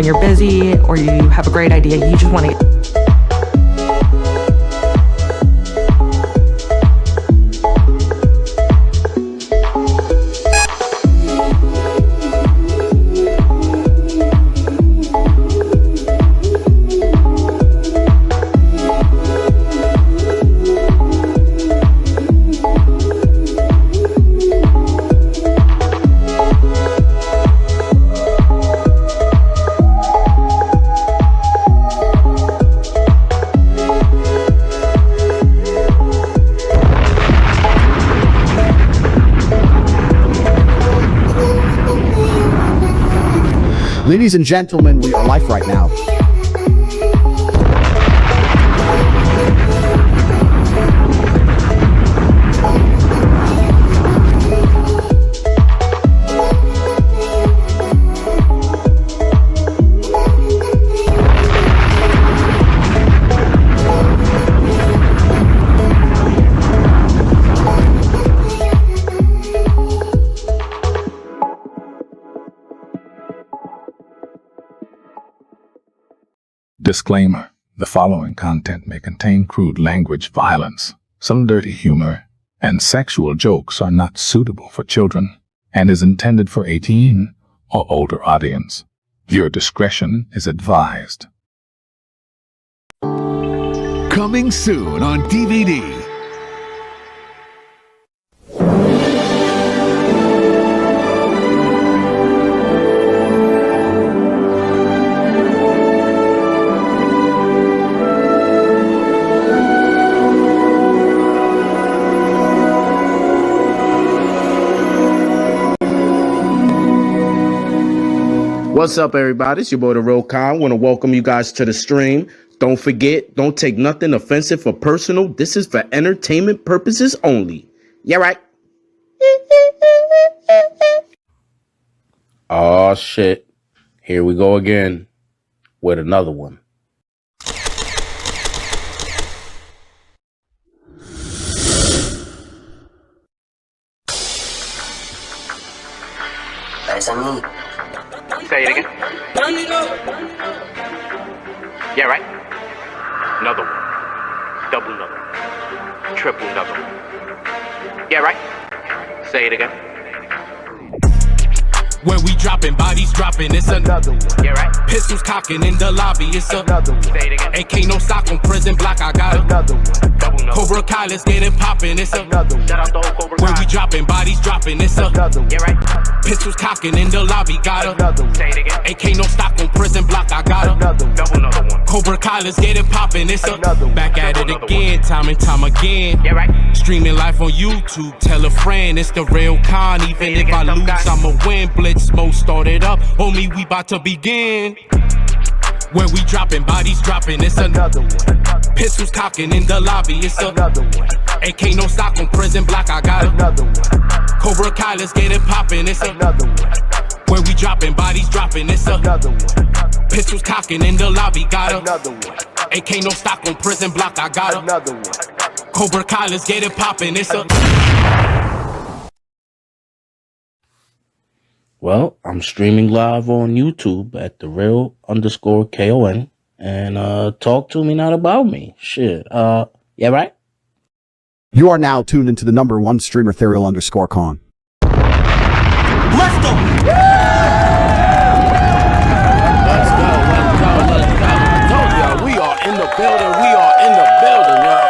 when you're busy or you have a great idea, you just want to Ladies and gentlemen, we are live right now. Disclaimer: the following content may contain crude language, violence, some dirty humor, and sexual jokes are not suitable for children and is intended for 18 or older audience. Your discretion is advised. Coming soon on DVD. What's up, everybody? It's your boy, the Real Kon. I want to welcome you guys to the stream. Don't forget, don't take nothing offensive or personal. This is for entertainment purposes only. Yeah, right? Oh, shit. Here we go again with another one. That's a me. Say it again. Yeah, right? Another one. Double another. Triple another. Yeah, right? Say it again. Where we dropping, bodies dropping, it's Another one. Yeah, right? pistols cocking in the lobby, it's Another one. Say it again. AK no stock on prison block, I got it. Another one. Double another. Cobra Kai, let's get it poppin', it's Another one. Shout out the whole Cobra Where we Kai. dropping, bodies dropping, it's Another one. Yeah, right? pistols cocking in the lobby, got it. Another one. Say it again. AK no stock on prison block, I got it. Another one. Double another one. Cobra Kai, let's get it poppin', it's Another one. back at it Double another again, time and time again. Yeah, right? Streaming live on YouTube, tell a friend, it's the Real Kon. Even Say it if I again, lose, tough guy. I'ma win. Blitz mode started up, homie, we bout to begin. Where we dropping, bodies dropping, it's Another one. pistols cocking in the lobby, it's Another one. AK no stock on prison block, I got it. Another one. Cobra Kai, let's get it poppin', it's Another one. where we dropping, bodies dropping, it's Another one. pistols cocking in the lobby, got it. Another one. AK no stock on prison block, I got it. Another one. Cobra Kai, let's get it poppin', it's Well, I'm streaming live on YouTube at theirr_KON and talk to me, not about me. Shit. Yeah, right? You are now tuned into the #1 streamer, theirr_Kon. Let's go! Told y'all, we are in the building. We are in the building, y'all.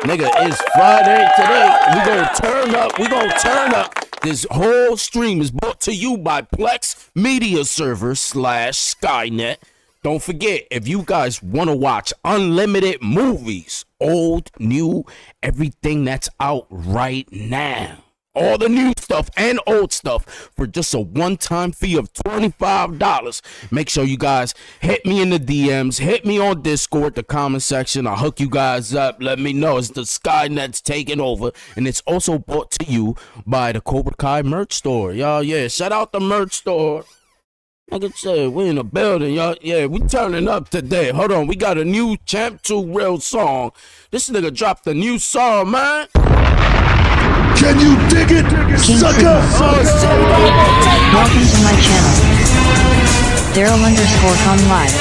Nigga, it's Friday today. We gonna turn up. We gonna turn up. This whole stream is brought to you by Plex Media Server /Skynet. Don't forget, if you guys want to watch unlimited movies, old, new, everything that's out right now, all the new stuff and old stuff for just a one-time fee of $25. Make sure you guys hit me in the DMs, hit me on Discord, the comment section. I'll hook you guys up. Let me know. It's the Skynet's taking over, and it's also brought to you by the Cobra Kai merch store. Y'all, yeah, shout out the merch store. Like I said, we in the building, y'all. Yeah, we turning up today. Hold on, we got a new Champ 2 real song. This nigga dropped a new song, man. Can you dig it, sucker? Welcome to my channel. theirr_Kon Laugh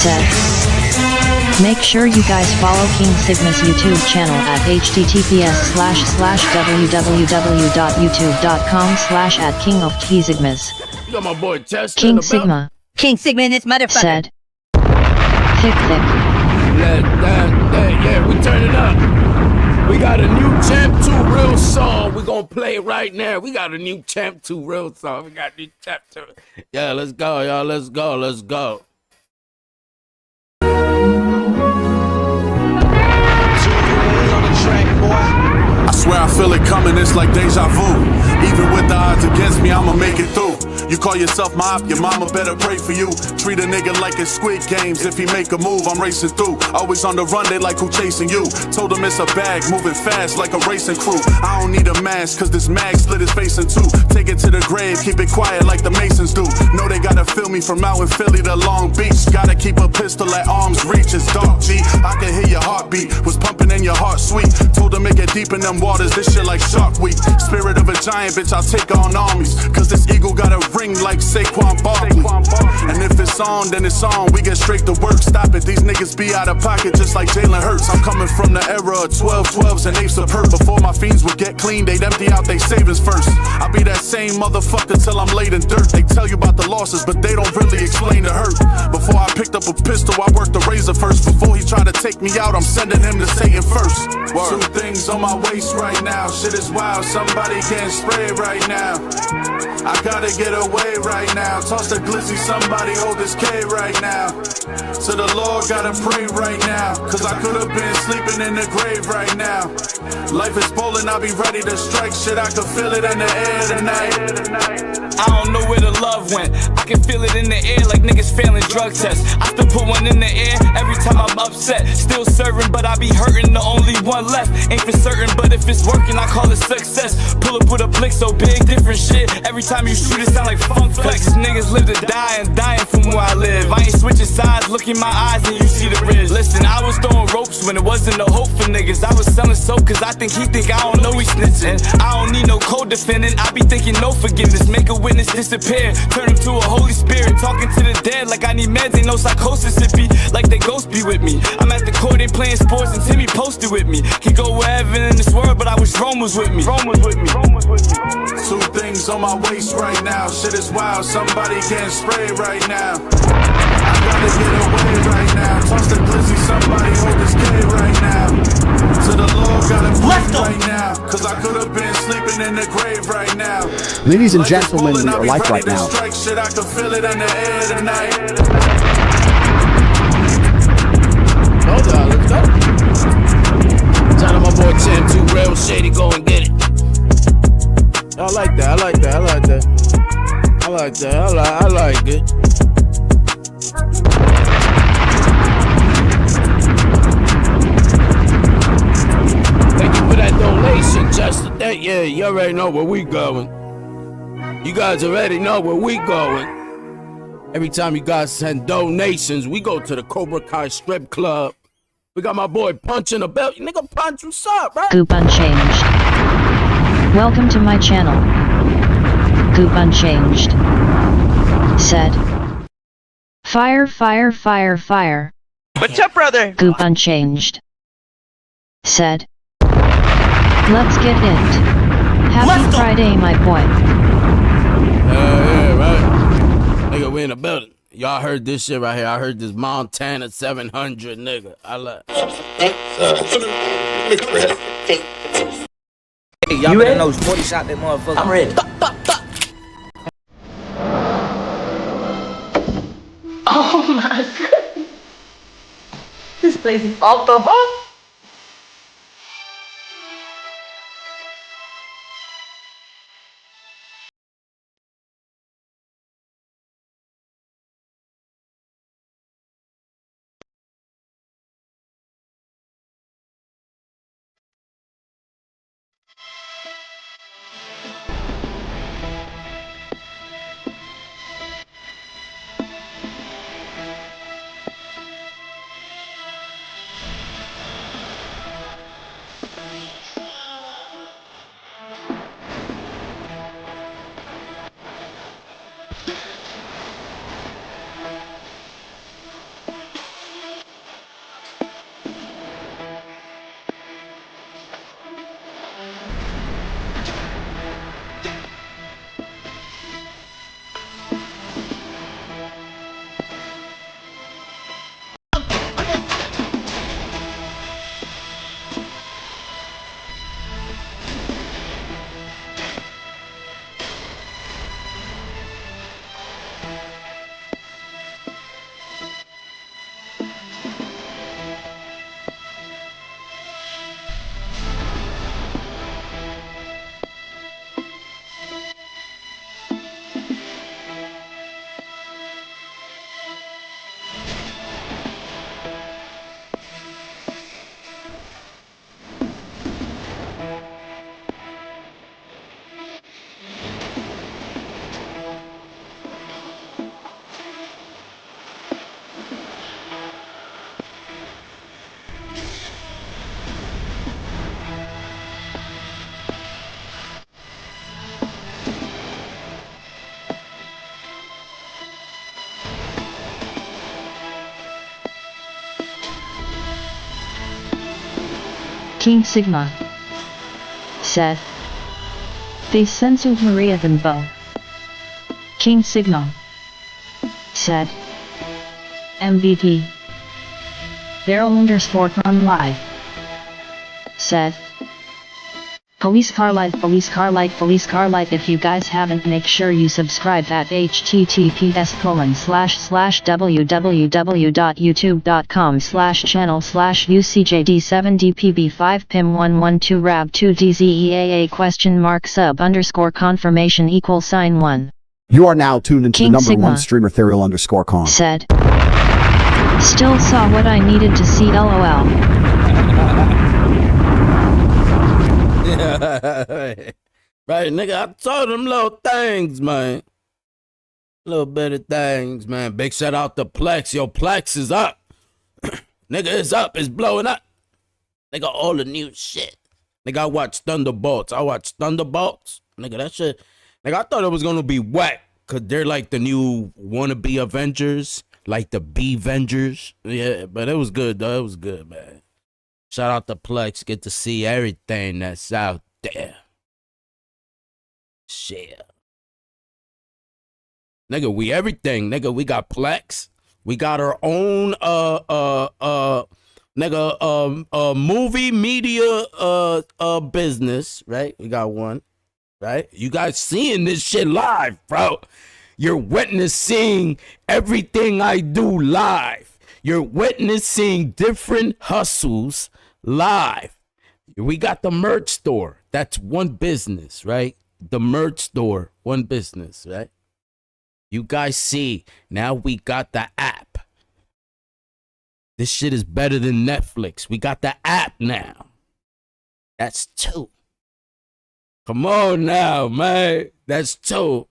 said, make sure you guys follow King Sigma's YouTube channel at https://www.youtube.com/@kingoftzigmas. You got my boy Test. King Sigma. King Sigma in this motherfucker. Said, thick. Yeah, we turning up. We got a new Champ 2 real song. We gonna play it right now. We got a new Champ 2 real song. We got a new Champ 2. Yeah, let's go, y'all. Let's go. I swear I feel it coming, it's like deja vu. Even with the odds against me, I'ma make it through. You call yourself my op, your mama better pray for you. Treat a nigga like it's Squid Games. If he make a move, I'm racing through. Always on the run, they like who chasing you. Told him it's a bag, moving fast like a racing crew. I don't need a mask, cause this mag split his face in two. Take it to the grave, keep it quiet like the Masons do. Know they gotta feel me from out in Philly to Long Beach. Gotta keep a pistol at arm's reach, it's dark, G. I can hear your heartbeat, was pumping in your heart sweet. Told him it get deep in them waters, this shit like Shark Week. Spirit of a giant, bitch, I'll take on armies. Cause this eagle got a ring like Saquon Barkley. And if it's on, then it's on. We get straight to work, stop it. These niggas be out of pocket just like Jalen Hurts. I'm coming from the era of 12-12s and apes of hurt. Before my fiends would get clean, they'd empty out they savings first. I be that same motherfucker till I'm laid in dirt. They tell you about the losses, but they don't really explain the hurt. Before I picked up a pistol, I worked the razor first. Before he tried to take me out, I'm sending him to Satan first. Two things on my waist right now. Shit is wild, somebody can't spray right now. I gotta get away right now. Toss the glizzy, somebody hold this K right now. To the Lord, gotta pray right now. Cause I could've been sleeping in the grave right now. Life is bowling, I'll be ready to strike shit. I can feel it in the air tonight. I don't know where the love went. I can feel it in the air like niggas failing drug tests. I still put one in the air every time I'm upset. Still serving, but I be hurting, the only one left. Ain't for certain, but if it's working, I call it success. Pull up with a blick so big, different shit. Every time you shoot, it sound like funk flex. Niggas live to die and dying from where I live. I ain't switching sides, look in my eyes and you see the Rizz. Listen, I was throwing ropes when it wasn't no hope for niggas. I was selling soap cause I think he think I don't know he snitching. I don't need no co-defendant, I be thinking no forgiveness. Make a witness disappear, turn him to a Holy Spirit. Talking to the dead like I need meds, ain't no psychosis. It be like they ghost be with me. I'm at the court, they playing sports and Timmy posted with me. Can go wherever in this world, but I wish Rome was with me. Two things on my waist right now. Shit is wild, somebody can't spray right now. I gotta get away right now. Toss the glizzy, somebody hold this K right now. To the Lord, gotta pray right now. Cause I could've been sleeping in the grave right now. Ladies and gentlemen, we are live right now. Shit, I can feel it in the air tonight. Hold on, let's go. Tell my boy Champ 2 real shady, go and get it. I like that. I like it. Thank you for that donation, Justin. Yeah, you already know where we going. You guys already know where we going. Every time you guys send donations, we go to the Cobra Kai strip club. We got my boy Punch in the belt. You nigga Punch, what's up, bro? Goop Unchanged. Welcome to my channel. Goop Unchanged said, fire. What's up, brother? Goop Unchanged said, let's get it. Happy Friday, my boy. Yeah, right. Nigga, we in the building. Y'all heard this shit right here. I heard this Montana 700, nigga. I like. Hey, y'all better know 40 shot that motherfucker. I'm ready. Oh my god. This place is off the hook. King Sigma said, they censored Maria than Bo. King Sigma said, MVP. theirr_run live said, police car life, police car life, police car life. If you guys haven't, make sure you subscribe at https://www.youtube.com/channel/UCJD7DPB5PIM1121rab2DZEAA?1. You are now tuned into King the number Sigma one streamer theirr_Kon said, still saw what I needed to see, lol. Right, nigga, I told them little things, man. Little bit of things, man. Big shout out to Plex. Yo, Plex is up. Nigga, it's up. It's blowing up. Nigga, all the new shit. Nigga, I watched Thunderbolts. Nigga, that shit. Nigga, I thought it was gonna be whack. Cause they're like the new wannabe Avengers. Like the B-Vengers. Yeah, but it was good, though. It was good, man. Shout out to Plex. Get to see everything that's out there. Shit. Nigga, we everything. Nigga, we got Plex. We got our own, movie media, business, right? We got one, right? You guys seeing this shit live, bro. You're witnessing everything I do live. You're witnessing different hustles live. We got the merch store. That's one business, right? The merch store, one business, right? You guys see, now we got the app. This shit is better than Netflix. We got the app now. That's two. Come on now, man. That's two.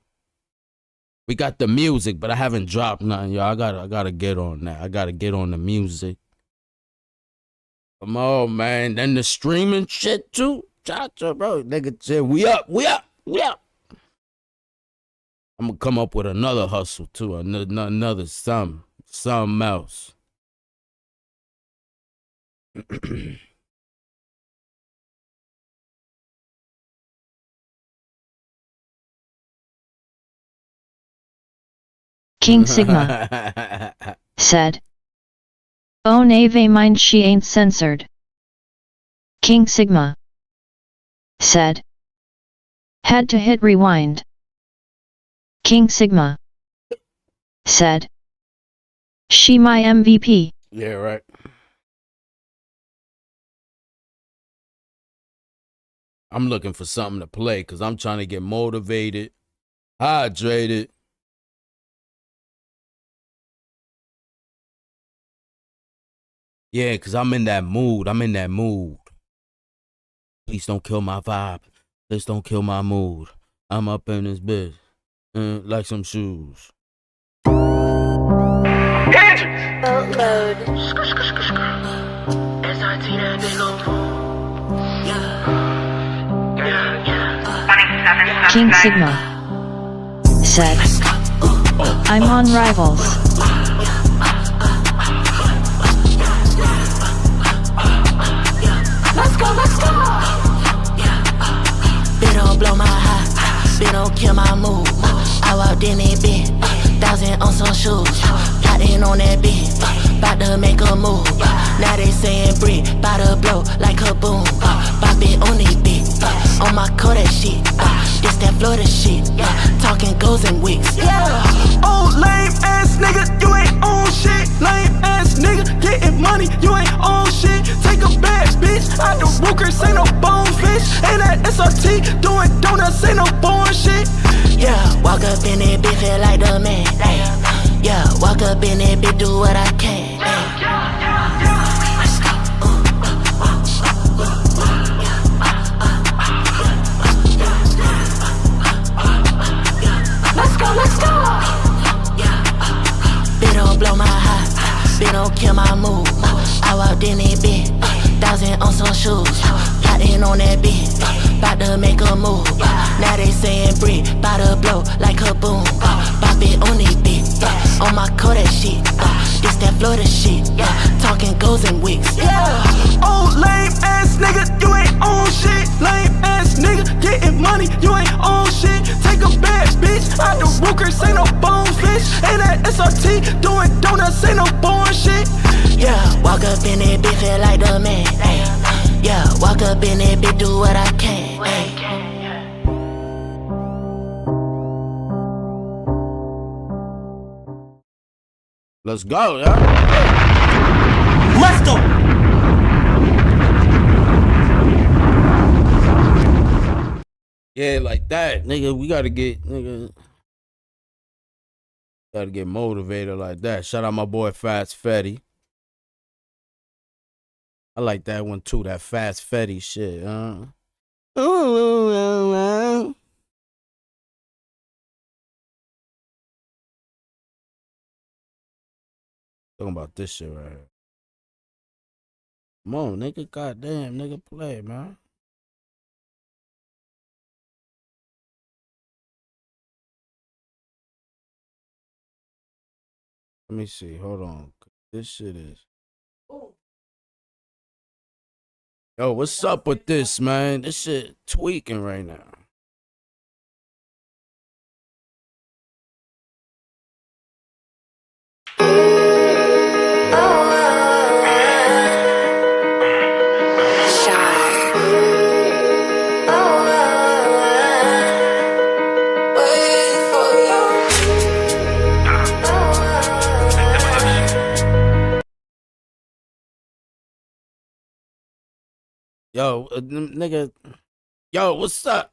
We got the music, but I haven't dropped nothing, y'all. I gotta get on that. I gotta get on the music. Come on, man. Then the streaming shit too. Cha-cha, bro. Nigga said, we up. I'm gonna come up with another hustle too. Another something else. King Sigma said, oh never mind, she ain't censored. King Sigma said, had to hit rewind. King Sigma said, she my MVP. Yeah, right. I'm looking for something to play because I'm trying to get motivated, hydrated. Yeah, because I'm in that mood. Please don't kill my vibe. Please don't kill my mood. I'm up in this bitch. Like some shoes. Boat load. King Sigma said, I'm on Rivals. Let's go. They don't blow my high, they don't kill my mood. I walked in that bitch, 1,000 on some shoes. Got in on that bitch, bout to make a move. Now they saying brick, bout to blow like a boom. Bop it on that bitch, on my Kodak shit. This that Florida shit, talking goes and wigs. Yeah, old lame ass nigga, you ain't on shit. Lame ass nigga, getting money, you ain't on shit. Take a bad bitch, out the Wookers, ain't no bonefish. Ain't that SRT, doing donuts, ain't no bullshit. Yeah, walk up in that bitch, feel like the man. Yeah, walk up in that bitch, do what I can. Let's go. They don't blow my high, they don't kill my mood. I walked in that bitch, 1,000 on some shoes. Got in on that bitch, bout to make a move. Now they saying brick, bout to blow like a boom. Bop it on that bitch, on my Kodak shit. This that Florida shit, talking goes and wigs. Yeah, old lame ass nigga, you ain't on shit. Lame ass nigga, getting money, you ain't on shit. Take a bad bitch, out the Wookers, ain't no bonefish. Ain't that SRT, doing donuts, ain't no bullshit. Yeah, walk up in it, bitch, feel like the man. Ay. Yeah, walk up in it, bitch, do what I can. Ay. Let's go, yeah. Let's go. Yeah, like that, nigga. We gotta get, nigga. Gotta get motivated like that. Shout out my boy Fast Fetty. I like that one too. That Fast Fetty shit. Talking about this shit right here. Moan, nigga, goddamn, nigga, play, man. Let me see. Hold on. This shit is. Yo, what's up with this, man? This shit tweaking right now. Yo, nigga. Yo, what's up?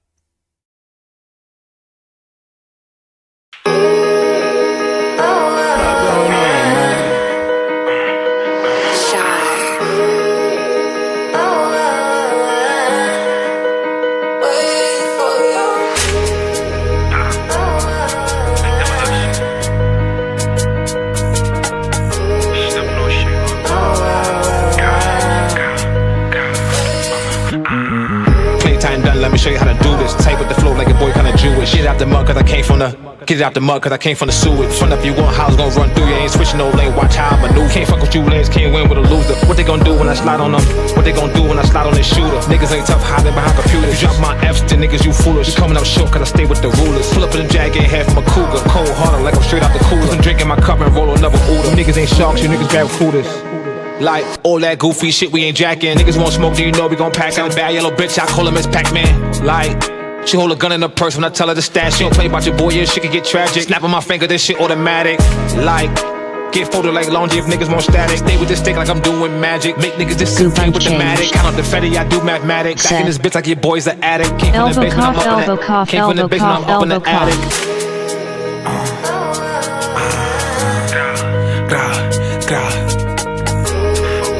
Let me show you how to do this. Tape with the flow like a boy kinda Jewish. Get it out the mud cause I came from the sewage. Front up you want, how it's gonna run through. You ain't switching no lane, watch how I maneuver. Can't fuck with you lanes, can't win with a loser. What they gonna do when I slide on them? What they gonna do when I slide on this shooter? Niggas ain't tough, hiding behind computers. You drop my F's to niggas, you foolish. You coming up short cause I stay with the rulers. Pull up in the jag, ain't half from a cougar. Cold hearted like I'm straight out the cooler. I'm drinking my cup and roll another Outa. Niggas ain't sharks, you niggas bad recruiters. Like, all that goofy shit we ain't jacking. Niggas won't smoke, do you know we gon' pack out a bad yellow bitch, I call him Miss Pac-Man. Like, she hold a gun in her purse when I tell her to stash. She don't play about your boy, yeah, shit can get tragic. Snap on my finger, this shit automatic. Like, get folded like laundry if niggas want static. Stay with this stick like I'm doing magic. Make niggas disappear with the matic. Count up the fetty, I do mathematics. Back in this bitch like your boy's an addict. Came from the basement, I'm up in the Came from the basement, I'm up in the attic.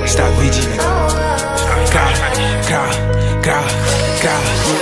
Stop VG, nigga.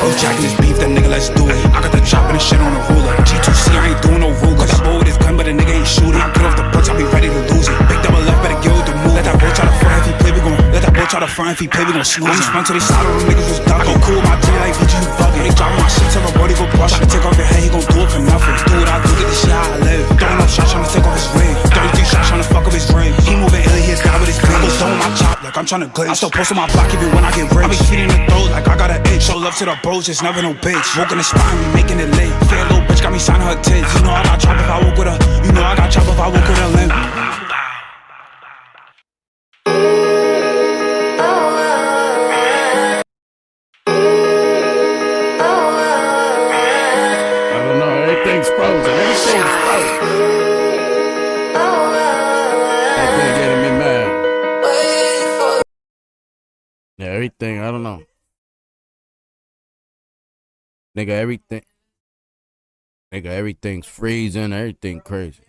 I'm jacking this beef, that nigga, let's do it. I got the chop and the shit on the ruler. G2C, I ain't doing no ruler. Got bold with his gun, but the nigga ain't shooting. I get off the porch, I be ready to lose it. Big double left, better get with the move. Let that boy try to front if he play, we gon' let that boy try to front if he play, we gon' snooze. I'm spun to the side of them niggas was ducking. I go cool with my G like VG, you bugging. They drop my shit, tell my body go brush. Try to take off your head, he gon' do it for nothing. Do what I do, get this shit how I live. Throwing up shots, trying to take off his ring. 33 shots, trying to fuck up his ring. He moving ill, he hit down with his ring. I was throwing my chop like I'm trying to glitch. I still post on my block even when I get rich. I be feeding the throat like I got an itch. Show love to the bros, just never no bitch. Woke in the spine, we making it late. Fair little bitch got me signing her tits. You know I got chop if I woke with her. You know I got chop if I woke with a limp. I don't know. Everything's frozen. Everything's frozen. Everything getting me mad. Yeah, everything. I don't know. Nigga, everything's freezing, everything crazy.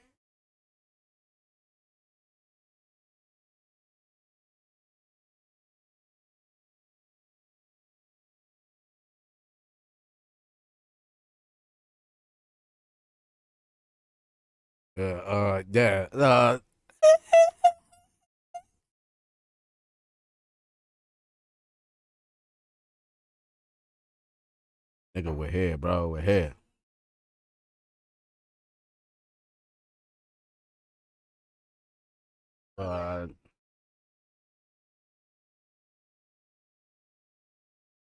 Yeah, nigga, we're here, bro, we're here.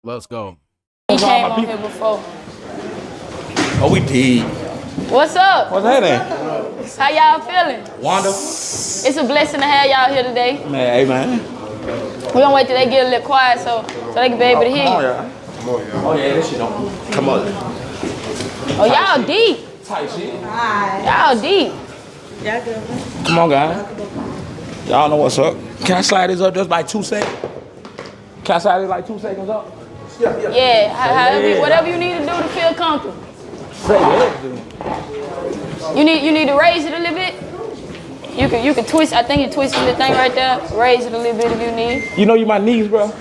Let's go. He came on here before. Oh, we did. What's up? What's happening? How y'all feeling? Wanda? It's a blessing to have y'all here today. Man, hey, man. We gonna wait till they get a little quiet so they can be able to hear. Come on, y'all. Oh, yeah, this shit don't. Come on. Oh, y'all deep. Tight shit. Y'all deep. Y'all good. Come on, guys. Y'all know what's up. Can I slide this up just by 2 seconds? Can I slide this like 2 seconds up? Yeah, whatever you need to do to feel comfortable. You need to raise it a little bit. You can twist. I think you're twisting the thing right there. Raise it a little bit if you need. You know you my knees, bro. Nah,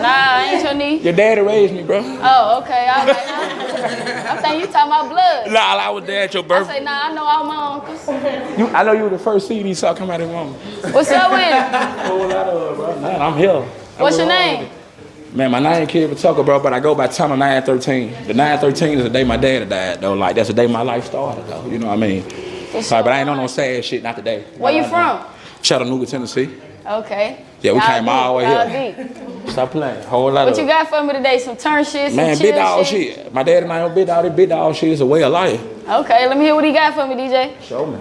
I ain't your knee. Your daddy raised me, bro. Oh, okay. All right. I'm thinking you talking about blood. Nah, I was there at your birthday. I say, nah, I know all my uncles. I know you were the first CD saw come out of your mama. What's up with it? Whole lot of, bro. Man, I'm here. What's your name? Man, my name is Kid Patucker, bro, but I go by time of 9/13. The 9/13 is the day my dad died, though. Like, that's the day my life started, though. You know what I mean? Sorry, but I ain't on no sad shit, not today. Where you from? Chattanooga, Tennessee. Okay. Yeah, we came all the way here. Deep. Stop playing. Whole lot What of. you got for me today? Some turn shit, some Man, chill big dog shit? shit. My dad and I don't big dog. This big dog shit is a way of life. Okay, let me hear what he got for me, DJ. Show me.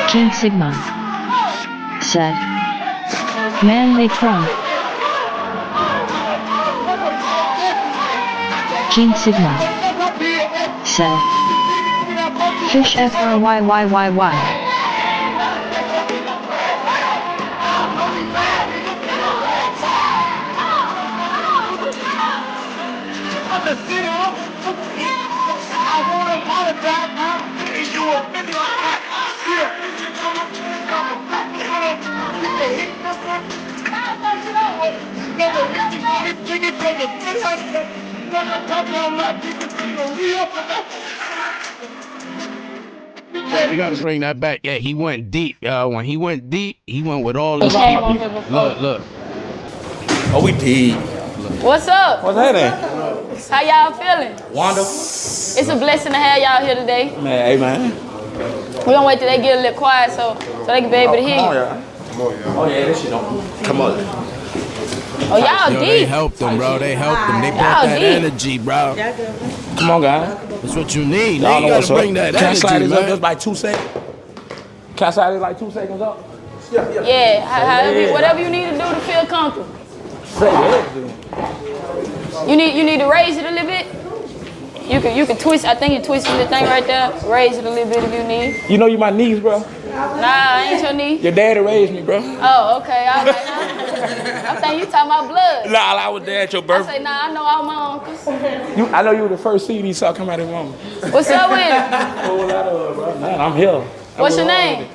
King Sigma said, "Man, they crunk." King Sigma said, "Fish FRYYYY." We gotta bring that back. Yeah, he went deep, y'all. When he went deep, he went with all his He came on here before. Look. Oh, we did. What's up? What's happening? How y'all feeling? Wanda? It's a blessing to have y'all here today. Man, hey, man. We gonna wait till they get a little quiet so they can be able to hear. Come on, y'all. Oh, yeah, this shit don't. Come on. Oh, y'all Yo, deep. they helped them, bro. They helped them. They brought that energy, bro. Y'all good. Come on, guys. That's what you need. Y'all know You what's gotta up. bring that Can I slide energy, this up man. just by 2 seconds? Can I slide this like 2 seconds up? Yeah, whatever you need to do to feel comfortable. You need to raise it a little bit. You can twist. I think you're twisting the thing right there. Raise it a little bit if you need. You know you my knees, bro. Nah, I ain't your knee. Your daddy raised me, bro. Oh, okay. All right. I'm thinking you talking about blood. Nah, I was there at your I birthday. say, nah, I know all my uncles. I know you were the first CD saw come out of your mama. What's up with it? Whole lot of, bro. Man, I'm here. What's your name?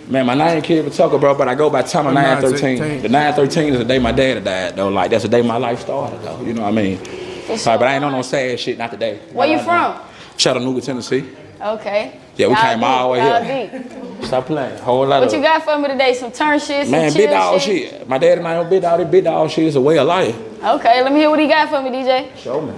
Man, my name is Kid Patucker, bro, but I go by time of 9/13. The 9/13 is the day my dad died, though. Like, that's the day my life started, though. You know what I mean? Sorry, but I ain't on no sad shit, not today. Where you from? Chattanooga, Tennessee. Okay. Yeah, we Y'all came all the way y'all here. deep. Stop playing. Whole lot What of. you got for me today? Some turn shit, some Man, chill big dog shit? shit. My dad and I don't big dog. This big dog shit is a way of life. Okay, let me hear what he got for me, DJ. Show me.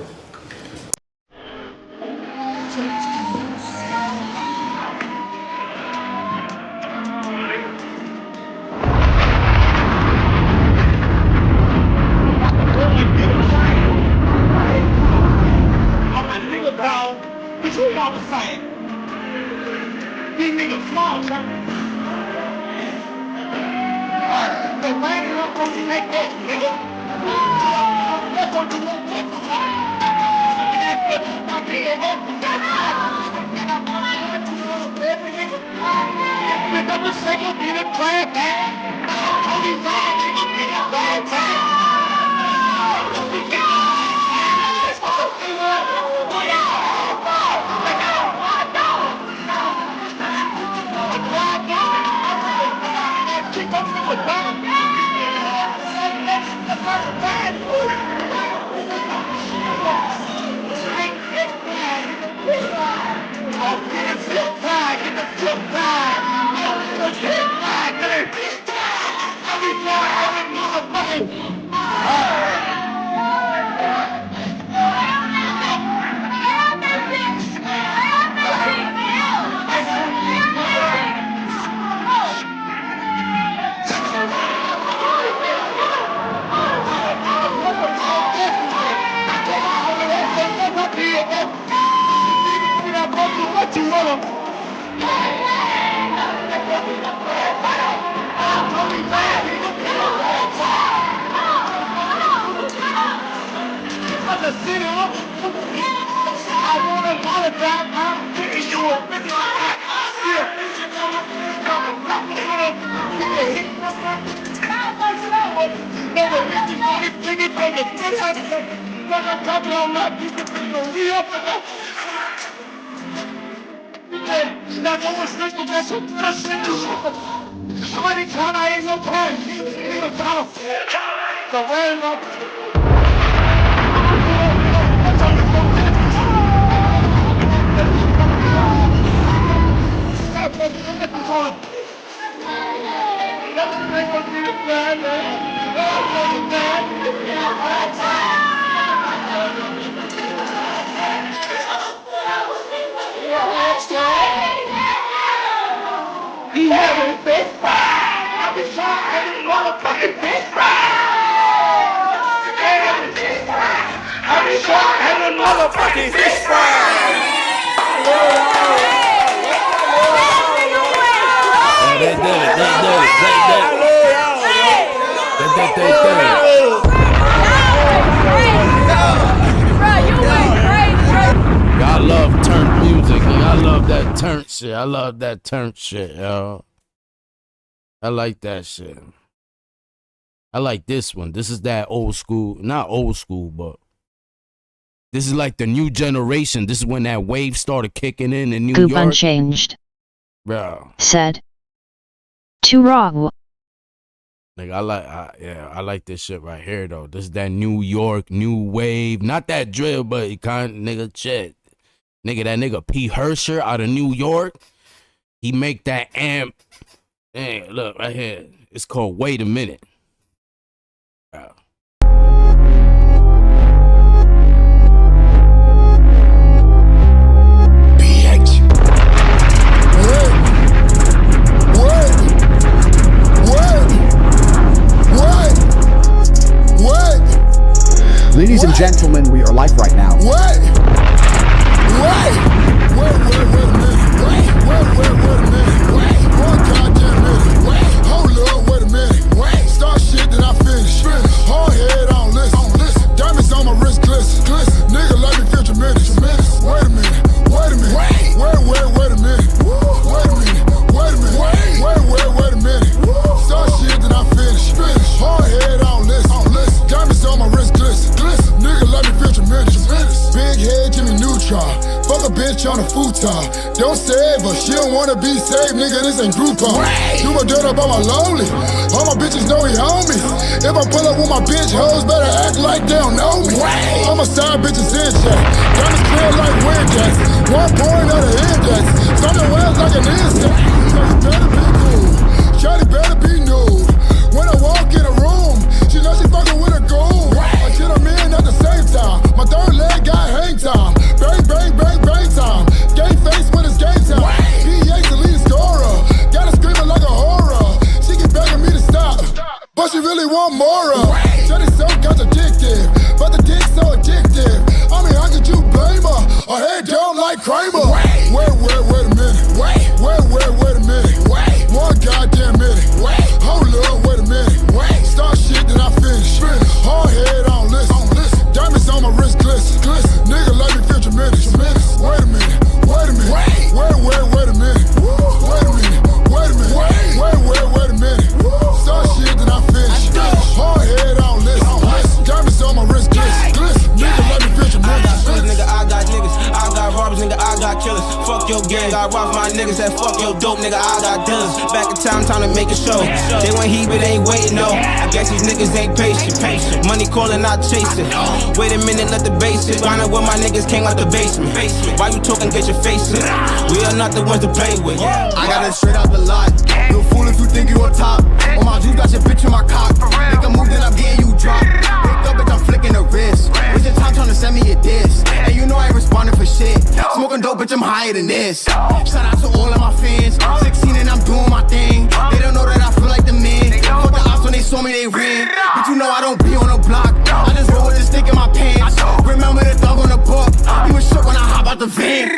I love turnt music, and I love that turnt shit. I love that turnt shit, yo. I like that shit. I like this one. This is that old school, not old school, but this is like the new generation. This is when that wave started kicking in New Goop York. Unchanged. Bro. Said. Too raw. Like I like this shit right here though. This is that New York new wave, not that drill, but it kind of nigga shit. Nigga, that nigga P. Hersher out of New York, he make that amp. Hey, look right here. It's called Wait a Minute. Bro. Ladies and gentlemen, we are live right now. Wait a minute. Start shit, then I finish. Hard head on listen. Diamonds on my wrist glisten. Nigga let me feel tremendous. Wait a minute. Wait a minute. Start shit, then I finish. Hard head on listen. Diamonds on my wrist glisten. Nigga let me feel tremendous. Big head Jimmy Neutron. Fuck a bitch on a futon. Don't save her, she don't wanna be saved, nigga, this ain't Groupon. Do my dirt up on my lonely. All my bitches know he homies. If I pull up with my bitch hoes, better act like they don't know me. All my side bitches in check. Diamonds clear like wind jacks. 1 point of the index. Something wears like an insect. So you better be cool. Shawty better be nude. When I walk in a room, she knows she fucking with a goon. I get them in at the same time. My third leg got hang time. Bang, bang, bang, bang time. Game face when it's game time. PA's the lead scorer. Got her screaming like a horror. She keep begging me to stop, but she really want more of. Shawty's so contradictive, but the dick's so addictive. I mean, how could you blame her? Her head down like Kramer. Wait a minute. Wait a minute. gang, I rock my niggas that fuck your dope, nigga. I got dealers. Back in time, time to make a show. They want heat, but they ain't waiting, no. I guess these niggas ain't patient. Money calling, not chasing. Wait a minute, let the bass hit. Find out where my niggas came out the basement. Why you talking, get your face in? We are not the ones to play with. I got it straight out the lot. You a fool if you think you on top. On my juice, got your bitch in my cock. Make a move, then I'm getting you dropped. Pick up, bitch, I'm flicking the wrist. Waste your time trying to send me a diss. And you know I ain't responding for shit. Smoking dope, bitch, I'm higher than this. Shout out to all of my fans. 16 and I'm doing my thing. They don't know that I feel like the man. Fuck the ops when they saw me, they ran. But you know I don't be on the block. I just roll with this stick in my pants. Remember the thug on the book. He was shook when I hop out the van.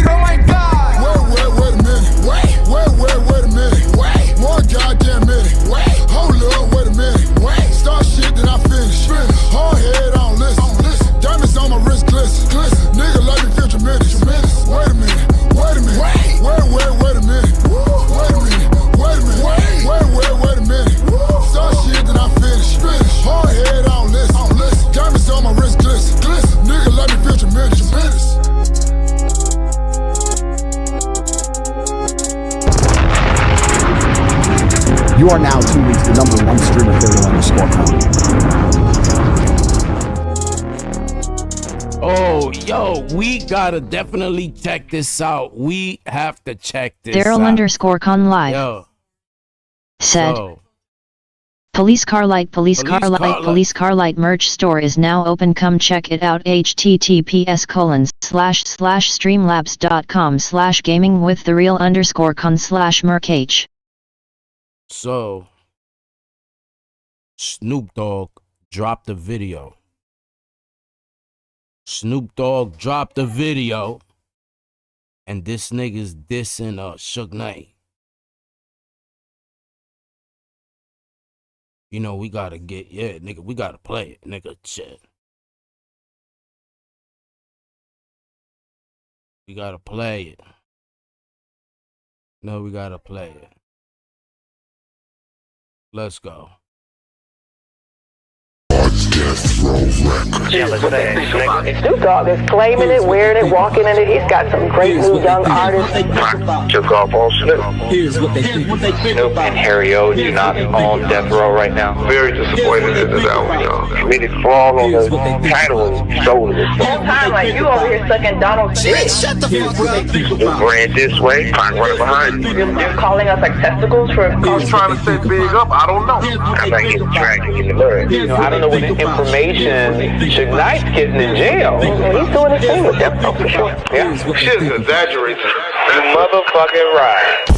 Oh my God. Wait a minute. Wait a minute. Wait. More goddamn minute. Wait. Hold up, wait a minute. Wait. Start shit, then I finish. Hard head on listen. Diamonds on my wrist glisten. Nigga let me feel tremendous. Wait a minute. Wait a minute. Wait a minute. Wait a minute. Wait a minute. Start shit, then I finish. Hard head on listen. Diamonds on my wrist glisten. Nigga let me feel tremendous. You are now tuned into the number one streamer, theirr_Kon. Oh, yo, we gotta definitely check this out. We have to check this theirr_Kon live. Yo. Said. So, Police car light merch store is now open, come check it out. https://streamlabs.com/gaming-with-theirr_Kon/merch. So, Snoop Dogg dropped a video. And this nigga's dissing Suge Knight. You know, we gotta we gotta play it, nigga, shit. We gotta play it. No, we gotta play it. Let's go. Snoop Dogg is claiming it, wearing it, walking in it. He's got some great new young artists. Took off all Snoop. Here's what they think. Snoop and Harry O do not own Death Row right now. Very disappointed in this album, y'all. Committed fraud on the title and sold it. Whole time, like you over here sucking Donald's dick. Shut the fuck up. Ran this way, I'm running behind you. You're calling us like testicles for. He's trying to set big up. I don't know. I think he's dragging in the mud. You know, I don't know what information Suge Knight's getting in jail. He's doing his thing with Death Row for sure. Yeah, shit is exaggerated. You motherfucking right.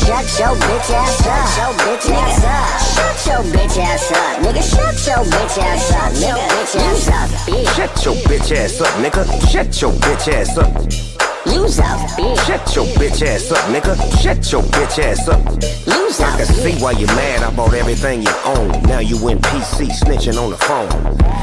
Shut your bitch ass up. Shut your bitch ass up. Nigga, shut your bitch ass up. Nigga, bitch ass up, bitch. Shut your bitch ass up, nigga. Shut your bitch ass up. Use up, bitch. Shut your bitch ass up, nigga. Shut your bitch ass up. Use up. I can see why you're mad. I bought everything you own. Now you in PC snitching on the phone.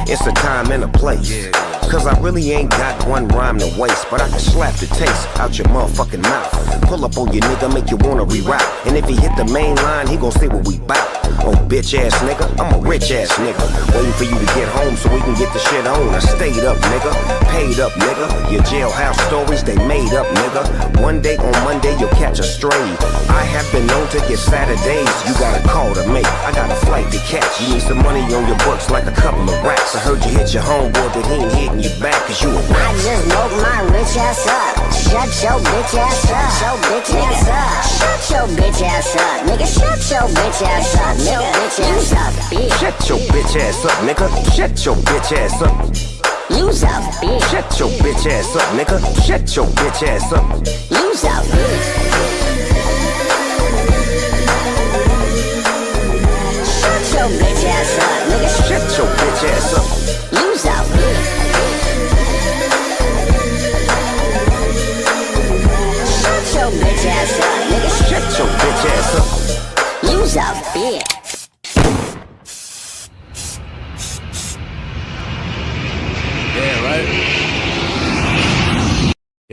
It's a time and a place. Cause I really ain't got one rhyme to waste, but I can slap the taste out your motherfucking mouth. Pull up on your nigga, make you wanna reroute. And if he hit the main line, he gon' say what we bout. Oh, bitch ass nigga, I'm a rich ass nigga. Waiting for you to get home so we can get the shit on. I stayed up, nigga, paid up, nigga. Your jailhouse stories, they made up, nigga. One day on Monday, you'll catch a stray. I have been known to get Saturdays. You got a call to make, I got a flight to catch. You need some money on your books like a couple of racks. I heard you hit your homeboy, but he ain't hitting you back cause you a rat. I just woke my rich ass up. Shut your bitch ass up. Shut your bitch ass up. Shut your bitch ass up. Nigga, shut your bitch ass up. Nigga, bitch ass up, bitch. Shut your bitch ass up, nigga. Shut your bitch ass up. Use up, bitch. Shut your bitch ass up, nigga. Shut your bitch ass up. Use up, bitch. Shut your bitch ass up, nigga. Shut your bitch ass up. Use up, bitch. Shut your bitch ass up, nigga. Shut your bitch ass up. Use up, bitch.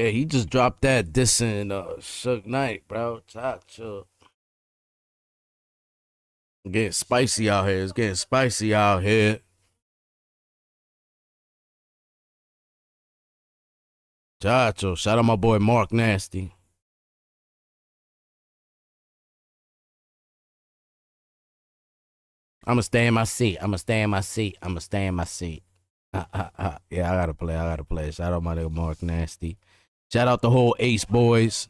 Yeah, he just dropped that dissing Suge Knight, bro. Chill. Getting spicy out here. It's getting spicy out here. Chill. Shout out my boy Mark Nasty. I'ma stay in my seat. Yeah, I gotta play. Shout out my nigga Mark Nasty. Shout out the whole Ace boys.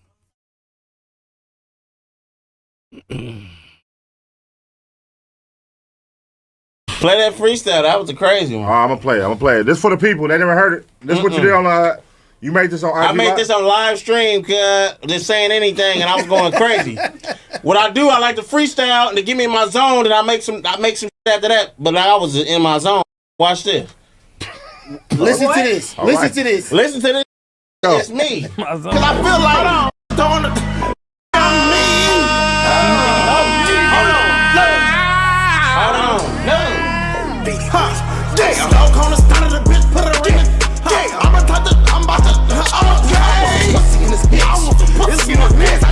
Play that freestyle. That was a crazy one. I'm gonna play it. This for the people. They never heard it. This is what you did on you made this on IG I made this on live stream, just saying anything, and I was going crazy. What I do, I like to freestyle and to get me in my zone, and I make some shit after that. But I was in my zone. Watch this. Listen to this. Listen to this. Listen to this. It's me. Cause I feel like throwing the Damn, dog on the start of the bitch, put her in it. I'm about to, okay. Pussy in this bitch. I want some pussy in this bitch. I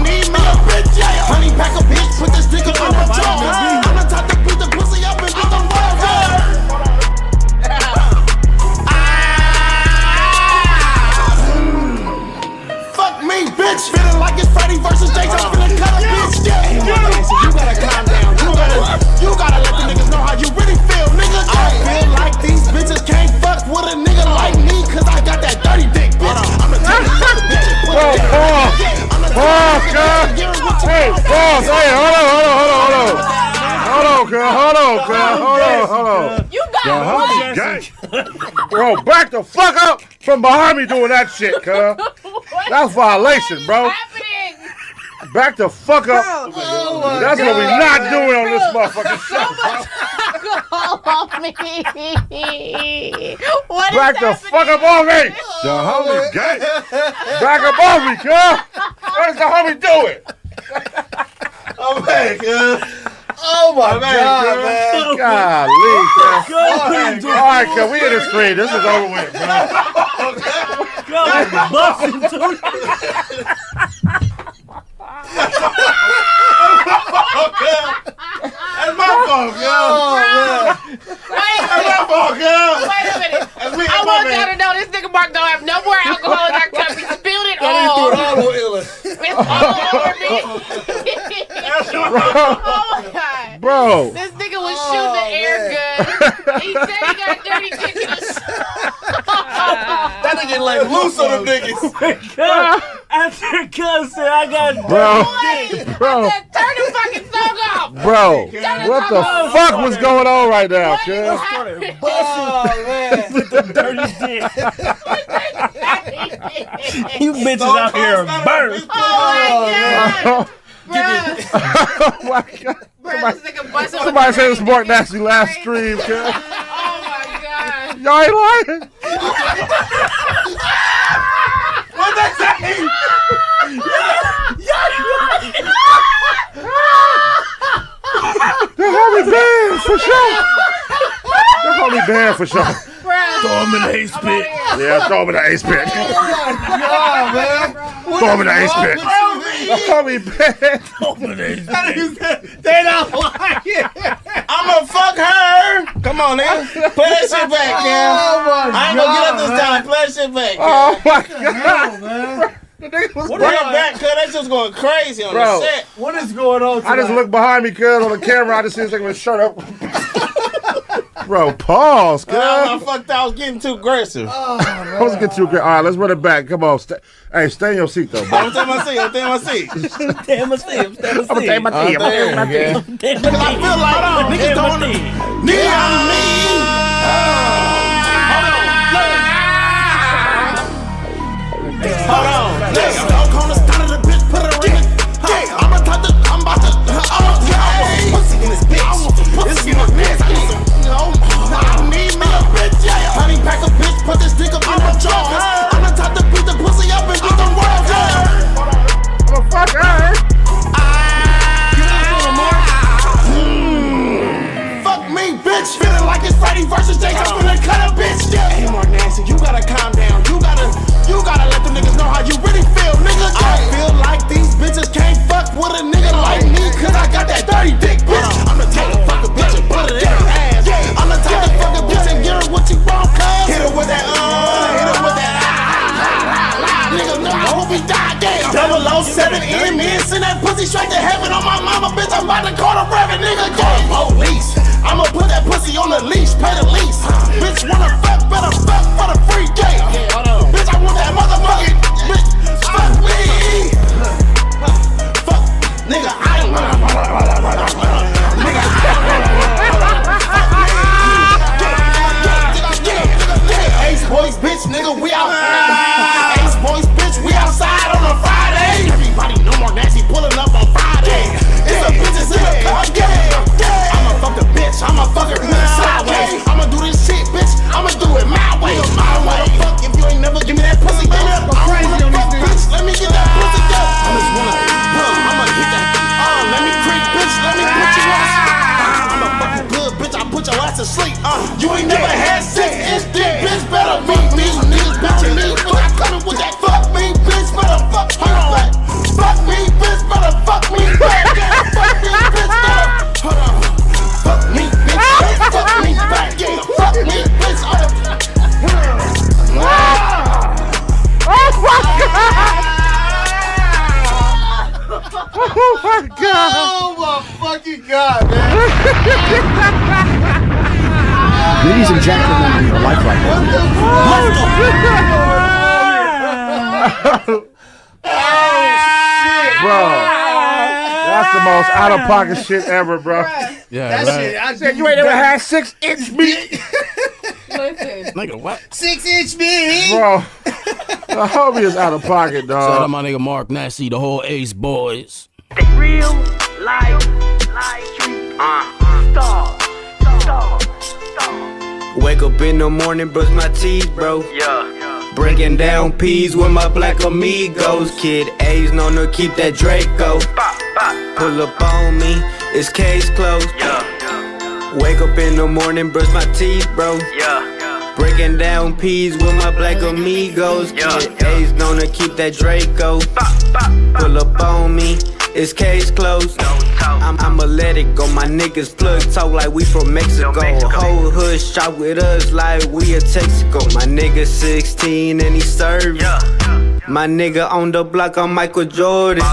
need me a bitch, yeah. Honey, pack a bitch, put this dick on my jaw. I'm the type to beat the pussy up and get the world. Fuck me, bitch. Feeling like it's Freddy versus Jason. Feeling color, bitch, yeah. You gotta calm down. You gotta let the niggas know how you really feel, nigga. I feel like these bitches can't fuck with a nigga like me, cause I got that dirty dick, bitch. I'm the type of bitch. Hey, boss. Hey, hold on. You got what? Bro, back the fuck up from behind me doing that shit, cuz. That's violation, bro. Back the fuck up. That's what we not doing on this motherfucking show. What Back the fuck up on me. The homie gay. Back up on me, cuz. What is the homie doing? Oh man, cuz. Oh my God, man. Golly, cuz. All right, cuz, we in the street. This is over with, bro. That's my fault, girl. That's my fault, girl. Wait a minute. I want y'all to know this nigga Mark don't have no more alcohol in that cup. He spilled it all. It's all over me. Oh my God. Bro. This nigga was shooting the air gun. He said he got dirty dick in his That nigga like loose on them niggas. After cuz said I got Bro. Turn the fucking song off. Bro, what the fuck was going on right now, cuz? Oh man, with the dirty dick. You bitches out here are burnt. Oh my God. Somebody said it was Mark Nasty last stream, cuz. Oh my God. Y'all ain't lying. What'd they say? The homie banned for sure. The homie banned for sure. Throw him in the ace pit. Yeah, throw him in the ace pit. God, man. Throw him in the ace pit. The homie banned. Throw him in the ace pit. They don't like it. I'ma fuck her. Come on, nigga. Play that shit back, man. Oh my God. I ain't gonna get up this time. Play that shit back. Oh my God. Man. The nigga was back, cuz that shit's going crazy on the set. What is going on tonight? I just looked behind me, cuz, on the camera. I just see this nigga with his shirt up. Bro, pause, cuz. I fucked I was getting too aggressive. I was getting too aggressive. All right, let's run it back. Come on. Hey, stay in your seat, though, bro. I'm staying in my seat. I'm Stay in my seat. I'm going to take my seat. Cause I feel like niggas don't need Hold on. Dog on the start of the bitch, put her in it. I'm about to, okay. Pussy in this bitch. I want some pussy in this bitch. I need me a bitch, yeah. Honey, pack a bitch, put this dick up in my jaw. I'm the type to beat the pussy up and get the world, yeah. I'm a fuck her. Fuck me, bitch. Feeling like it's Freddy versus Jason. I'm gonna cut a bitch, yeah. Hey, Mark Nasty, you gotta calm down. You gotta pussy straight to heaven on my mama, bitch. I'm about to call the reverend, nigga. Call the police. I'ma put that pussy on the leash, pay the lease. Bitch wanna fuck, better fuck for the free game. Bitch, I want that motherfucking bitch. Fuck me. Fuck, nigga, I ain't nigga, Ace boys, bitch, nigga, we out. Ace boys, bitch, we outside on a Friday. Everybody no more nasty pulling up on Friday. It's the bitches in the car, I'ma fuck the bitch, I'ma fuck her sideways. I'ma do this shit, bitch, I'ma do it my way. My way. Fuck if you ain't never give me that pussy, bitch. I'm crazy on this bitch, let me get that pussy, I just wanna, I'ma hit that. Let me creep, bitch, let me put you on. I'ma fuck you good, bitch, I put your ass to sleep. You ain't never had 6-inch dick, bitch, better meet me. Niggas bitchin' me, but I coming with that fuck me, bitch, better fuck me back. Fuck me, bitch, better fuck me back. Yeah, fuck me, bitch, better. Hold on. Fuck me, bitch, fuck me back. Yeah, fuck me, bitch. Oh my god! Oh my fucking god, man! Ladies and gentlemen, in your life right now. Bro, that's the most out of pocket shit ever, bro. Yeah, that right. shit. I said you ain't never had 6-inch meat. Listen. Nigga, what? 6-inch meat. Bro, the homie is out of pocket, dog. Shout out my nigga Mark Nasty, the whole Ace boys. Real life street star. Wake up in the morning, brush my teeth, bro. Yeah. Breaking down peas with my black amigos. Kid A's known to keep that Draco. Pull up on me, it's case closed. Yeah. Wake up in the morning, brush my teeth, bro. Yeah. Breaking down peas with my black amigos. Kid A's known to keep that Draco. Pull up on me, it's case closed. I'ma let it go. My niggas plug talk like we from Mexico. Whole hood shop with us like we a Texaco. My nigga 16 and he serving. My nigga on the block, I'm Michael Jordan.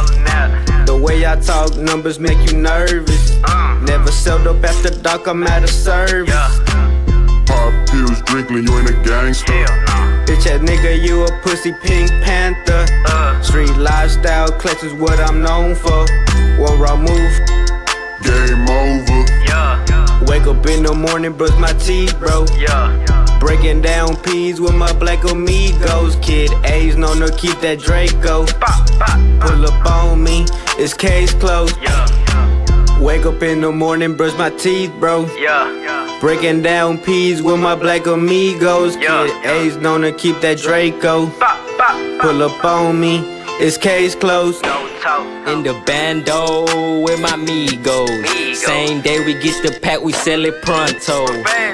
The way I talk, numbers make you nervous. Never sold up after dark, I'm out of service. Pop pills, drinking, you ain't a gangster. Bitch ass nigga, you a pussy Pink Panther. Street lifestyle, clutch is what I'm known for. Won't I move? Game over. Wake up in the morning, brush my teeth, bro. Breaking down peas with my black amigos. Kid A's known to keep that Draco. Pull up on me, it's case closed. Wake up in the morning, brush my teeth, bro. Breaking down peas with my black amigos. Kid A's known to keep that Draco. Pull up on me, it's case closed. In the bando with my amigos. Same day we get the pack, we sell it pronto.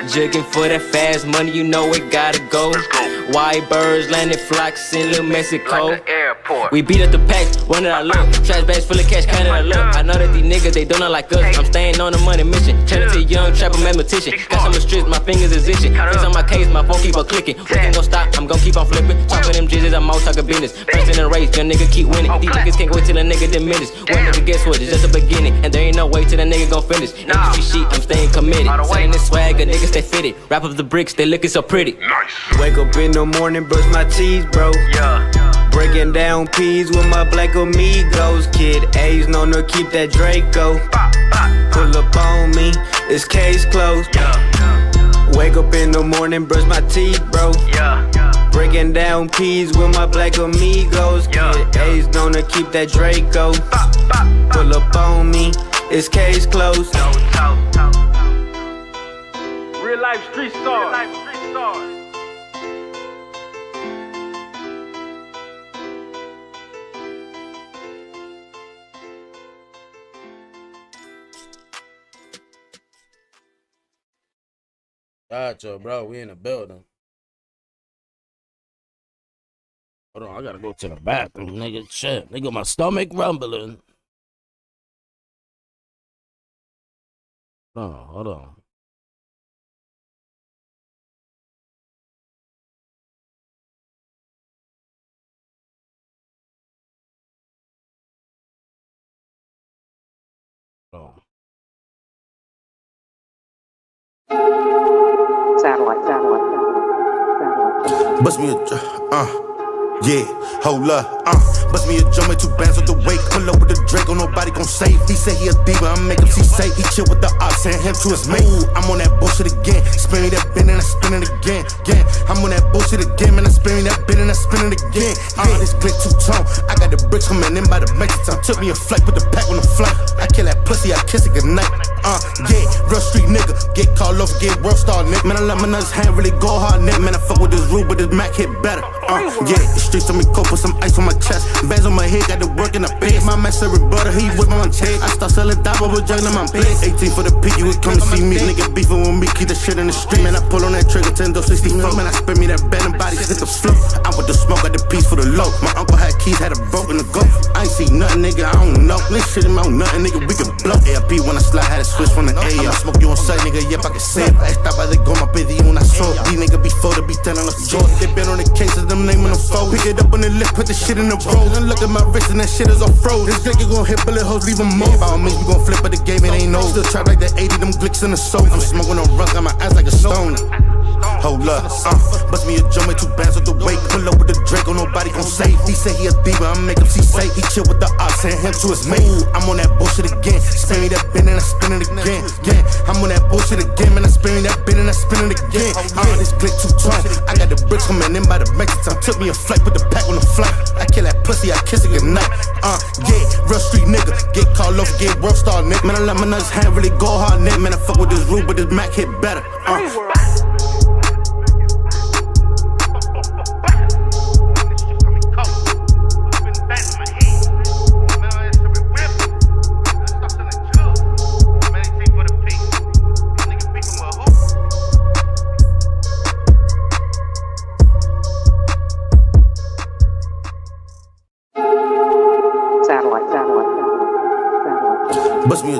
Jugging for that fast money, you know it gotta go. White birds landing flocks in Little Mexico. We beat up the packs, running our look. Trash bags full of cash, counting our look. I know that these niggas, they don't know like us. I'm staying on the money mission. Turning to a young trapper mathematician. Got some restrictions, my fingers is itching. Things on my case, my phone keep on clicking. We ain't gon' stop, I'm gon' keep on flipping. Talking them jizzes, I'm all talking business. First in the race, young nigga keep winning. These niggas can't wait till a nigga diminish. One nigga, guess what? It's just the beginning. And there ain't no way till the nigga gon' finish. Industry shit, I'm staying committed. Selling this swagger, niggas stay fitted. Wrap up the bricks, they looking so pretty. Wake up in the morning, brush my teeth, bro. Breaking down peas with my black amigos. Kid A's known to keep that Draco. Pull up on me, it's case closed. Wake up in the morning, brush my teeth, bro. Breaking down peas with my black amigos. Kid A's known to keep that Draco. Pull up on me, it's case closed. Real life street stars. Gotcha, bro. We in the building. Hold on, I gotta go to the bathroom, nigga. Shit, nigga, my stomach rumbling. Hold on. Bust me a, yeah, hold up, bust me a drum and 2 bands with the weight. Pull up with the Draco, nobody gon' save. He say he a diva, I make him see safe. He chill with the ops, send him to his mate. I'm on that bullshit again, spinning that bin and I spin it again. I'm on that bullshit again, man, I spinning that bin and I spin it again. This click 2-tone, I got the bricks coming in by the metric ton. Took me a flight with the pack on the flight. I kill that pussy, I kiss it goodnight. Yeah, real street nigga, get called off, get world star nigga. Man, I let my nuts hand really go hard, nigga. Man, I fuck with this rule, but this Mac hit better. Yeah, the streets on me cold, put some ice on my chest. Bands on my head, got the work in the bed. My man said butter, he whip on my check. I start selling dabo, but juggling my place. 18 for the peak, you would come and see me. Nigga beefing with me, keep the shit in the street. Man, I pull on that trigger, 10-64. Man, I spin me that bed and body, hit the flow. I'm with the smoke, got the piece for the low. My uncle had keys, had a boat in the go. I ain't see nothing, nigga, I don't know. This shit him out nothing, nigga, we can blow. ARP when I slide, had a switch from the A. I'ma smoke you on sight, nigga, yep, I can say it. Estaba de goma, pedí una soap. These niggas before they be telling us short. They been on the cases, them naming them foes. Pick it up on the lip, put the shit in the roll. And look at my wrist and that shit is all froze. This nigga gon' hit bullet hoes, leave them more. By all means, we gon' flip, but the game it ain't no. Still trap like the 80, them glicks in the soul. I'm smoking on runs, got my eyes like a stone. Hold up, bust me a drum and 2 bands with the weight. Pull up with the Draco, nobody gon' save. He say he a diva, I make him see safe. He chill with the ops, send him to his mate. I'm on that bullshit again, spin me that bin and I spin it again. I'm on that bullshit again, man, I spin me that bin and I spin it again. This click 2-tone, I got the bricks coming in by the metric ton. Took me a flight with the pack on the flight. I kill that pussy, I kiss it goodnight. Yeah, real street nigga, get called off, get world star nigga. Man, I let my nuts hand really go hard nigga. Man, I fuck with this rule, but this Mac hit better. Bust me a,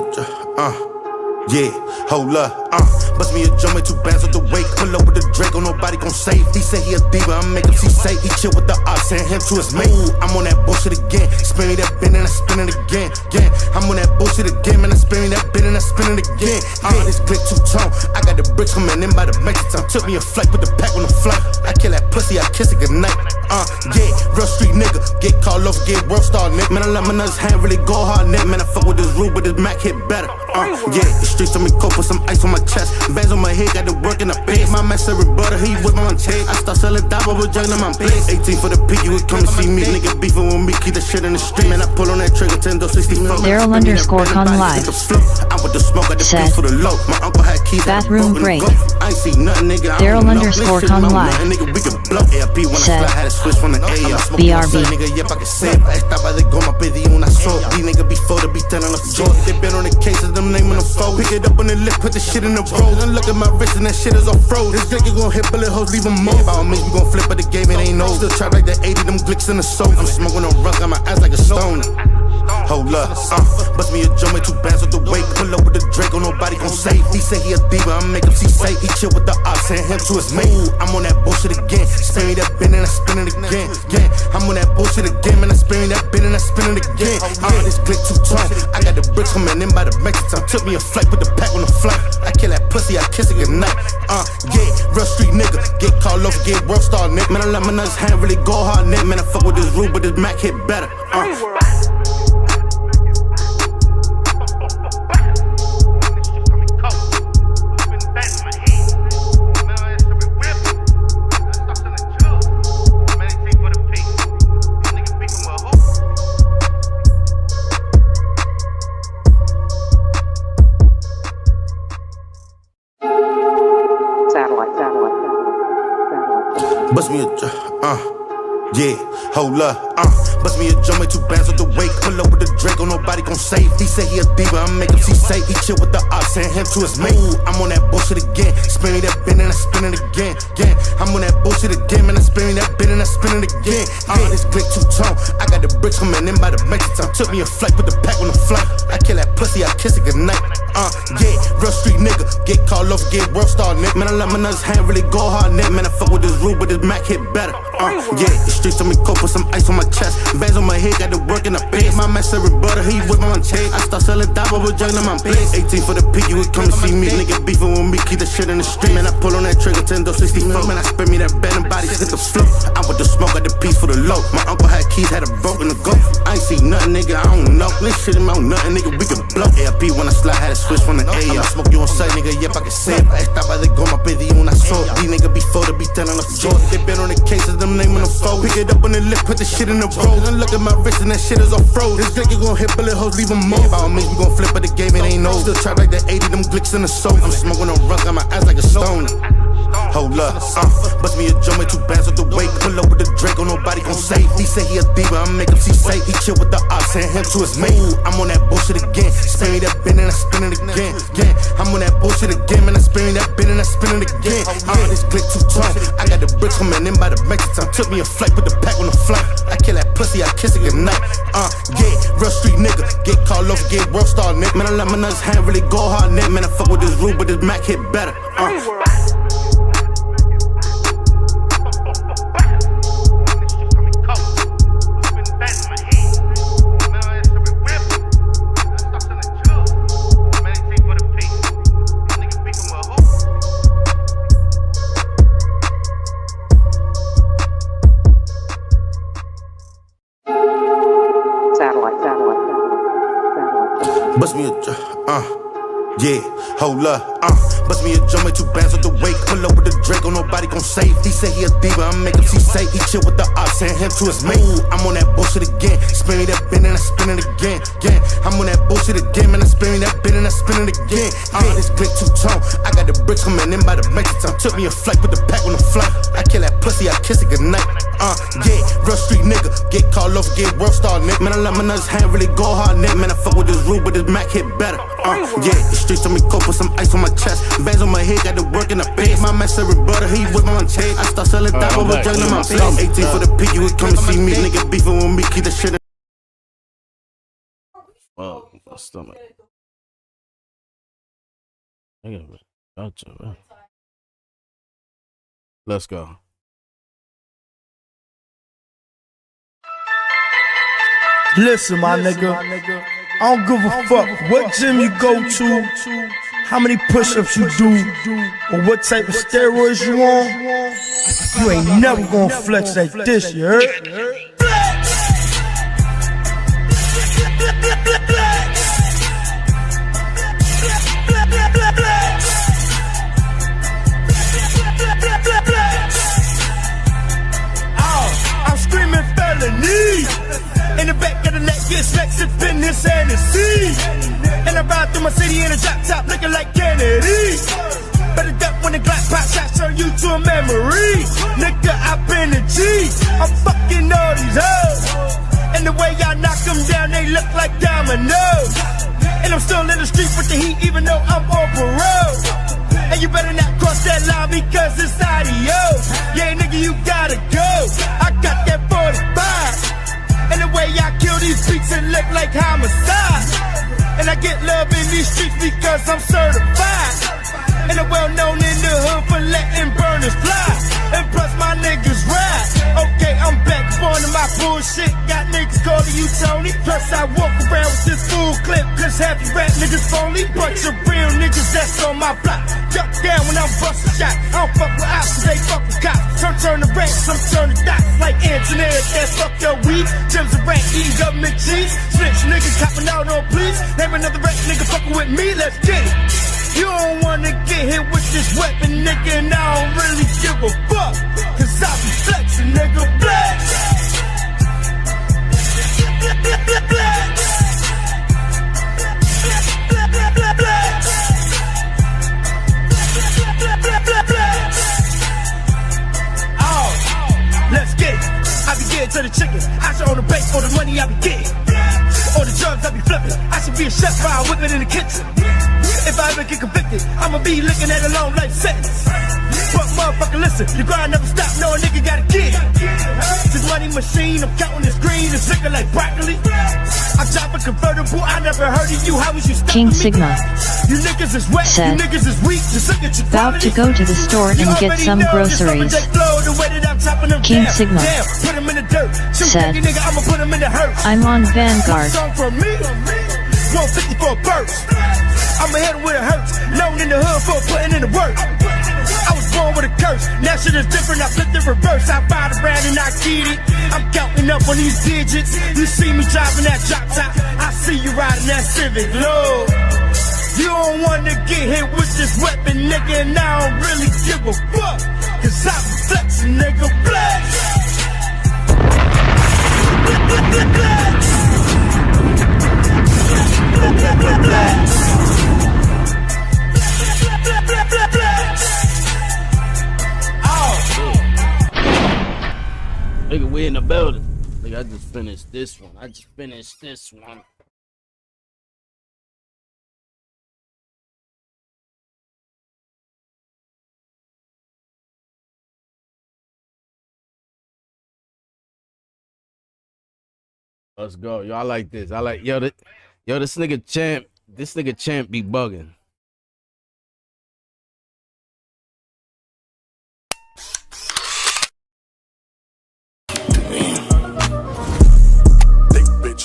yeah, hold up, bust me a drum and 2 bands with the weight. Pull up with the Draco, nobody gon' save. He say he a diva, I make him see safe. He chill with the ops, send him to his mate. I'm on that bullshit again, spin me that bin and I spin it again. I'm on that bullshit again, man, I spin me that bin and I spin it again. This click 2-tone, I got the bricks coming in by the metric ton. Took me a flight with the pack on the flight. I kill that pussy, I kiss it goodnight. Yeah, real street nigga, get called off, get world star nigga. Man, I let my nuts hand really go hard nigga. Man, I fuck with this rule, but this Mac hit better. Yeah, the streets on me cold, put some ice on my chest. Bands on my head, got the work in the bed. My man said butter, he whip on my check. I start selling dabo, but juggling my place. 18 for the peak, you would come and see me. Nigga beefing with me, keep the shit in the street. Man, I pull on that trigger, 10-64. theirr_Kon Laugh. I'm with the smoke, got the piece for the low. My uncle had keys, bathroom break. I ain't see nothing, nigga. theirr_Kon Laugh. Nigga, we can blow. ARP when I slide, had a switch from the A. I'm smoking on sight, nigga, yep, I can say it. Estaba de goma, pedí una soap. These niggas before they be telling us short. They been on the cases, them naming them foes. Pick it up on the lip, put the shit in the roll. And look at my wrist and that shit is all froze. This nigga gon' hit bullet hoes, leave them more. By all means, we gon' flip, but the game it ain't no. Still trap like the 80, them glicks in the soul. I'm smoking on runs, got my eyes like a stone. Hold up, bust me a drum and 2 bands with the weight. Pull up with the Draco, nobody gon' save. He say he a diva, I make him see safe. He chill with the ops, send him to his mate. I'm on that bullshit again, spin me that bin and I spin it again. I'm on that bullshit again, man, I spin me that bin and I spin it again. This click 2-tone, I got the bricks coming in by the metric ton. Took me a flight with the pack on the flight. I kill that pussy, I kiss it goodnight. Yeah, real street nigga, get called off, get world star nigga. Man, I let my nuts hand really go hard nigga. Man, I fuck with this rule, but this Mac hit better. Bust me a, yeah, hold up, bust me a drum and 2 bands with the weight. Pull up with the Draco, nobody gon' save. He say he a diva, I make him see safe. He chill with the ops, send him to his mate. I'm on that bullshit again, spin me that bin and I spin it again. I'm on that bullshit again, man, I spin me that bin and I spin it again. This click 2-tone, I got the bricks coming in by the metric ton. Took me a flight with the pack on the flight. I kill that pussy, I kiss it goodnight. Yeah, real street nigga. Get called off, get world star, nigga. Man, I let my nuts hand really go hard, nigga. Man, I fuck with this rule, but this Mac hit better. Yeah, the streets on me cold, put some ice on my chest. Bands on my head, got the work in the bed. My man serving butter, he whip on my chain. I start selling dabo with juggling my place. 18 for the peak, you would come to see me. Nigga beefing with me, keep the shit in the street. Man, I pull on that trigger, 10-64. Man, I spin me that bed and body, hit the flow. I'm with the smoke, got the piece for the low. My uncle had keys, had a boat in the go. I ain't see nothing, nigga, I don't know. This shit ain't out nothing, nigga, we can blow. ARP when I slide, had a switch from the A. I'ma smoke you on sight, nigga, yeah, I can say it. Estaba de goma, pedí una soda. These niggas before to be telling us jokes. They been on the cases, them naming them foes. Pick it up on the lip, put the shit in the roll. And look at my wrist and that shit is all froze. This nigga gon' hit bullet hoes, leave them more. About me, we gon' flip at the game, it ain't no. Still trap like the 80, them glicks in the soul. I'm smoking on runs, got my eyes like a stone. Hold up, bust me a drum with 2 bands of the weight. Pull up with the Draco, nobody gon' save. He say he a diva, I make him see safe. He chill with the ops, send him to his mate. I'm on that bullshit again. Spin me that bin and I spin it again. I'm on that bullshit again, man. I spin me that bin and I spin it again. This glick too tall. I got the bricks coming in by the Mexican. Took me a flight with the pack on the flight. I kill that pussy, I kiss it goodnight. Yeah, real street nigga. Get called off, get world star, nigga. Man, I let my nuts hand really go hard, nigga. Man, I fuck with this rule, but this Mac hit better. Bust me a yeah, hold up, bust me a drum with 2 bands of the weight. Pull up with the Draco, nobody gon' save. He say he a diva, I make him see safe. He chill with the ops, send him to his mate. I'm on that bullshit again. Spin me that bin and I spin it again. I'm on that bullshit again, man. I spin me that bin and I spin it again. This glick too tall. I got the bricks coming in by the Mexican. Took me a flight with the pack on the flight. I kill that pussy, I kiss it goodnight. Yeah, real street nigga. Get called off, get world star, nigga. Man, I let my nuts hand really go hard, nigga. Man, I fuck with this rule, but this Mac hit better. Yeah, the streets on me cold, put some ice on my chest. Bands on my head, got the work in the bed. My man serving butter, he whip on my chain. I start selling dabo with juggling my place. 18 for the peak, you would come to see me. Nigga beefing with me, keep the shit in. Well, my stomach. Gotcha. Let's go. Listen, my nigga, I don't give a fuck what gym you go to, how many push-ups you do, or what type of steroids you on. You ain't never gonna flex like this, you heard? I'm screaming felony. In the back of the neck, get smacks and pin his Hennessy. And I ride through my city in a drop top looking like Kennedy. Better duck when the Glock pop shots turn you to a memory. Nigga, I been a G. I'm fucking all these hoes. And the way y'all knock them down, they look like dominoes. And I'm still in the street with the heat even though I'm on parole. And you better not cross that line because it's adios. Yeah, nigga, you gotta go. I got that 45. And the way I kill these beats, it look like homicide. And I get love in these streets because I'm certified. And I'm well known in the hood for letting burners fly. And plus my niggas ride. Okay, I'm back on to my bullshit. Got niggas calling you Tony. Plus I walk around with this full clip. Cause half you rap niggas phony. Bunch of real niggas that's on my block. Duck down when I'm busting shots. I don't fuck with ops, they fuck with cops. Turn the ranks, I'm turning dots. Like Antoinette, that fuck your weed. Jim's a rat eating government cheese. Snitch niggas copping out on police. Name another rat nigga fucking with me, let's get it. You don't wanna get hit with this weapon, nigga, and I don't really give a fuck. Cause I be flexing, nigga, flex. Oh, let's get it. I be getting to the chicken. I should own the bank for the money I be getting. Or the drugs I be flipping. I should be a chef while I whip it in the kitchen. If I ever get convicted, I'ma be looking at a long life sentence. But motherfucker, listen, your grind never stop, no a nigga gotta get it. This money machine, I'm counting this green, it's looking like broccoli. I drive a convertible, I never heard of you, how was you stopping King me? Sigma. You niggas is wet, you niggas is weak. Just look at your About to go to the store and get some groceries. King Sigma said, I'm on Vanguard. 150 for a burst. I'ma hit him with a hurts. Known in the hood for putting in the work. I was born with a curse. Now shit is different. I flipped the reverse. I ride around and I get it. I'm counting up on these digits. You see me driving that drop top. I see you riding that Civic, Lord. You don't wanna get hit with this weapon, nigga, and I don't really give a fuck. Cause I'm flexing, nigga, flex. Nigga, we in the building. Nigga, I just finished this one. Let's go. Yo, I like this. This nigga champ be bugging.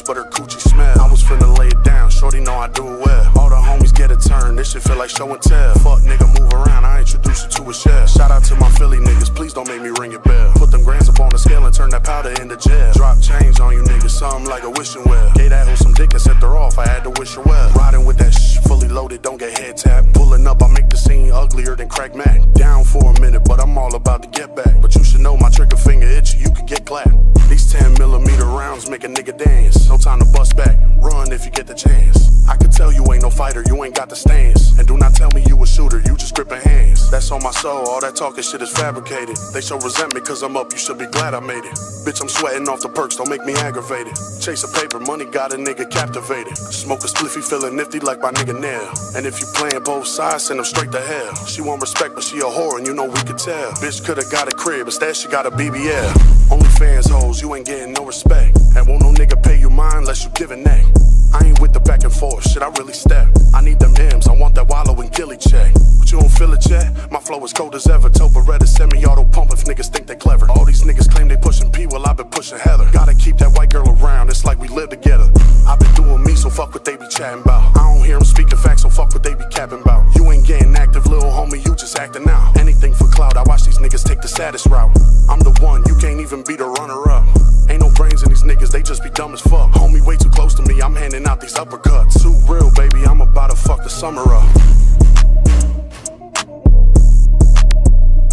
But her coochie smell. I was finna lay it down, shorty know I do it well. All the homies get a turn, this shit feel like show and tell. Fuck nigga, move around, I introduce you to a shell. Shout out to my Philly niggas, please don't make me ring your bell. Put them grands up on the scale and turn that powder into gel. Drop change on you niggas, something like a wishing well. Gave that hoe some dick and set her off, I had to wish her well. Riding with that fully loaded, don't get head tapped. Pulling up, I make the scene uglier than Craig Mack. Down for a minute, but I'm all about to get back. But you should know my trigger finger itchy, you could get clapped. These 10mm rounds make a nigga dance. No time to bust back, run if you get the chance. I can tell you ain't no fighter, you ain't got the stance. And do not tell me you a shooter, you just gripping hands. That's on my soul, all that talking shit is fabricated. They show resentment cause I'm up, you should be glad I made it. Bitch, I'm sweating off the perks, don't make me aggravated. Chase a paper, money got a nigga captivated. Smoke a spliffy, feeling nifty like my nigga Nail. And if you playing both sides, send them straight to hell. She want respect, but she a whore and you know we could tell. Bitch coulda got a crib, instead she got a BBL. Only fans hoes, you ain't getting no respect. And won't no nigga pay you mine unless you give a neck. I ain't with the back and forth, shit I really step. I need them M's, I want that wallow and gilly check. But you don't feel it yet? My flow is cold as ever. Told Beretta, semi-auto pump if niggas think they clever. All these niggas claim they pushing P, well I been pushing Heather. Gotta keep that white girl around, it's like we live together. I been doing me, so fuck what they be chatting about. I don't hear them speaking facts, so fuck what they be capping about. You ain't getting active, little homie, you just acting out. Anything for clout, I watch these niggas take the saddest route. I'm the one, you can't even be the runner-up. Ain't no brains in these niggas, they just be dumb as fuck. Homie way too close to me, I'm handing out these uppercuts. Too real, baby, I'm about to fuck the summer up.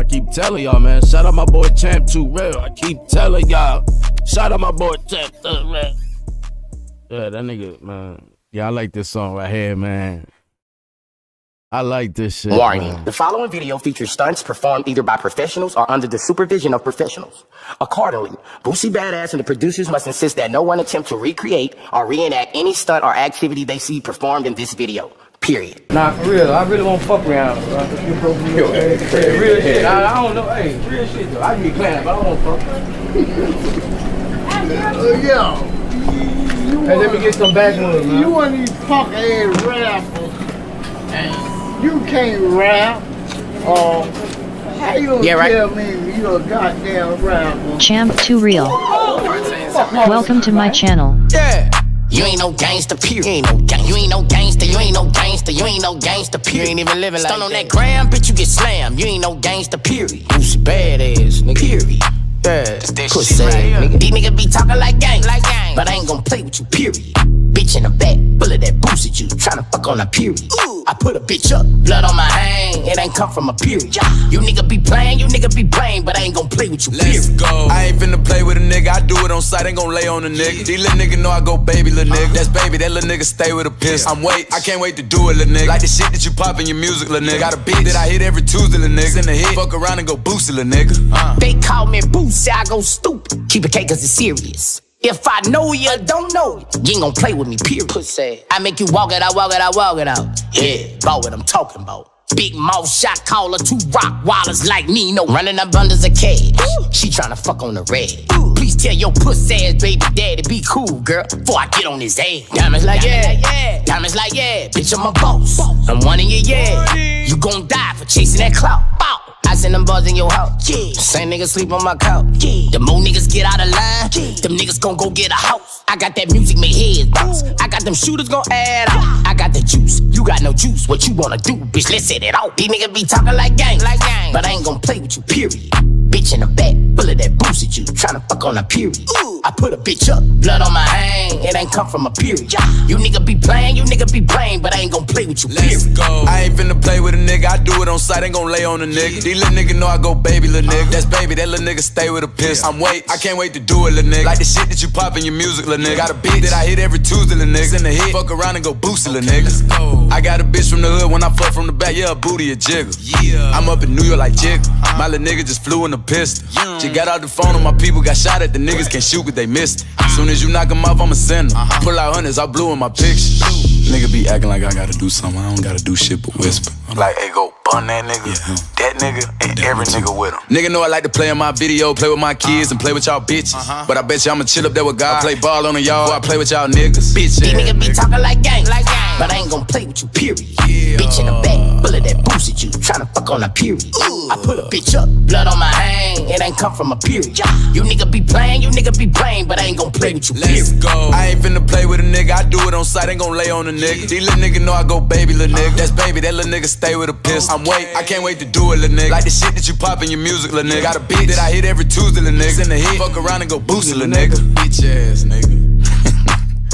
I keep telling y'all, man. Shout out my boy Champ Too Real. I keep telling y'all. Shout out my boy Champ Too Real. Yeah, that nigga, man. Yeah, I like this song right here, man. I like this shit. Warning. Man. The following video features stunts performed either by professionals or under the supervision of professionals. Accordingly, Boosie Badass and the producers must insist that no one attempt to recreate or reenact any stunt or activity they see performed in this video. Period. Nah, for real. I really won't fuck around. Real shit. I don't know. Hey, real shit though. I can be playing, but I won't fuck. Hey, let me get some back ones, man. You want these punk ass rappers. You can't rap. How you gonna tell me you a goddamn rapper? Champ Too Real. Welcome to my channel. Yeah. You ain't no gangster, period. You ain't no gangster. You ain't no gangster. You ain't no gangster. You ain't no gangster, period. You ain't even living like that. Stun on that gram, bitch, you get slammed. You ain't no gangster, period. Who's badass, nigga? Period. Yeah. Pussy ass, nigga. These niggas be talking like gang. But I ain't gon' play with you, period. Bitch in the back, full of that boost at you. Tryna fuck on a period. Ooh. I put a bitch up, blood on my hand. It ain't come from a period. You nigga be playing, but I ain't gon' play with you, period. Let's go. I ain't finna play with a nigga. I do it on sight, ain't gon' lay on a nigga. These little niggas know I go baby, little nigga. That's baby, that little nigga stay with a piss. I can't wait to do it, little nigga. Like the shit that you pop in your music, little nigga. Got a beat that I hit every Tuesday, little nigga. In the hit, fuck around and go boost it, little nigga. They call me Boosie, I go stupid. Keep it K cause it's serious. If I know you, don't know you ain't gon' play with me, period. Pussy. I make you walk it out, walk it out, walk it out. Yeah, about what I'm talking about. Big mouth shot caller, 2 rock wallers like me, no running up under the cash. She tryna fuck on the red. Please tell your puss ass baby daddy be cool, girl, before I get on his ass. Diamonds like yeah, diamonds like yeah, bitch I'm a boss. I'm one in your yeah. You gon' die for chasing that clout. Bow. I send them bars in your house. Yeah. Same niggas sleep on my couch. Yeah. The more niggas get out of line, them niggas gon' go get a house. I got that music make heads bounce. I got them shooters gon' add out. I got the juice, you got no juice. What you wanna do, bitch? Let's set it out. These niggas be talking like gang, but I ain't gon' play with you, period. Bitch in the back, full of that boosted you. Tryna fuck on a period. I put a bitch up, blood on my hand. It ain't come from a period. You nigga be playing, but I ain't gon' play with you, period. Let's go. I ain't finna play with a nigga. I do it on sight, ain't gon' lay on a nigga. These little niggas know I go baby, little nigga. That's baby, that little nigga stay with a piss. I can't wait to do it, little nigga. Like the shit that you pop in your music, little nigga. Got a beat that I hit every Tuesday, little nigga. In the hit, fuck around and go boost it, little nigga. I got a bitch from the hood when I fuck from the back, yeah, a booty a jiggle. Yeah. I'm up in New York like Jiggle. My little nigga just flew in a pistol. She got out the phone and my people got shot at. The niggas can't shoot cause they missed it. Soon as you knock them off, I'ma send them. Pull out hundreds, I blew in my picture. Nigga be acting like I gotta do something. I don't gotta do shit but whisper. Like, hey, go bun that nigga, that nigga, and every nigga with him. Nigga know I like to play in my video, play with my kids, and play with y'all bitches. But I bet you I'ma chill up there with God. I play ball on the y'all, I play with y'all niggas. Bitch, these niggas be talking like gang, but I ain't gon' play with you, period. Bitch in the back, full of that boosted you. Tryna fuck on a period. I put a bitch up, blood on my hand. It ain't come from a period. You nigga be playing, but I ain't gon' play with you, period. Let's go. I ain't finna play with a nigga. I do it on sight, ain't gon' lay on a nigga. These little niggas know I go baby, little nigga. That's baby, that little nigga stay with a piss. I can't wait to do it, little nigga. Like the shit that you pop in your music, little nigga. Got a beat that I hit every Tuesday, little nigga. In the hit, fuck around and go boost it, little nigga. Bitch ass nigga.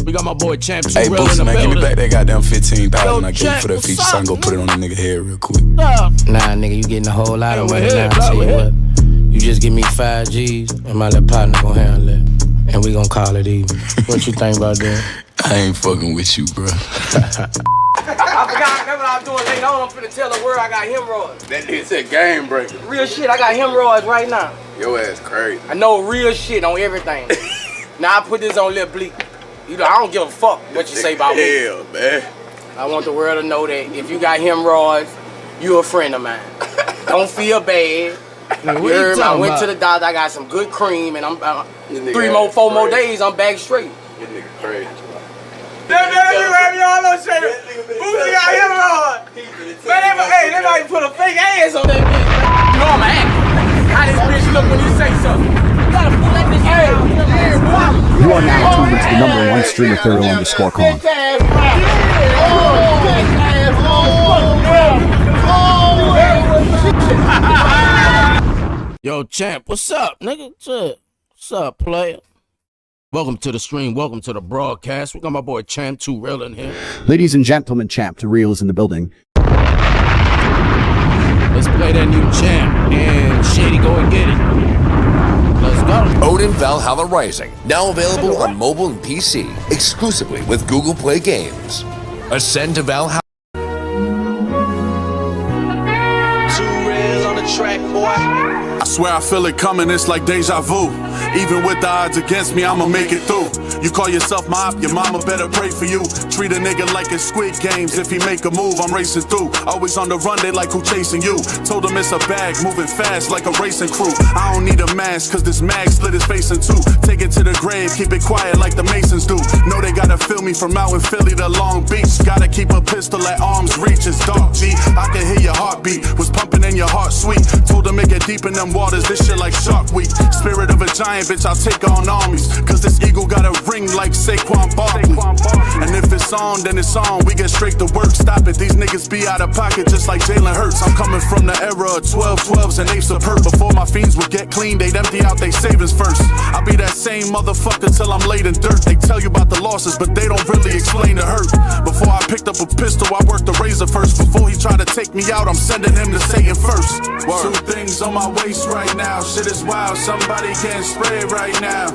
We got my boy Champ. Hey, Boosie, man, give me back that goddamn 15,000 I gave you for that feature, so I can go put it on the nigga head real quick. Nah, nigga, you getting a whole lot of money now. Tell you what, you just give me 5 G's and my little partner gon' handle it, and we gon' call it even. What you think about that? I ain't fucking with you, bro. I forgot, that's what I was doing later on. I'm finna tell the world I got hemorrhoids. That nigga said game breaker. Real shit, I got hemorrhoids right now. Your ass crazy. I know real shit on everything. Now I put this on Lil Bleak. You know, I don't give a fuck what you say about me. Hell, man. I want the world to know that if you got hemorrhoids, you a friend of mine. Don't feel bad. Man, you heard me? I went to the doctor, I got some good cream, and I'm 4 more days, I'm back straight. That nigga crazy. That you have y'all on shit. Boosie got hemorrhoids. Man, they might put a fake ass on that bitch. You know I'm an actor. How this bitch look when you say something? You gotta pull that bitch out. You are now tuned into the #1 streamer theirr_Kon. Yo, Champ, what's up, nigga? What's up, player? Welcome to the stream. Welcome to the broadcast. We got my boy Champ 2 Real in here. Ladies and gentlemen, Champ 2 Real is in the building. Let's play that new Champ and Shady go and get it. Let's go. Odin Valhalla Rising, now available on mobile and PC, exclusively with Google Play Games. Ascend to Valhalla. Too real on the track, boy. I swear I feel it coming, it's like deja vu. Even with the odds against me, I'ma make it through. You call yourself my op, your mama better pray for you. Treat a nigga like it's Squid Games. If he make a move, I'm racing through. Always on the run, they like who chasing you. Told him it's a bag, moving fast like a racing crew. I don't need a mask, cause this mag split his face in two. Take it to the grave, keep it quiet like the Masons do. Know they gotta feel me from out in Philly to Long Beach. Gotta keep a pistol at arm's reach, it's dark, G. I can hear your heartbeat, was pumping in your heart sweet. Told him it get deep in them waters, this shit like Shark Week. Spirit of a giant, bitch, I'll take on armies. Cause this eagle got a ring like Saquon Barkley. And if it's on, then it's on. We get straight to work, stop it. These niggas be out of pocket just like Jalen Hurts. I'm coming from the era of 12-12s and apes of hurt. Before my fiends would get clean, they'd empty out they savings first. I'll be that same motherfucker till I'm laid in dirt. They tell you about the losses, but they don't really explain the hurt. Before I picked up a pistol, I worked the razor first. Before he tried to take me out, I'm sending him to Satan first. Two things on my waist right now. Shit is wild, somebody can't spray right now.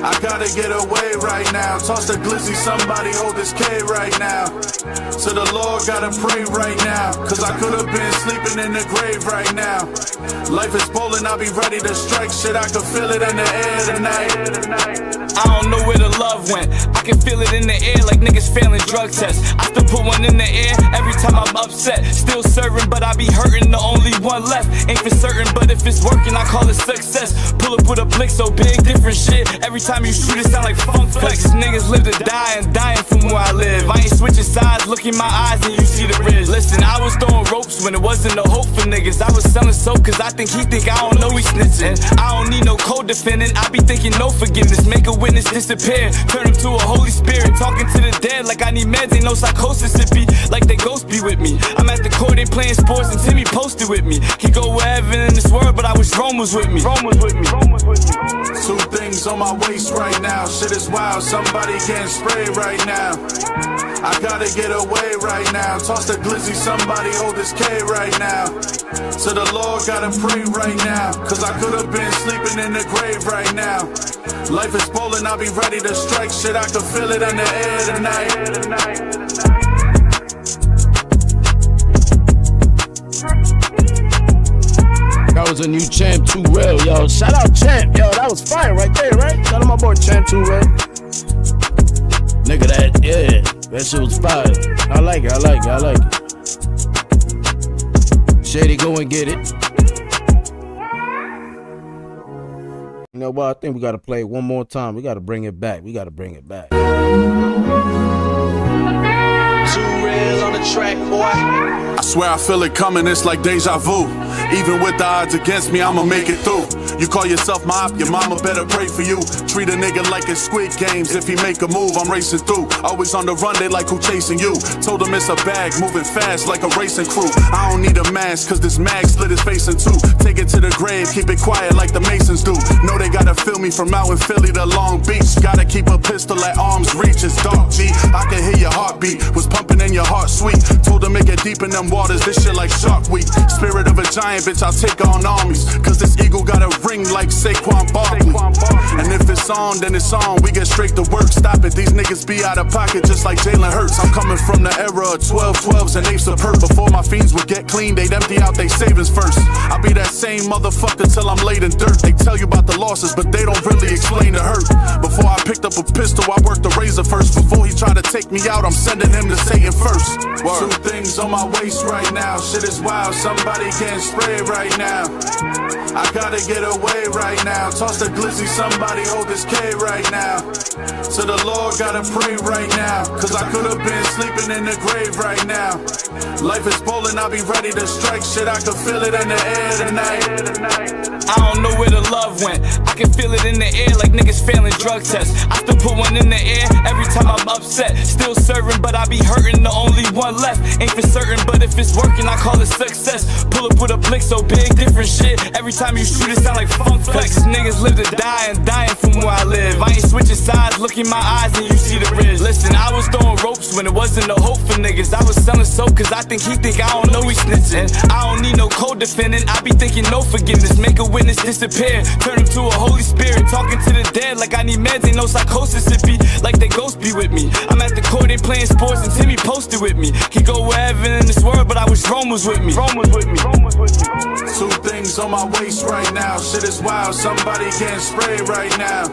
I gotta get away right now. Toss the glizzy, somebody hold this K right now. To the Lord, gotta pray right now. Cause I could've been sleeping in the grave right now. Life is bowling, I'll be ready to strike. Shit, I can feel it in the air tonight. I don't know where the love went. I can feel it in the air like niggas failing drug tests. I still put one in the air every time I'm upset. Still serving, but I be hurting, the only one left. Ain't for certain, but if it's working, I call it success. Pull up with a blick so big, different shit. Every time you shoot, it sound like funk flex. Niggas live to die and dying from where I live. I ain't switching sides, look in my eyes and you see the ridge. Listen, I was throwing ropes when it wasn't no hope for niggas. I was selling soap cause I think he think I don't know he snitching. I don't need no co-defendant, I be thinking no forgiveness. Make a witness disappear, turn him to a Holy Spirit. Talking to the dead like I need meds, ain't no psychosis. It be like they ghost be with me. I'm at the court, they playing sports and Timmy posted with me. He go wherever in this world, but I wish Rome was with me. Rome was with me. Rome was with me. Two things on my waist right now. Shit is wild, somebody can't spray right now. I gotta get away right now. Toss the glizzy, somebody hold this K right now. To the Lord, gotta pray right now. Cause I could've been sleeping in the grave right now. Life is bowling, I'll be ready to strike. Shit, I can feel it in the air tonight. That was a new Champ 2 Real, yo. Shout out Champ, yo. That was fire right there, right? Shout out my boy Champ 2 Real. Nigga, that shit was fire. I like it. Shady, go and get it. You know what? I think we gotta play it one more time. We gotta bring it back. Too real on the track, boy. I swear I feel it coming, it's like deja vu. Even with the odds against me, I'ma make it through. You call yourself my op, your mama better pray for you. Treat a nigga like it's Squid Games. If he make a move, I'm racing through. Always on the run, they like who chasing you. Told him it's a bag, moving fast like a racing crew. I don't need a mask, cause this mag split his face in two. Take it to the grave, keep it quiet like the Masons do. Know they gotta feel me from out in Philly to Long Beach. Gotta keep a pistol at arm's reach, it's dark, G. I can hear your heartbeat, was pumping in your heart sweet. Told him it get deep in them waters, this shit like Shark Week. Spirit of a giant, bitch, I'll take on armies. Cause this eagle got a ring like Saquon Barkley. And if it's on, then it's on. We get straight to work, stop it. These niggas be out of pocket just like Jalen Hurts. I'm coming from the era of 12-12s and apes of perp. Before my fiends would get clean, they'd empty out they savings first. I'll be that same motherfucker till I'm laid in dirt. They tell you about the losses, but they don't really explain the hurt. Before I picked up a pistol, I worked the razor first. Before he tried to take me out, I'm sending him to Satan first. Two things on my waist right now. Shit is wild, somebody can't spray right now. I gotta get away right now. Toss the glizzy, somebody hold this K right now. To the Lord, gotta pray right now. Cause I could've been sleeping in the grave right now. Life is bowling, I'll be ready to strike. Shit, I can feel it in the air tonight. I don't know where the love went. I can feel it in the air like niggas failing drug tests. I still put one in the air every time I'm upset. Still serving, but I be hurting, the only one left. Ain't for certain, but if it's working, I call it success. Pull up with a blick so big, different shit. Every time you shoot, it sound like funk flex. Niggas live to die and dying from where I live. I ain't switching sides, look in my eyes and you see the ridge. Listen, I was throwing ropes when it wasn't no hope for niggas. I was selling soap cause I think he think I don't know he snitching. I don't need no co-defendant, I be thinking no forgiveness. Make a witness disappear, turn him to a Holy Spirit. Talking to the dead like I need meds, ain't no psychosis. It be like they ghost be with me. I'm at the court, they playing sports and Timmy posted with me. He go wherever in this world, but I wish Rome was with me. Rome was with me. Rome was with me. Two things on my waist right now. Shit is wild, somebody can't spray right now.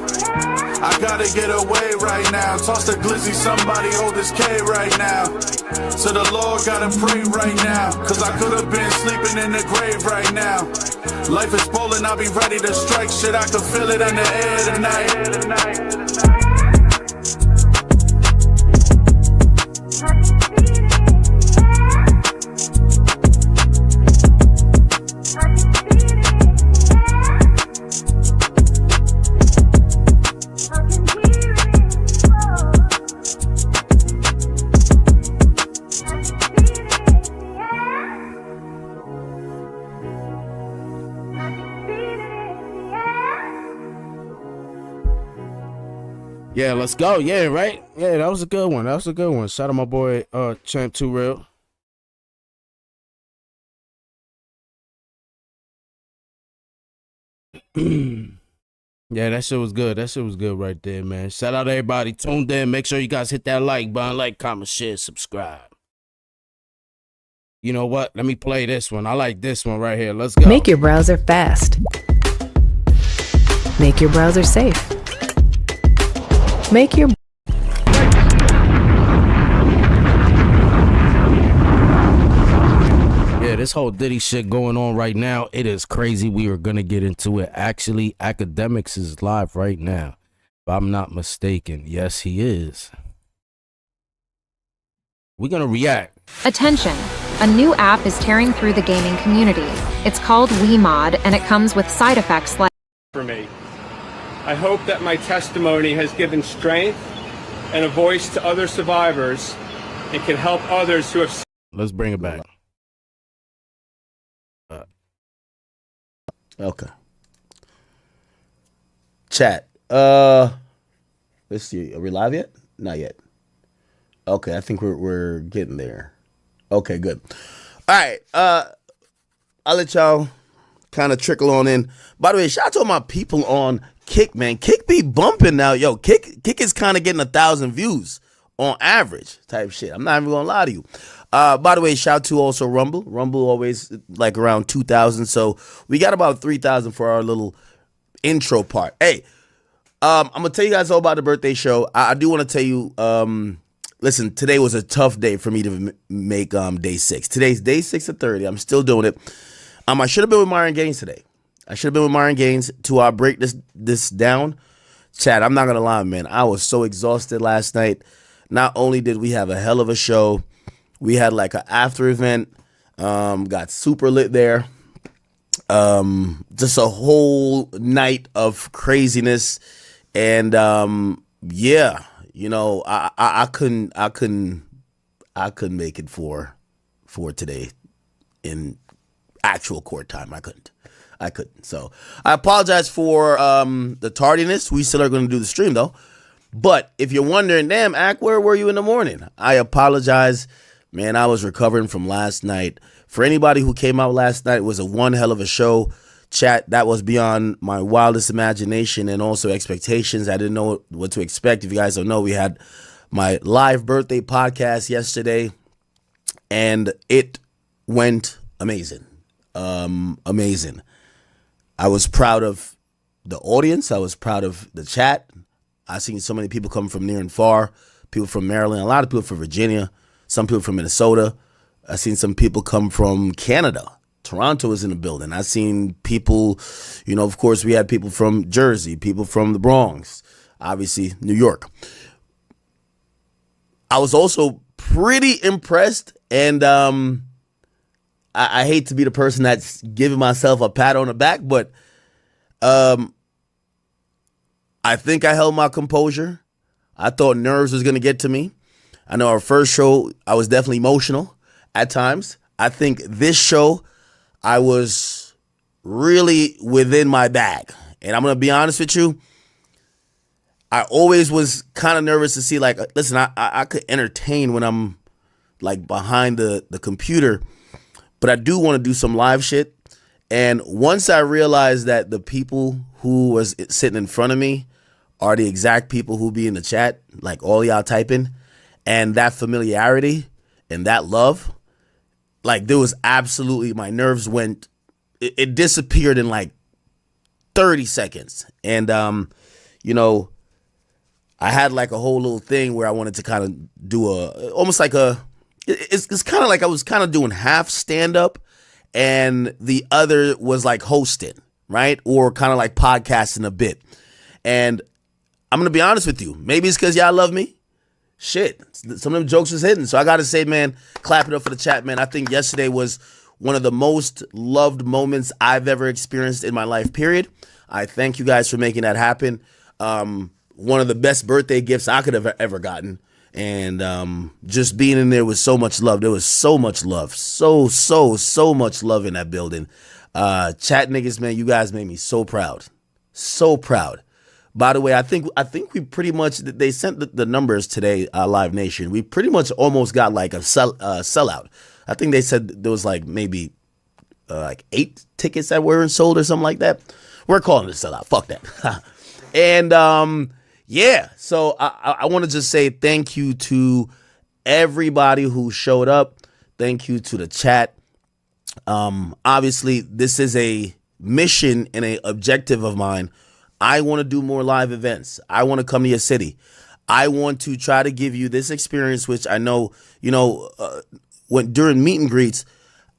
I gotta get away right now. Toss the glizzy, somebody hold this K right now. To the Lord, gotta pray right now. Cause I could've been sleeping in the grave right now. Life is bowling, I'll be ready to strike. Shit, I can feel it in the air tonight. Yeah, let's go. Yeah, right? Yeah, that was a good one. Shout out my boy Champ 2 Real. Yeah, that shit was good. That shit was good right there, man. Shout out to everybody tuned in. Make sure you guys hit that like button. Like, comment, share, subscribe. You know what? Let me play this one. I like this one right here. Let's go. Make your browser fast. Make your browser safe. Make your this whole Diddy shit going on right now, it is crazy. We are gonna get into it. Actually, Academics is live right now, if I'm not mistaken. Yes, he is. We're gonna react. Attention! A new app is tearing through the gaming community. It's called WeMod, and it comes with side effects like for me. I hope that my testimony has given strength and a voice to other survivors and can help others who have. Let's bring it back. Okay. Chat. Let's see. Are we live yet? Not yet. Okay, I think we're getting there. Okay, good. All right. I'll let y'all kind of trickle on in. By the way, shout out to all my people on Kick, man. Kick be bumping now. Yo, Kick is kind of getting 1,000 views on average type shit. I'm not even gonna lie to you. By the way, shout out to also Rumble. Rumble always like around 2,000. So we got about 3,000 for our little intro part. Hey, I'm gonna tell you guys all about the birthday show. I do want to tell you, listen, today was a tough day for me to make day 6. Today's day 6 of 30. I'm still doing it. I should have been with Myron Gaines today. I should have been with Myron Gaines to break this down. Chad, I'm not gonna lie, man. I was so exhausted last night. Not only did we have a hell of a show, we had like an after event, got super lit there. Just a whole night of craziness. And yeah, you know, I couldn't make it for today in actual court time. I couldn't. So I apologize for the tardiness. We still are going to do the stream though. But if you're wondering, damn, Ack, where were you in the morning? I apologize. Man, I was recovering from last night. For anybody who came out last night, it was a one hell of a show. Chat, that was beyond my wildest imagination and also expectations. I didn't know what to expect. If you guys don't know, we had my live birthday podcast yesterday, and it went amazing. Amazing. I was proud of the audience. I was proud of the chat. I've seen so many people come from near and far, people from Maryland, a lot of people from Virginia, some people from Minnesota. I've seen some people come from Canada. Toronto is in the building. I've seen people, you know, of course, we had people from Jersey, people from the Bronx, obviously New York. I was also pretty impressed, and I hate to be the person that's giving myself a pat on the back, but I think I held my composure. I thought nerves was going to get to me. I know our first show, I was definitely emotional at times. I think this show, I was really within my bag. And I'm going to be honest with you, I always was kind of nervous to see, like, listen, I could entertain when I'm, like, behind the computer, but I do want to do some live shit. And once I realized that the people who was sitting in front of me are the exact people who be in the chat, like all y'all typing, and that familiarity and that love, like there was absolutely, my nerves went, it disappeared in like 30 seconds. And, you know, I had like a whole little thing where I wanted to kind of do almost like it's kind of like I was kind of doing half stand up and the other was like hosting, right? Or kind of like podcasting a bit. And I'm going to be honest with you. Maybe it's because y'all love me. Shit. Some of them jokes was hitting. So I got to say, man, clap it up for the chat, man. I think yesterday was one of the most loved moments I've ever experienced in my life, period. I thank you guys for making that happen. One of the best birthday gifts I could have ever gotten. And just being in there with so much love. There was so much love. So much love in that building. Chat niggas, man, you guys made me so proud. So proud. By the way, I think we pretty much, they sent the numbers today, Live Nation. We pretty much almost got like a sellout. I think they said there was like maybe like 8 tickets that weren't sold or something like that. We're calling it a sellout. Fuck that. And yeah, so I want to just say thank you to everybody who showed up. Thank you to the chat. Obviously, this is a mission and an objective of mine. I want to do more live events. I want to come to your city. I want to try to give you this experience, which I know, you know, when during meet and greets,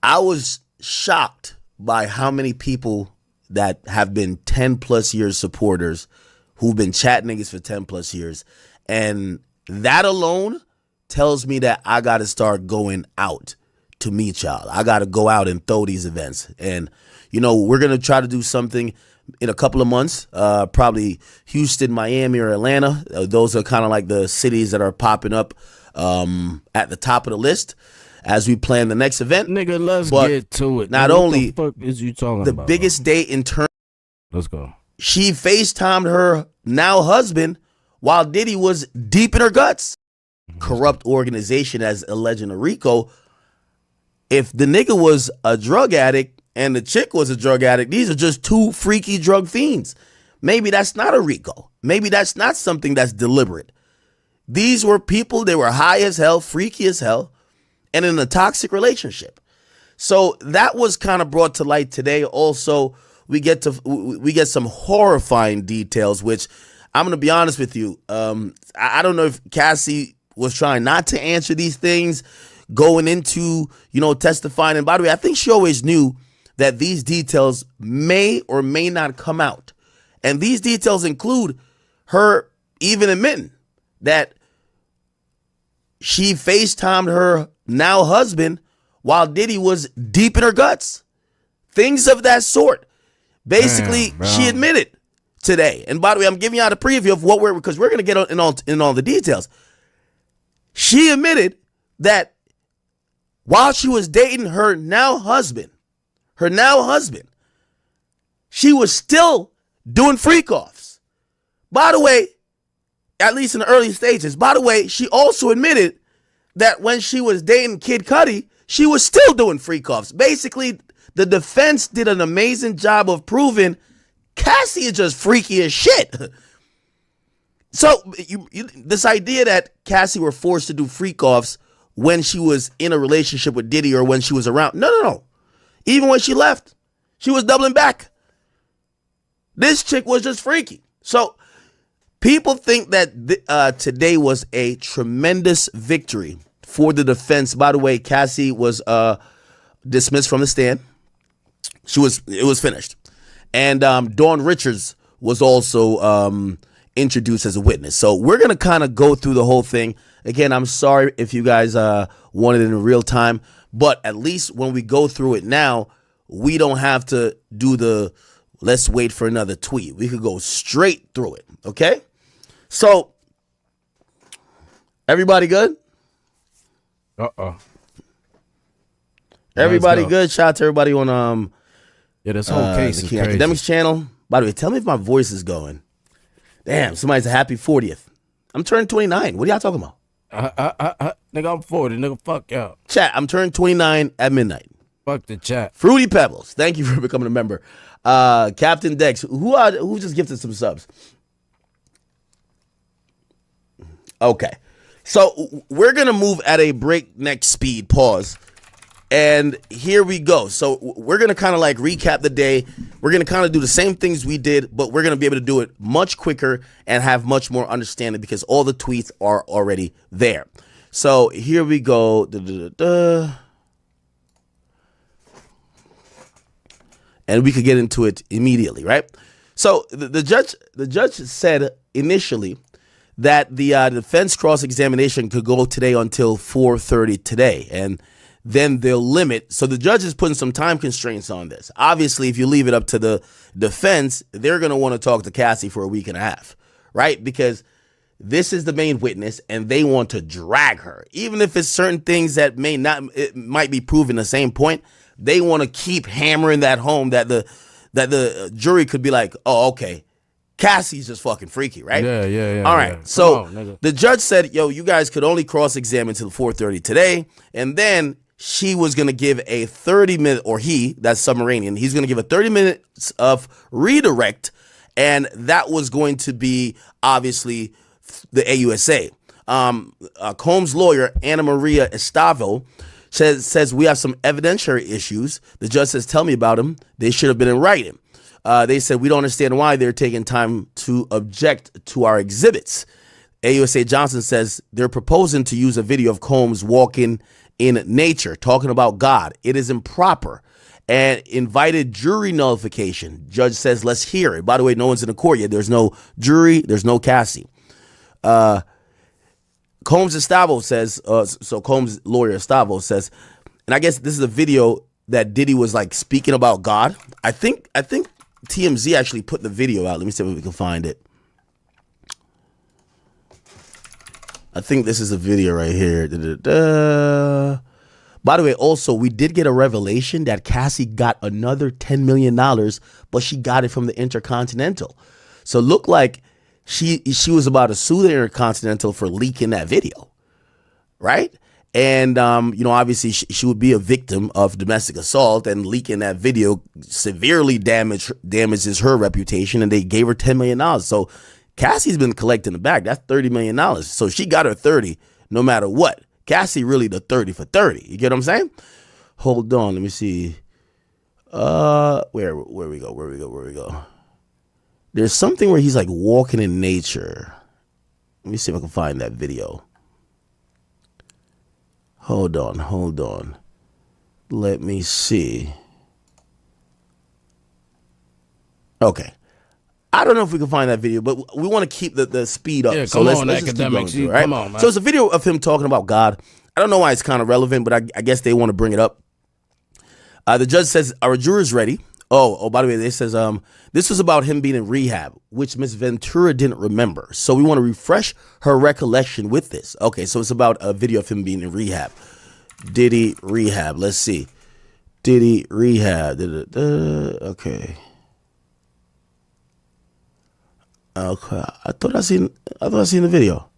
I was shocked by how many people that have been 10 plus years supporters who've been chat niggas for 10 plus years. And that alone tells me that I got to start going out to meet y'all. I got to go out and throw these events. And, you know, we're going to try to do something in a couple of months, probably Houston, Miami, or Atlanta. Those are kind of like the cities that are popping up at the top of the list as we plan the next event. Nigga, let's get to it. Not What only the fuck is you talking the about, biggest day in turn. Let's go. She FaceTimed her now husband while Diddy was deep in her guts. Corrupt organization as alleged in RICO. If the nigga was a drug addict and the chick was a drug addict, these are just two freaky drug fiends. Maybe that's not a RICO. Maybe that's not something that's deliberate. These were people, they were high as hell, freaky as hell, and in a toxic relationship. So that was kind of brought to light today. Also, we get some horrifying details, which I'm going to be honest with you. I don't know if Cassie was trying not to answer these things going into, you know, testifying. And by the way, I think she always knew that these details may or may not come out. And these details include her even admitting that she FaceTimed her now husband while Diddy was deep in her guts. Things of that sort. Basically, she admitted today. And by the way, I'm giving you out a preview of what because we're going to get in all the details. She admitted that while she was dating her now husband, she was still doing freak-offs. By the way, at least in the early stages. By the way, she also admitted that when she was dating Kid Cudi, she was still doing freak-offs. Basically, the defense did an amazing job of proving Cassie is just freaky as shit. So this idea that Cassie were forced to do freak-offs when she was in a relationship with Diddy or when she was around. No. Even when she left, she was doubling back. This chick was just freaky. So people think that today was a tremendous victory for the defense. By the way, Cassie was dismissed from the stand. It was finished. And Dawn Richards was also introduced as a witness. So we're going to kind of go through the whole thing. Again, I'm sorry if you guys wanted it in real time, but at least when we go through it now, we don't have to do the let's wait for another tweet. We could go straight through it, okay? So, everybody good? Everybody good? Shout out to everybody on this whole case the is King crazy. Academics channel. By the way, tell me if my voice is going. Damn, somebody's a happy 40th. I'm turning 29. What are y'all talking about? Nigga, I'm 40. Nigga, fuck y'all. Chat, I'm turning 29 at midnight. Fuck the chat. Fruity Pebbles, thank you for becoming a member. Captain Dex, who just gifted some subs? Okay, so we're gonna move at a breakneck speed. Pause. And here we go. So we're going to kind of like recap the day. We're going to kind of do the same things we did, but we're going to be able to do it much quicker and have much more understanding because all the tweets are already there. So here we go. And we could get into it immediately, right? So the judge said initially that the defense cross-examination could go today until 4:30 today. And then they'll limit. So the judge is putting some time constraints on this. Obviously, if you leave it up to the defense, they're going to want to talk to Cassie for a week and a half, right? Because this is the main witness and they want to drag her. Even if it's certain things that it might be proven the same point, they want to keep hammering that home that the jury could be like, oh, okay, Cassie's just fucking freaky, right? Yeah. All right. So the judge said, yo, you guys could only cross-examine till 4:30 today. And then she was going to give a 30-minute, or that's Submarinian, he's going to give a 30 minutes of redirect, and that was going to be, obviously, the AUSA. Combs' lawyer, Anna Maria Estavo, says we have some evidentiary issues. The judge says, tell me about them. They should have been in writing. They said, we don't understand why they're taking time to object to our exhibits. AUSA Johnson says they're proposing to use a video of Combs walking in nature, talking about God. It is improper. And invited jury nullification. Judge says, let's hear it. By the way, no one's in the court yet. There's no jury. There's no Cassie. Combs Estavo says, so Combs' lawyer Estavo says, and I guess this is a video that Diddy was like speaking about God. I think TMZ actually put the video out. Let me see if we can find it. I think this is a video right here. By the way, also, we did get a revelation that Cassie got another $10 million, but she got it from the Intercontinental. So it looked like she was about to sue the Intercontinental for leaking that video, right? And, obviously she would be a victim of domestic assault, and leaking that video severely damages her reputation, and they gave her $10 million. So Cassie's been collecting the bag. That's $30 million. So she got her 30 no matter what. Cassie really the 30 for 30. You get what I'm saying? Hold on. Let me see. Where we go? There's something where he's like walking in nature. Let me see if I can find that video. Hold on. Let me see. Okay. I don't know if we can find that video, but we want to keep the speed up. Yeah, so come let's on, just keep academics. going, right? Come on, man. So it's a video of him talking about God. I don't know why it's kind of relevant, but I guess they want to bring it up. The judge says, our jurors ready? Oh, by the way, they says this was about him being in rehab, which Miss Ventura didn't remember. So we want to refresh her recollection with this. Okay, so it's about a video of him being in rehab. Diddy rehab. Let's see. Diddy rehab. Okay. Okay, I thought I seen the video.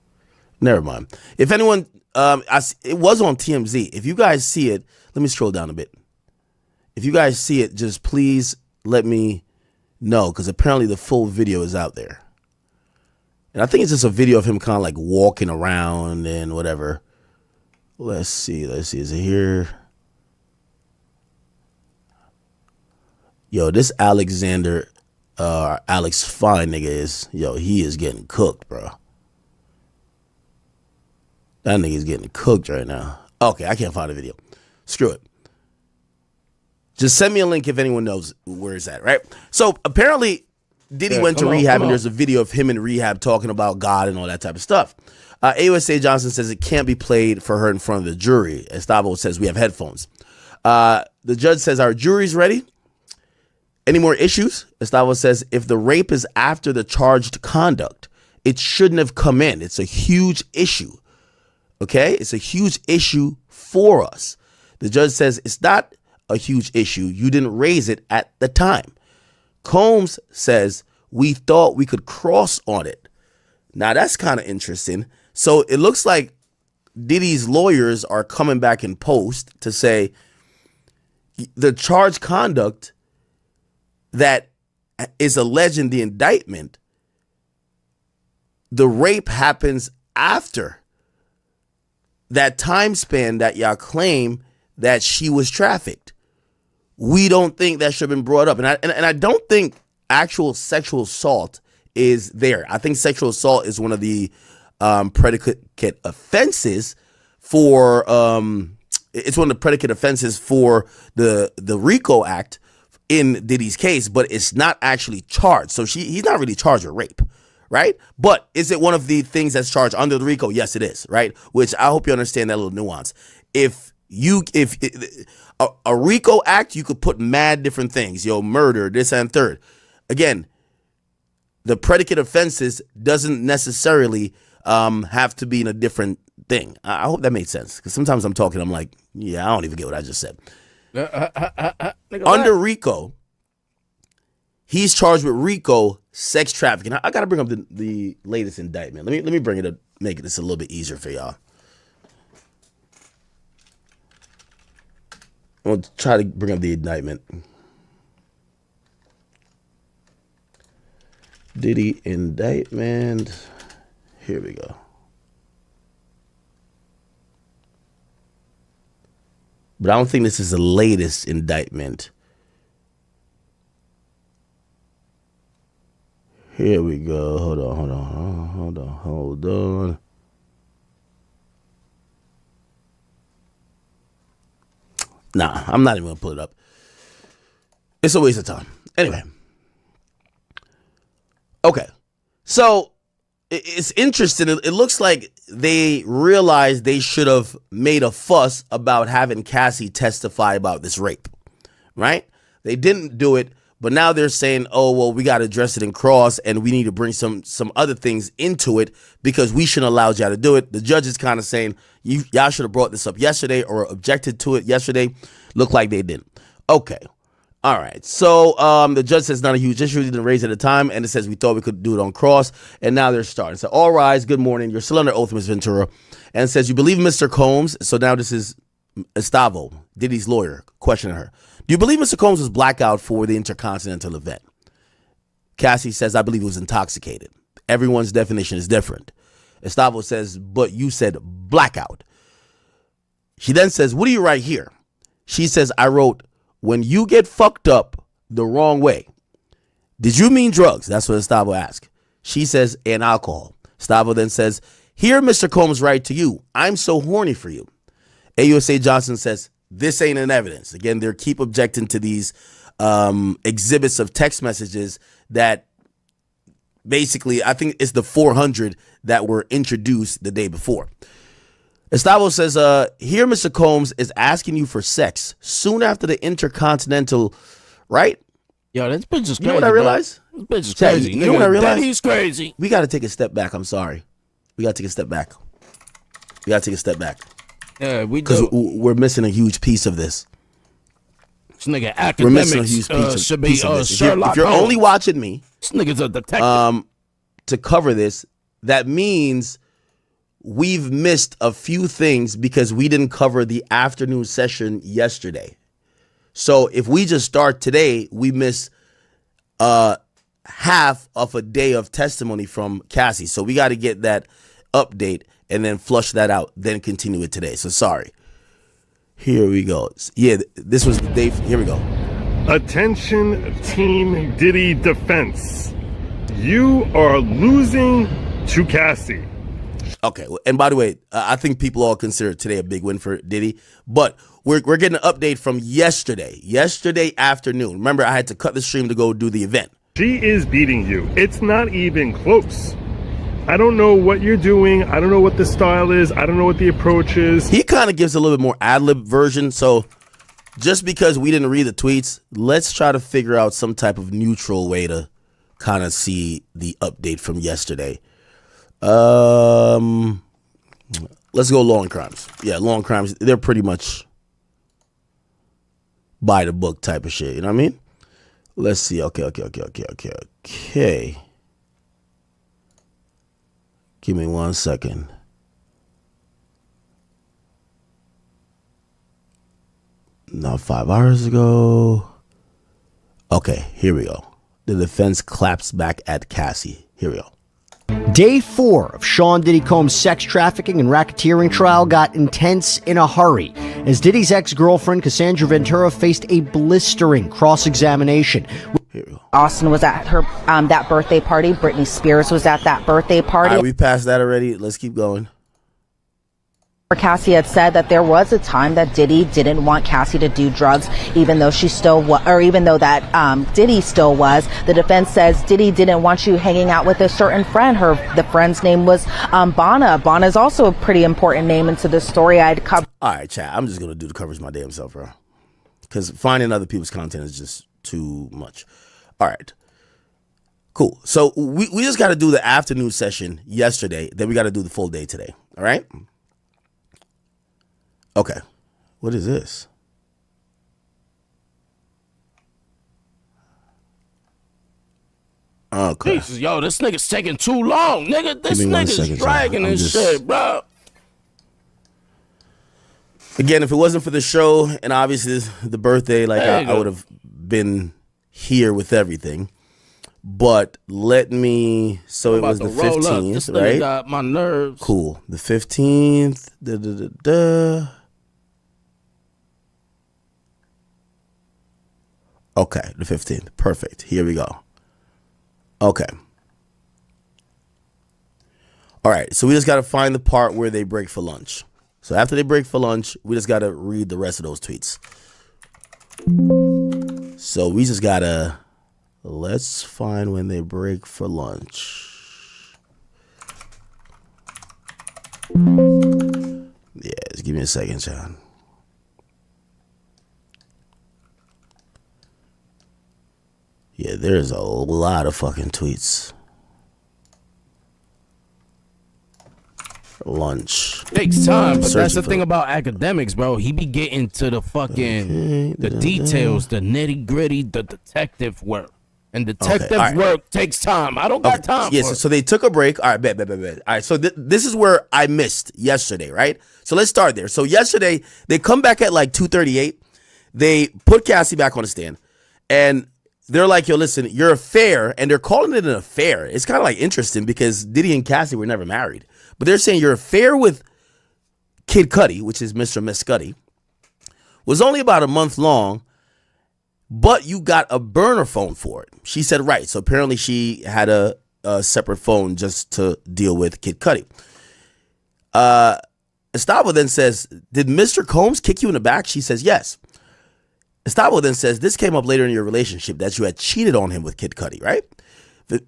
Never mind. If anyone, it was on TMZ. If you guys see it, let me scroll down a bit. If you guys see it, just please let me know, because apparently the full video is out there. And I think it's just a video of him kind of like walking around and whatever. Let's see. Is it here? Yo, this Alexander. Alex Fine nigga he is getting cooked, bro. That nigga is getting cooked right now. Okay, I can't find the video. Screw it. Just send me a link if anyone knows where it's at, right? So apparently Diddy went to rehab, and there's a video of him in rehab talking about God and all that type of stuff. AUSA Johnson says it can't be played for her in front of the jury. Estavo says we have headphones. The judge says our jury's ready. Any more issues? Estavo says, if the rape is after the charged conduct, it shouldn't have come in. It's a huge issue. Okay? It's a huge issue for us. The judge says, it's not a huge issue. You didn't raise it at the time. Combs says, we thought we could cross on it. Now, that's kind of interesting. So it looks like Diddy's lawyers are coming back in post to say the charged conduct that is alleged in the indictment, the rape happens after that time span that y'all claim that she was trafficked. We don't think that should have been brought up. And I don't think actual sexual assault is there. I think sexual assault is one of the predicate offenses for it's one of the predicate offenses for the RICO Act in Diddy's case, but it's not actually charged. So he's not really charged with rape, right? But is it one of the things that's charged under the RICO? Yes, it is, right? Which I hope you understand that little nuance. If a RICO Act, you could put mad different things, murder, this and third. Again, the predicate offenses doesn't necessarily have to be in a different thing. I hope that made sense, because sometimes I'm talking, I'm like, yeah, I don't even get what I just said. Under RICO, he's charged with RICO sex trafficking. I got to bring up the latest indictment. Let me bring it up, make this a little bit easier for y'all. I'm going to try to bring up the indictment. Diddy indictment. Here we go. But I don't think this is the latest indictment. Here we go. Hold on. Nah, I'm not even gonna pull it up. It's a waste of time. Anyway. Okay. So it's interesting. It looks like they realized they should have made a fuss about having Cassie testify about this rape. Right? They didn't do it, but now they're saying, oh, well, we got to address it in cross and we need to bring some other things into it because we shouldn't allow y'all to do it. The judge is kind of saying, y'all should have brought this up yesterday or objected to it yesterday. Looked like they didn't. Okay. All right. So the judge says not a huge issue. He didn't raise it at the time. And it says we thought we could do it on cross. And now they're starting. So all rise. Good morning. You're still under oath, Ms. Ventura. And it says you believe Mr. Combs. So now this is Estavo, Diddy's lawyer, questioning her. Do you believe Mr. Combs was blackout for the Intercontinental event? Cassie says, I believe he was intoxicated. Everyone's definition is different. Estavo says, but you said blackout. She then says, what do you write here? She says, I wrote, when you get fucked up the wrong way. Did you mean drugs? That's what Estavo asked. She says, and alcohol. Estavo then says, here Mr. Combs write to you. I'm so horny for you. AUSA Johnson says, this ain't an evidence. Again, they keep objecting to these exhibits of text messages that basically, I think it's the 400 that were introduced the day before. Estavo says, here Mr. Combs is asking you for sex soon after the Intercontinental, right? Yo, this bitch is crazy. You know what I realize? This bitch is crazy. You know what I realize? He's crazy. We got to take a step back. I'm sorry. We got to take a step back. We got to take a step back. Yeah, we do. Because we're missing a huge piece of this. This nigga academics we're missing a huge piece of this. If you're only watching me, this nigga's a detective. To cover this, that means we've missed a few things because we didn't cover the afternoon session yesterday. So if we just start today, we miss half of a day of testimony from Cassie. So we got to get that update and then flush that out, then continue it today. So sorry. Here we go. Yeah, this was the day. Here we go. Attention, Team Diddy defense. You are losing to Cassie. Okay, and by the way, I think people all consider today a big win for Diddy, but we're getting an update from yesterday afternoon. Remember, I had to cut the stream to go do the event. She is beating you. It's not even close. I don't know what you're doing. I don't know what the style is. I don't know what the approach is. He kind of gives a little bit more ad-lib version, so just because we didn't read the tweets, let's try to figure out some type of neutral way to kind of see the update from yesterday. Let's go Law and Crimes. Yeah, Law and Crimes, they're pretty much by the book type of shit, you know what I mean? Let's see. Okay. Give me 1 second. Not 5 hours ago. Okay, here we go. The defense claps back at Cassie. Here we go. Day 4 of Sean Diddy Combs' sex trafficking and racketeering trial got intense in a hurry as Diddy's ex-girlfriend Cassandra Ventura faced a blistering cross-examination. Austin was at her that birthday party. Britney Spears was at that birthday party. All right, we passed that already. Let's keep going. Cassie had said that there was a time that Diddy didn't want Cassie to do drugs, even though she still was, or even though that Diddy still was. The defense says Diddy didn't want you hanging out with a certain friend. The friend's name was Bonna. Bonna is also a pretty important name into this story. I'd cover. All right, chat. I'm just gonna do the coverage my damn self, bro. Because finding other people's content is just too much. All right. Cool. So we just got to do the afternoon session yesterday. Then we got to do the full day today. All right. Okay. What is this? Okay. Jesus, yo, this nigga's taking too long, nigga. This nigga's dragging this shit, bro. Again, if it wasn't for the show and obviously the birthday, like I would have been here with everything. But let me. So it was the 15th, this right? Got my nerves. Cool. The 15th. Okay, the 15th. Perfect. Here we go. Okay. All right, so we just got to find the part where they break for lunch. So after they break for lunch, we just got to read the rest of those tweets. So we just got to, let's find when they break for lunch. Yeah, just give me a second, John. Yeah, there's a lot of fucking tweets. Lunch. Takes time, but that's the thing about academics, bro. He be getting to the fucking the details, the nitty gritty, the detective work. And detective work takes time. I don't got time. Yes, for it. so they took a break. All right, bet. All right, so this is where I missed yesterday, right? So let's start there. So yesterday, they come back at like 2:38. They put Cassie back on the stand, and they're like, yo, listen, your affair, and they're calling it an affair. It's kind of like interesting because Diddy and Cassie were never married. But they're saying your affair with Kid Cudi, which is Mr. Mescudi, was only about a month long, but you got a burner phone for it. She said, right. So apparently she had a separate phone just to deal with Kid Cudi. Estavo then says, did Mr. Combs kick you in the back? She says, yes. Estavo then says, this came up later in your relationship that you had cheated on him with Kid Cudi, right?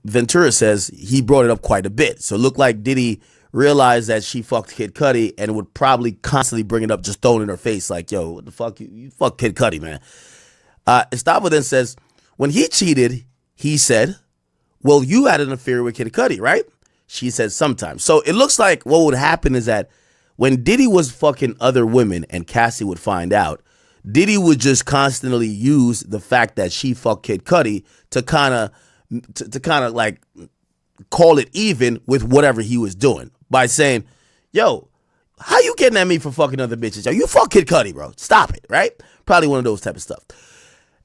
Ventura says he brought it up quite a bit. So it looked like Diddy realized that she fucked Kid Cudi and would probably constantly bring it up, just throwing it in her face like, yo, what the fuck? You fuck Kid Cudi, man. Estavo then says, when he cheated, he said, well, you had an affair with Kid Cudi, right? She said sometimes. So it looks like what would happen is that when Diddy was fucking other women and Cassie would find out, Diddy would just constantly use the fact that she fucked Kid Cudi to kind of like call it even with whatever he was doing by saying, yo, how you getting at me for fucking other bitches? Yo, you fuck Kid Cudi, bro. Stop it, right? Probably one of those type of stuff.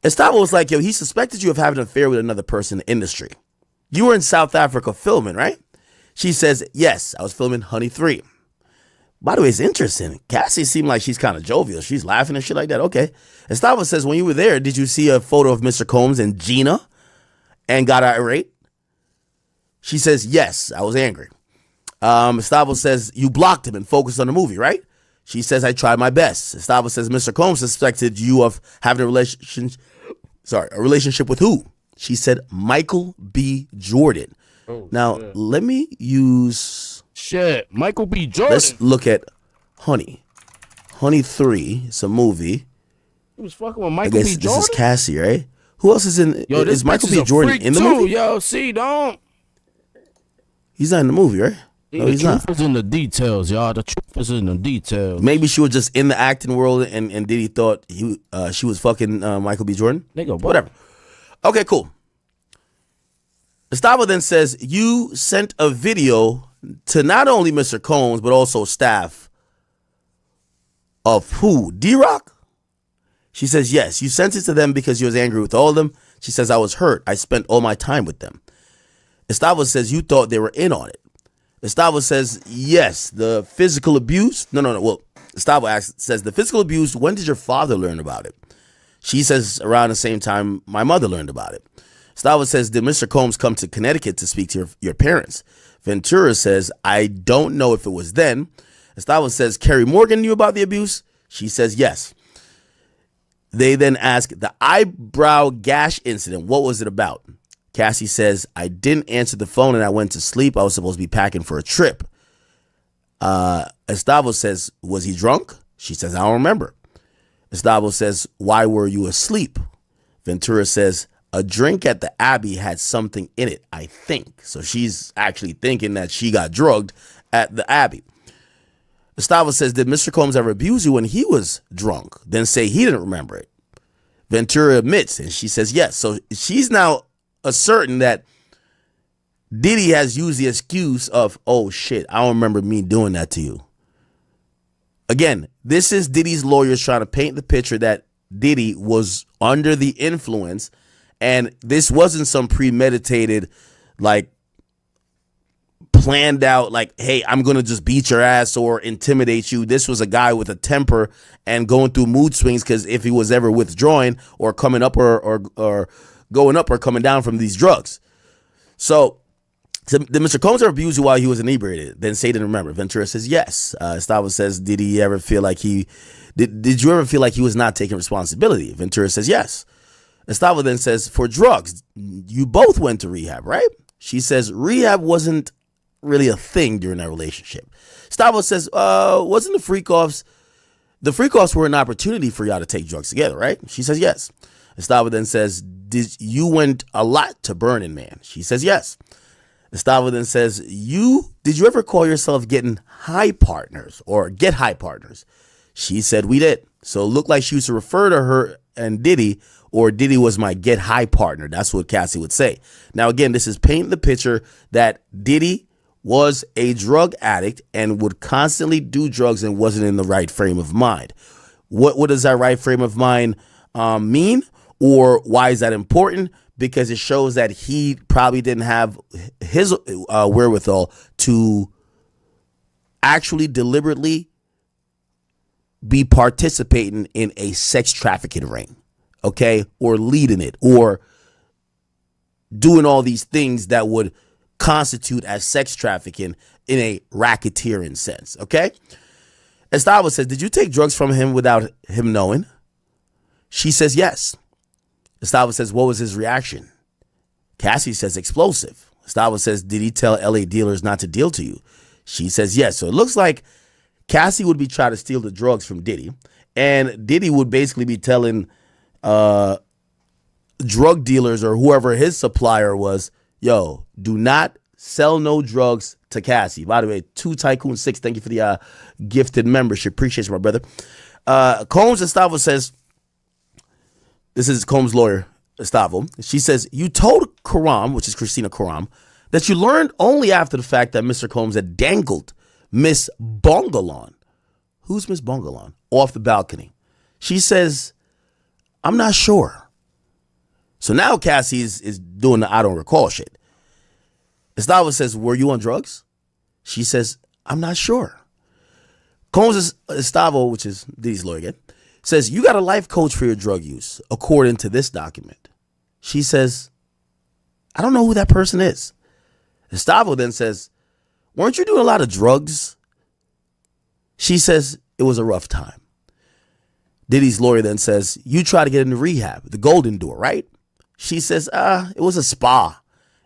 Estavo was like, yo, he suspected you of having an affair with another person in the industry. You were in South Africa filming, right? She says, yes, I was filming Honey 3. By the way, it's interesting. Cassie seemed like she's kind of jovial. She's laughing and shit like that. Okay. Estavo says, when you were there, did you see a photo of Mr. Combs and Gina and got irate? She says, yes, I was angry. Estavo says, you blocked him and focused on the movie, right? She says, I tried my best. Estavo says, Mr. Combs suspected you of having a relationship with who? She said, Michael B. Jordan. Oh, now, let me use... Shit, Michael B. Jordan. Let's look at Honey. Honey 3, it's a movie. He was fucking with Michael B. Jordan? This is Cassie, right? Who else is in... Yo, is Michael B. Jordan in the movie? Yo, see, don't... He's not in the movie, right? No, he's not. The truth is in the details, y'all. The truth is in the details. Maybe she was just in the acting world and Diddy thought she was fucking Michael B. Jordan? Nigga, whatever. Okay, cool. Estavo then says, you sent a video to not only Mr. Combs, but also staff of who? D-Rock? She says, yes, you sent it to them because you was angry with all of them. She says, I was hurt. I spent all my time with them. Estavo says, you thought they were in on it. Estavo says, yes, the physical abuse. No. Well, Estavo says, the physical abuse, when did your father learn about it? She says, around the same time my mother learned about it. Estavo says, did Mr. Combs come to Connecticut to speak to your parents? Ventura says, I don't know if it was then. Estavo says, Kerry Morgan knew about the abuse? She says, yes. They then ask, the eyebrow gash incident, what was it about? Cassie says, I didn't answer the phone and I went to sleep. I was supposed to be packing for a trip. Estavo says, was he drunk? She says, I don't remember. Estavo says, why were you asleep? Ventura says, a drink at the Abbey had something in it, I think. So she's actually thinking that she got drugged at the Abbey. Estavo says, did Mr. Combs ever abuse you when he was drunk? Then say he didn't remember it. Ventura admits, and she says yes. So she's now asserting that Diddy has used the excuse of, oh shit, I don't remember me doing that to you. Again, this is Diddy's lawyers trying to paint the picture that Diddy was under the influence and this wasn't some premeditated, like, planned out, like, hey, I'm going to just beat your ass or intimidate you. This was a guy with a temper and going through mood swings because if he was ever withdrawing or coming up or going up or coming down from these drugs. So So, did Mr. Combs ever abuse you while he was inebriated? Then say didn't remember. Ventura says yes. Estavo says, did he ever feel like did you ever feel like he was not taking responsibility? Ventura says yes. Estavo then says, for drugs, you both went to rehab, right? She says, rehab wasn't really a thing during that relationship. Estavo says, wasn't the freak-offs were an opportunity for y'all to take drugs together, right? She says yes. Estavo then says, you went a lot to Burning Man? She says yes. Estavo then says, did you ever call yourself getting high partners or get high partners? She said we did. So it looked like she used to refer to her and Diddy, or Diddy was my get high partner. That's what Cassie would say. Now, again, this is painting the picture that Diddy was a drug addict and would constantly do drugs and wasn't in the right frame of mind. What does that right frame of mind mean? Or why is that important? Because it shows that he probably didn't have his wherewithal to actually deliberately be participating in a sex trafficking ring, okay? Or leading it, or doing all these things that would constitute as sex trafficking in a racketeering sense, okay? Estavo says, did you take drugs from him without him knowing? She says yes. Estavo says, what was his reaction? Cassie says, explosive. Estavo says, did he tell LA dealers not to deal to you? She says yes. So it looks like Cassie would be trying to steal the drugs from Diddy, and Diddy would basically be telling drug dealers or whoever his supplier was, yo, do not sell no drugs to Cassie. By the way, 2 Tycoon 6, thank you for the gifted membership. Appreciate you, my brother. Combs Estavo says, this is Combs' lawyer, Estavo. She says, you told Karam, which is Christina Karam, that you learned only after the fact that Mr. Combs had dangled Miss Bongalon. Who's Miss Bongalon? Off the balcony. She says, I'm not sure. So now Cassie is doing the I don't recall shit. Estavo says, were you on drugs? She says, I'm not sure. Combs Estavo, which is Diddy's lawyer again, says, you got a life coach for your drug use, according to this document. She says, I don't know who that person is. Estavo then says, weren't you doing a lot of drugs? She says, it was a rough time. Diddy's lawyer then says, you tried to get into rehab, the Golden Door, right? She says, it was a spa.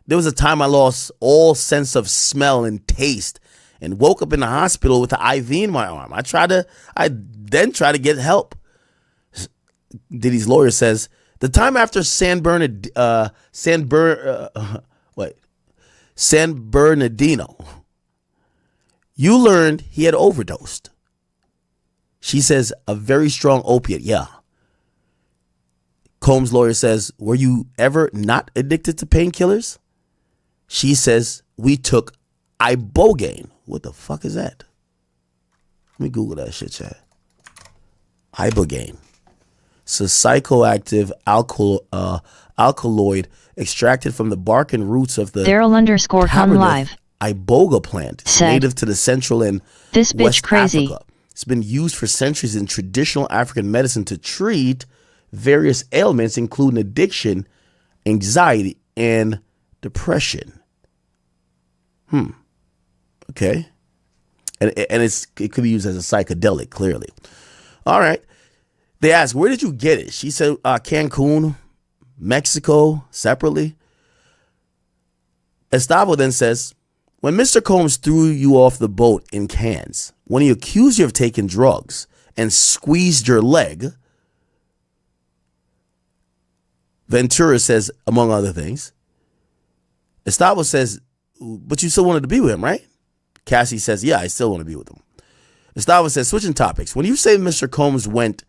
There was a time I lost all sense of smell and taste and woke up in the hospital with an IV in my arm. I then tried to get help. Diddy's lawyer says, the time after San Bernardino, you learned he had overdosed. She says, a very strong opiate, yeah. Combs' lawyer says, were you ever not addicted to painkillers? She says, we took ibogaine. What the fuck is that? Let me Google that shit, chat. Ibogaine. It's a psychoactive alkaloid extracted from the bark and roots of the theirr_Kon Laugh iboga plant. It's native to the Central and this bitch West crazy. Africa. It's been used for centuries in traditional African medicine to treat various ailments, including addiction, anxiety, and depression. Okay. And it could be used as a psychedelic, clearly. All right. They asked, where did you get it? She said, Cancun, Mexico, separately. Estavo then says, when Mr. Combs threw you off the boat in Cannes, when he accused you of taking drugs and squeezed your leg, Ventura says, among other things, Estavo says, but you still wanted to be with him, right? Cassie says, yeah, I still want to be with him. Estavo says, switching topics. When you say Mr. Combs went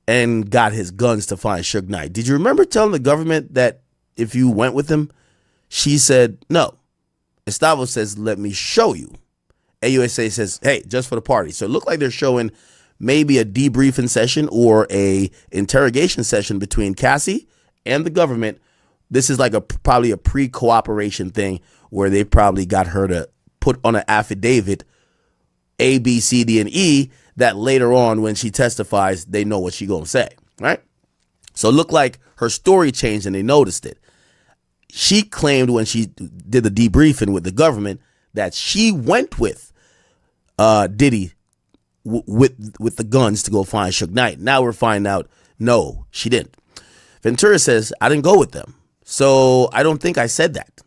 and got his guns to find Suge Knight, did you remember telling the government that if you went with him? She said, no. Estavo says, let me show you. AUSA says, hey, just for the party. So it looked like they're showing maybe a debriefing session or a interrogation session between Cassie and the government. This is like probably a pre-cooperation thing where they probably got her to put on an affidavit A, B, C, D, and E that later on when she testifies, they know what she gonna say, right? So it looked like her story changed and they noticed it. she claimed when she did the debriefing with the government that she went with Diddy with the guns to go find Suge Knight. Now we're finding out, no, she didn't. Ventura says, I didn't go with them. So I don't think I said that.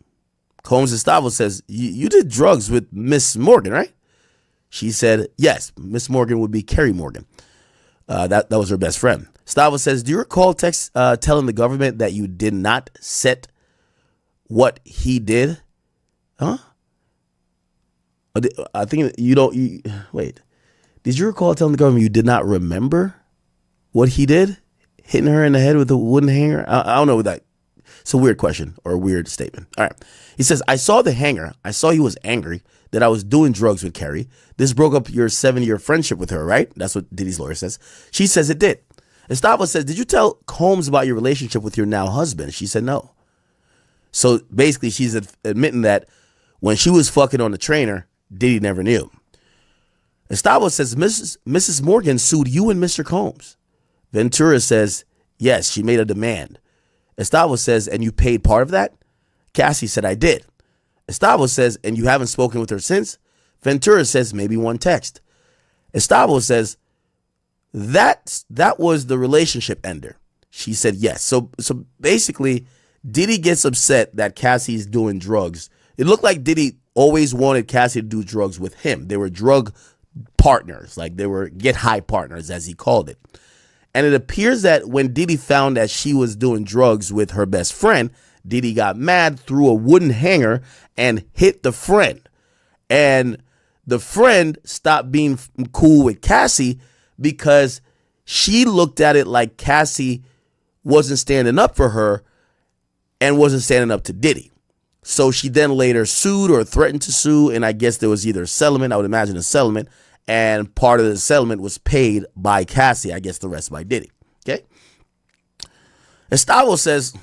Combs Estavo says, you did drugs with Miss Morgan, right? She said, yes. Miss Morgan would be Carrie Morgan. That was her best friend. Estavo says, do you recall text telling the government that you did not set what he did? Huh? I think you don't. Wait. Did you recall telling the government you did not remember what he did? Hitting her in the head with a wooden hanger? I don't know what that. It's a weird question or a weird statement. All right. He says, I saw the hanger. I saw he was angry that I was doing drugs with Carrie. This broke up your 7-year friendship with her, right? That's what Diddy's lawyer says. She says it did. Estavo says, did you tell Combs about your relationship with your now husband? She said no. So basically, she's admitting that when she was fucking on the trainer, Diddy never knew. Estavo says, Mrs. Morgan sued you and Mr. Combs. Ventura says, yes, she made a demand. Estavo says, and you paid part of that? Cassie said, I did. Estavo says, and you haven't spoken with her since? Ventura says, maybe one text. Estavo says, that was the relationship ender. She said, yes. So basically, Diddy gets upset that Cassie's doing drugs. It looked like Diddy always wanted Cassie to do drugs with him. They were drug partners, like they were get high partners, as he called it. And it appears that when Diddy found that she was doing drugs with her best friend, Diddy got mad, threw a wooden hanger, and hit the friend. And the friend stopped being cool with Cassie because she looked at it like Cassie wasn't standing up for her and wasn't standing up to Diddy. So she then later sued or threatened to sue, and I guess there was either a settlement, I would imagine a settlement, and part of the settlement was paid by Cassie, I guess the rest by Diddy. Okay? Estavo says,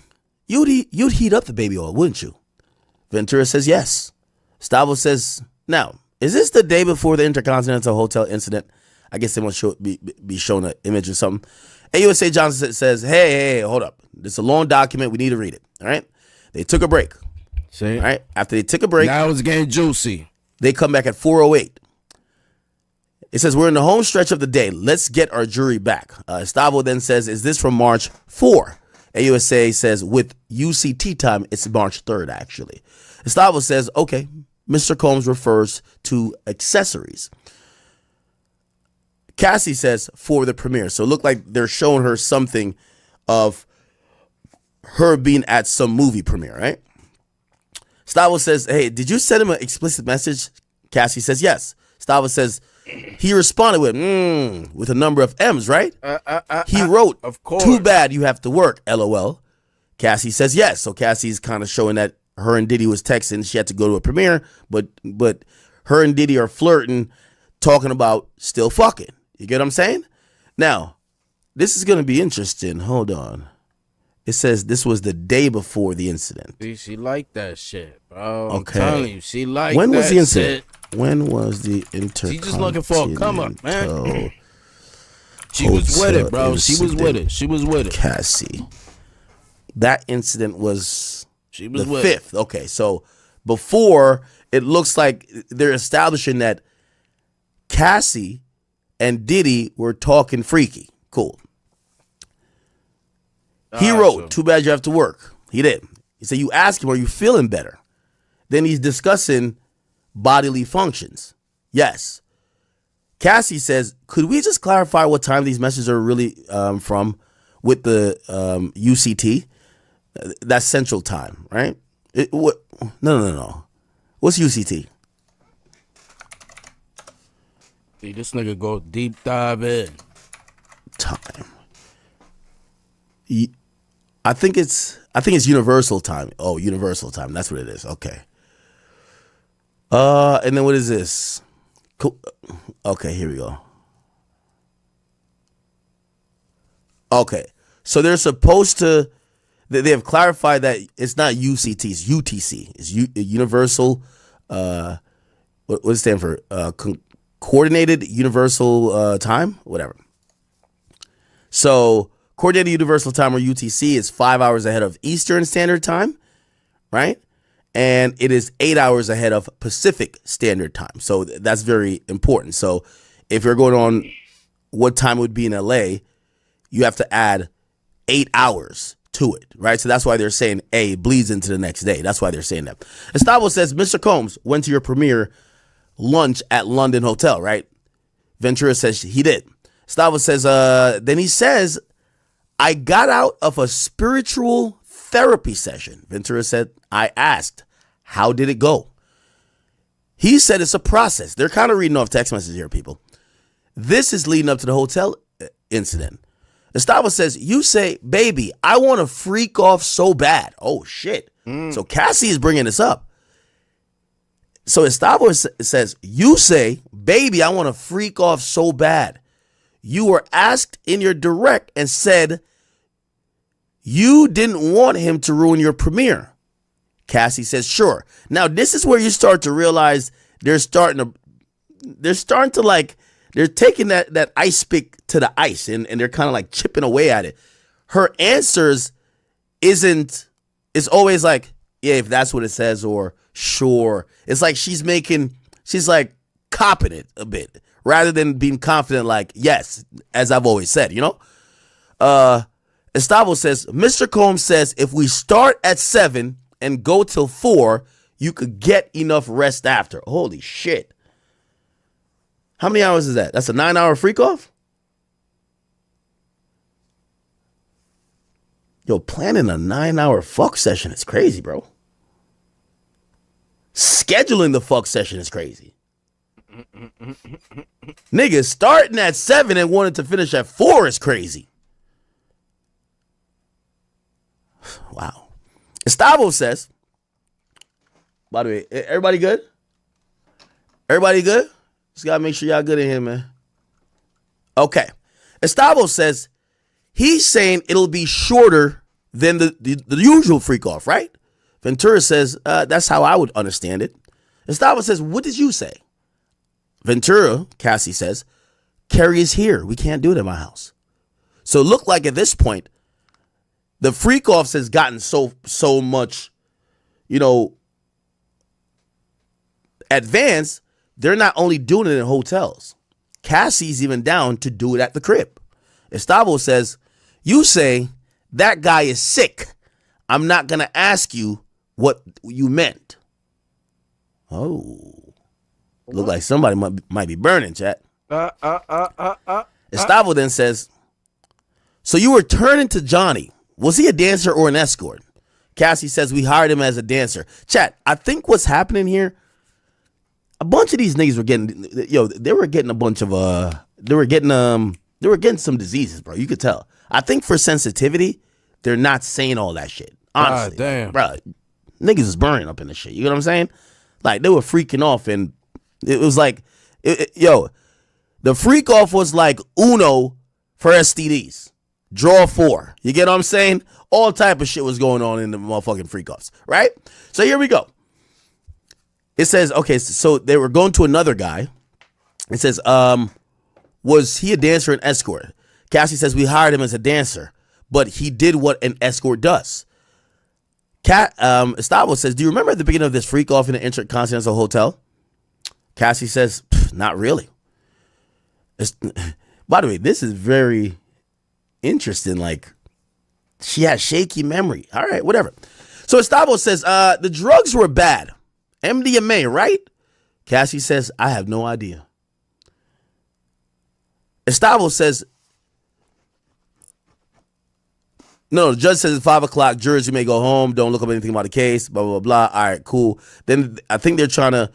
you'd heat up the baby oil, wouldn't you? Ventura says yes. Estavo says, now, is this the day before the Intercontinental Hotel incident? I guess they want to be shown an image or something. AUSA Johnson says, hey, hold up. This is a long document. We need to read it. All right? They took a break. See? All right? After they took a break. Now it's getting juicy. They come back at 4:08. It says, we're in the home stretch of the day. Let's get our jury back. Estavo then says, is this from March 4? AUSA says, with UCT time, it's March 3rd, actually. Estavo says, okay, Mr. Combs refers to accessories. Cassie says, for the premiere. So it looked like they're showing her something of her being at some movie premiere, right? Estavo says, hey, did you send him an explicit message? Cassie says, yes. Estavo says, he responded with a number of M's, right? He wrote, of course. Too bad you have to work, LOL. Cassie says yes. So Cassie's kind of showing that her and Diddy was texting. She had to go to a premiere, but her and Diddy are flirting, talking about still fucking. You get what I'm saying? Now, this is going to be interesting. Hold on. It says this was the day before the incident. See, she liked that shit, bro. Okay. I'm telling you, she liked when that was the incident? shit. When was the Intercontinental? She just looking for a come up, man. She was with it, bro. She was with it. She was with it. Cassie. That incident was she was the with 5th. It. Okay, so before, it looks like they're establishing that Cassie and Diddy were talking freaky. Cool. He wrote, too bad you have to work. He did. He said, you ask him, are you feeling better? Then he's discussing bodily functions. Yes. Cassie says, could we just clarify what time these messages are really from with the UCT? That's Central Time, right? No. What's UCT? See, this nigga go deep dive in. Time. I think it's Universal Time. Oh, Universal Time. That's what it is. Okay. And then what is this? Cool. Okay, here we go. Okay. So they're supposed to, they have clarified that it's not UCT, it's UTC. It's Universal, what does it stand for? Coordinated Universal Time? Whatever. So, Coordinated Universal Time, or UTC, is 5 hours ahead of Eastern Standard Time, right? And it is 8 hours ahead of Pacific Standard Time. So that's very important. So if you're going on what time it would be in LA, you have to add 8 hours to it, right? So that's why they're saying A bleeds into the next day. That's why they're saying that. Estavo says, Mr. Combs went to your premiere lunch at London Hotel, right? Ventura says he did. Estavo says, then he says, I got out of a spiritual therapy session. Ventura said, I asked, how did it go? He said it's a process. They're kind of reading off text messages here, people. This is leading up to the hotel incident. Estavo says, you say, baby, I want to freak off so bad. Oh, shit. So Cassie is bringing this up. So Estavo says, you say, baby, I want to freak off so bad. You were asked in your direct and said you didn't want him to ruin your premiere. Cassie says, sure. Now, this is where you start to realize they're taking that ice pick to the ice and they're kind of like chipping away at it. Her answers it's always like, yeah, if that's what it says, or sure. It's like she's like copping it a bit rather than being confident like, yes, as I've always said, you know? Estavo says, Mr. Combs says if we start at 7 and go till 4, you could get enough rest after. Holy shit. How many hours is that? That's a 9-hour freak off? Yo, planning a 9-hour fuck session is crazy, bro. Scheduling the fuck session is crazy. Niggas starting at 7 and wanting to finish at 4 is crazy. Wow. Estavo says, by the way, everybody good? Everybody good? Just gotta make sure y'all good in here, man. Okay. Estavo says he's saying it'll be shorter than the usual freak off, right? Ventura says that's how I would understand it. Estavo says, what did you say? Ventura, Cassie says, Carrie is here. We can't do it at my house. So it looked like at this point, the freak offs has gotten so much, advanced. They're not only doing it in hotels. Cassie's even down to do it at the crib. Estavo says, you say that guy is sick. I'm not going to ask you what you meant. Oh. Look like somebody might be burning, chat. Estavo then says, so you were turning to Johnny. Was he a dancer or an escort? Cassie says we hired him as a dancer. Chat, I think what's happening here, a bunch of these niggas were getting, they were getting a bunch of, they were getting some diseases, bro. You could tell. I think for sensitivity, they're not saying all that shit. Honestly. Damn. Bro, niggas is burning up in the shit. You know what I'm saying? Like, they were freaking off, and it was like, the freak off was like Uno for STDs. Draw 4. You get what I'm saying? All type of shit was going on in the motherfucking freak offs, right? So here we go. It says, okay, so they were going to another guy. It says, was he a dancer or an escort? Cassie says we hired him as a dancer, but he did what an escort does. Estavo says, do you remember at the beginning of this freak off in the Intercontinental Hotel? Cassie says, not really. By the way, this is very interesting. Like, she has shaky memory. All right, whatever. So Estavo says, the drugs were bad. MDMA, right? Cassie says, I have no idea. Estavo says, no, the judge says it's 5 o'clock. Jurors, you may go home. Don't look up anything about the case. Blah, blah, blah. All right, cool. Then I think they're trying to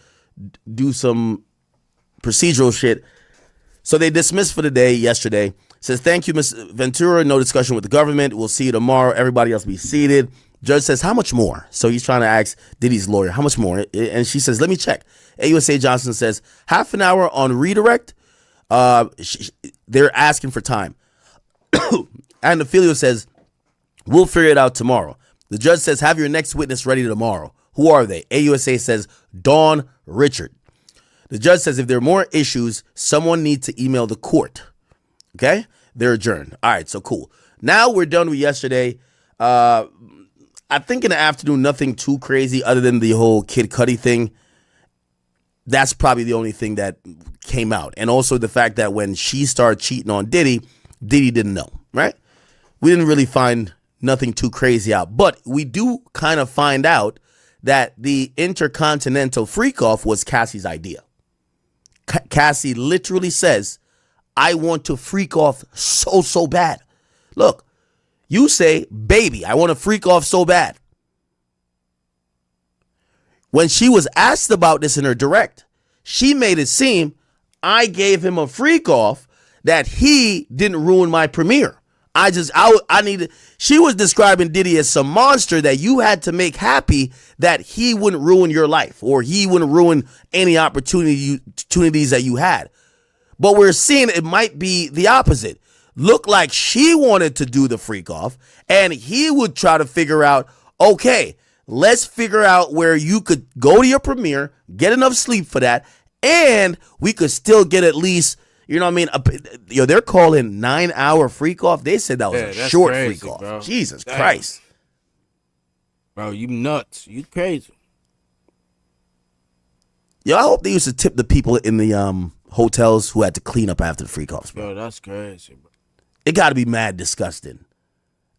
do some procedural shit. So they dismissed for the day yesterday. Says, thank you, Ms. Ventura. No discussion with the government. We'll see you tomorrow. Everybody else be seated. Judge says, how much more? So he's trying to ask Diddy's lawyer, how much more? And she says, let me check. AUSA Johnson says, half an hour on redirect. They're asking for time. And Ophelia says, we'll figure it out tomorrow. The judge says, have your next witness ready tomorrow. Who are they? AUSA says, Dawn Richard. The judge says, if there are more issues, someone needs to email the court. Okay? They're adjourned. All right, so cool. Now we're done with yesterday. I think in the afternoon, nothing too crazy other than the whole Kid Cudi thing. That's probably the only thing that came out. And also the fact that when she started cheating on Diddy, Diddy didn't know, right? We didn't really find nothing too crazy out. But we do kind of find out that the Intercontinental Freak-Off was Cassie's idea. Cassie literally says, I want to freak off so bad. Look, you say, baby, I want to freak off so bad. When she was asked about this in her direct, she made it seem I gave him a freak off that he didn't ruin my premiere. I needed, she was describing Diddy as some monster that you had to make happy that he wouldn't ruin your life or he wouldn't ruin any opportunities that you had. But we're seeing it might be the opposite. Look like she wanted to do the freak off and he would try to figure out, okay, let's figure out where you could go to your premiere, get enough sleep for that, and we could still get at least, you know what I mean? They're calling 9-hour freak off. They said that was a short crazy, freak off. Bro. Jesus Damn. Christ. Bro, you nuts. You crazy. Yo, I hope they used to tip the people in the hotels who had to clean up after the freak offs, bro. Bro, that's crazy, bro. It got to be mad disgusting.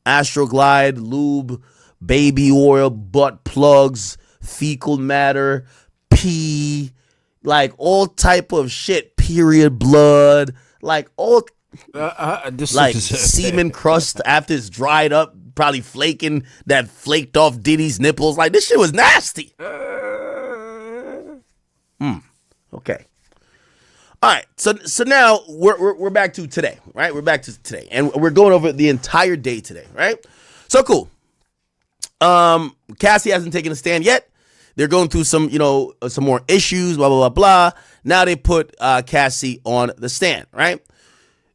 Astroglide, lube, baby oil, butt plugs, fecal matter, pee, like all type of shit, period blood, like all like semen crust after it's dried up, probably flaking that flaked off Diddy's nipples. Like this shit was nasty. Okay. All right, so now we're back to today, right? We're back to today, and we're going over the entire day today, right? So cool. Cassie hasn't taken a stand yet. They're going through some, some more issues, blah, blah, blah, blah. Now they put Cassie on the stand, right?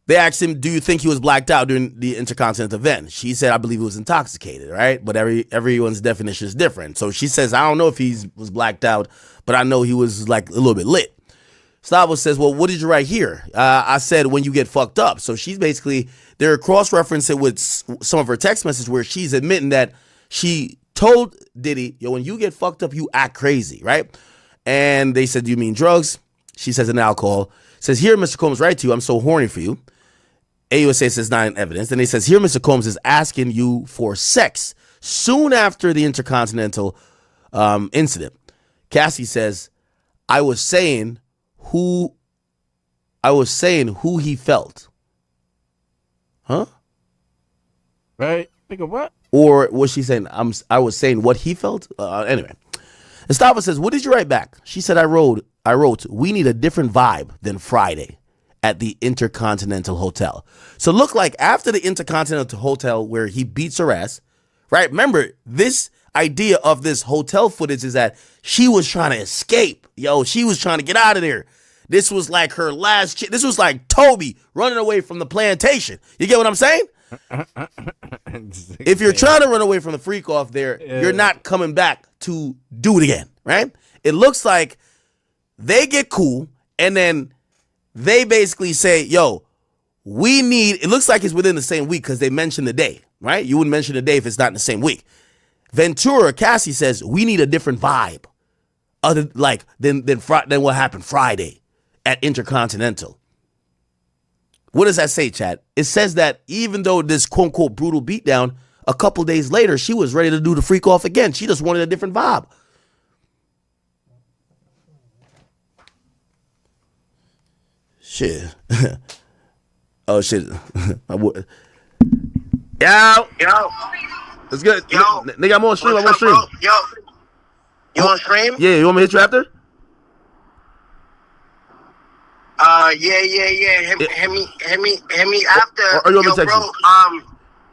They asked him, do you think he was blacked out during the Intercontinental event? She said, I believe he was intoxicated, right? But everyone's definition is different. So she says, I don't know if he was blacked out, but I know he was like a little bit lit. Stavo says, well, what did you write here? I said, when you get fucked up. So she's basically, they're cross-referencing with some of her text messages where she's admitting that she told Diddy, yo, when you get fucked up, you act crazy, right? And they said, do you mean drugs? She says, and alcohol. Says, here, Mr. Combs, right to you. I'm so horny for you. AUSA says, not in evidence. Then he says, here, Mr. Combs is asking you for sex. Soon after the Intercontinental incident, Cassie says, I was saying who he felt. Huh? Right? Think of what? Or was she saying, I was saying what he felt? Anyway. Estava says, what did you write back? She said, I wrote, we need a different vibe than Friday at the Intercontinental Hotel. So look like after the Intercontinental Hotel where he beats her ass, right? Remember, this idea of this hotel footage is that she was trying to escape. Yo, she was trying to get out of there. This was like her last, this was like Toby running away from the plantation. You get what I'm saying? If you're trying to run away from the freak off there, you're not coming back to do it again, right? It looks like they get cool and then they basically say, yo, it looks like it's within the same week because they mentioned the day, right? You wouldn't mention the day if it's not in the same week. Ventura, Cassie says, we need a different vibe other than what happened Friday at Intercontinental. What does that say, Chad? It says that even though this quote-unquote brutal beatdown, a couple days later, she was ready to do the freak off again. She just wanted a different vibe. Shit. Oh, shit. Yo. It's good. Yo. Nigga, I'm on stream. I'm on stream. Bro? Yo. You on stream? Yeah, you want me to hit you after? Yeah. Hit me after. Or you want me to text you?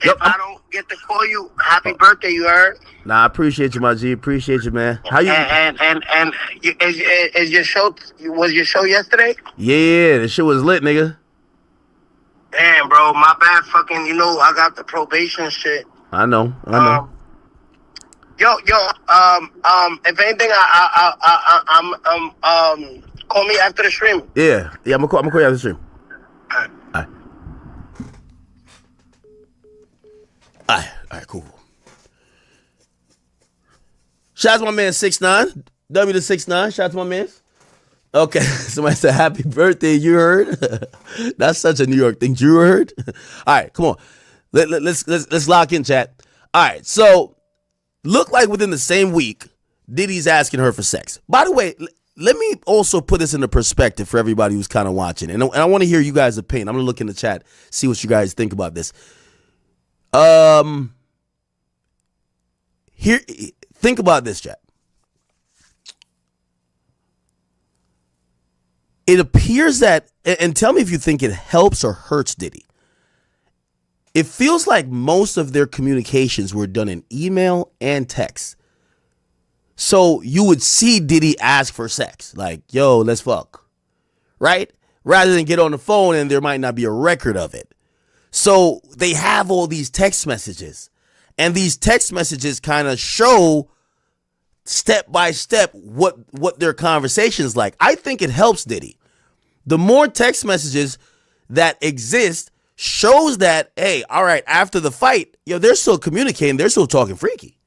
If I don't get to call you, happy birthday, you heard? Nah, I appreciate you, my G. Appreciate you, man. How you? And is your show, was your show yesterday? Yeah, the shit was lit, nigga. Damn, bro, my bad fucking, I got the probation shit. I know. Yo, if anything, call me after the stream. Yeah, I'm gonna call you after the stream. All right, cool. Shout out to my man 6ix9ine. W to 6ix9ine. Shout out to my man. Okay, somebody said happy birthday. You heard? That's such a New York thing. You heard? All right, come on. Let's lock in, chat. All right, so look like within the same week, Diddy's asking her for sex. By the way, let me also put this into perspective for everybody who's kind of watching. And I want to hear you guys' opinion. I'm going to look in the chat, see what you guys think about this. Here, think about this, chat. It appears that, and tell me if you think it helps or hurts Diddy. It feels like most of their communications were done in email and text. So you would see Diddy ask for sex, like, yo, let's fuck, right? Rather than get on the phone and there might not be a record of it. So they have all these text messages, and these text messages kind of show step by step what their conversation's like. I think it helps Diddy. The more text messages that exist shows that, hey, all right, after the fight, yo, they're still communicating, they're still talking freaky.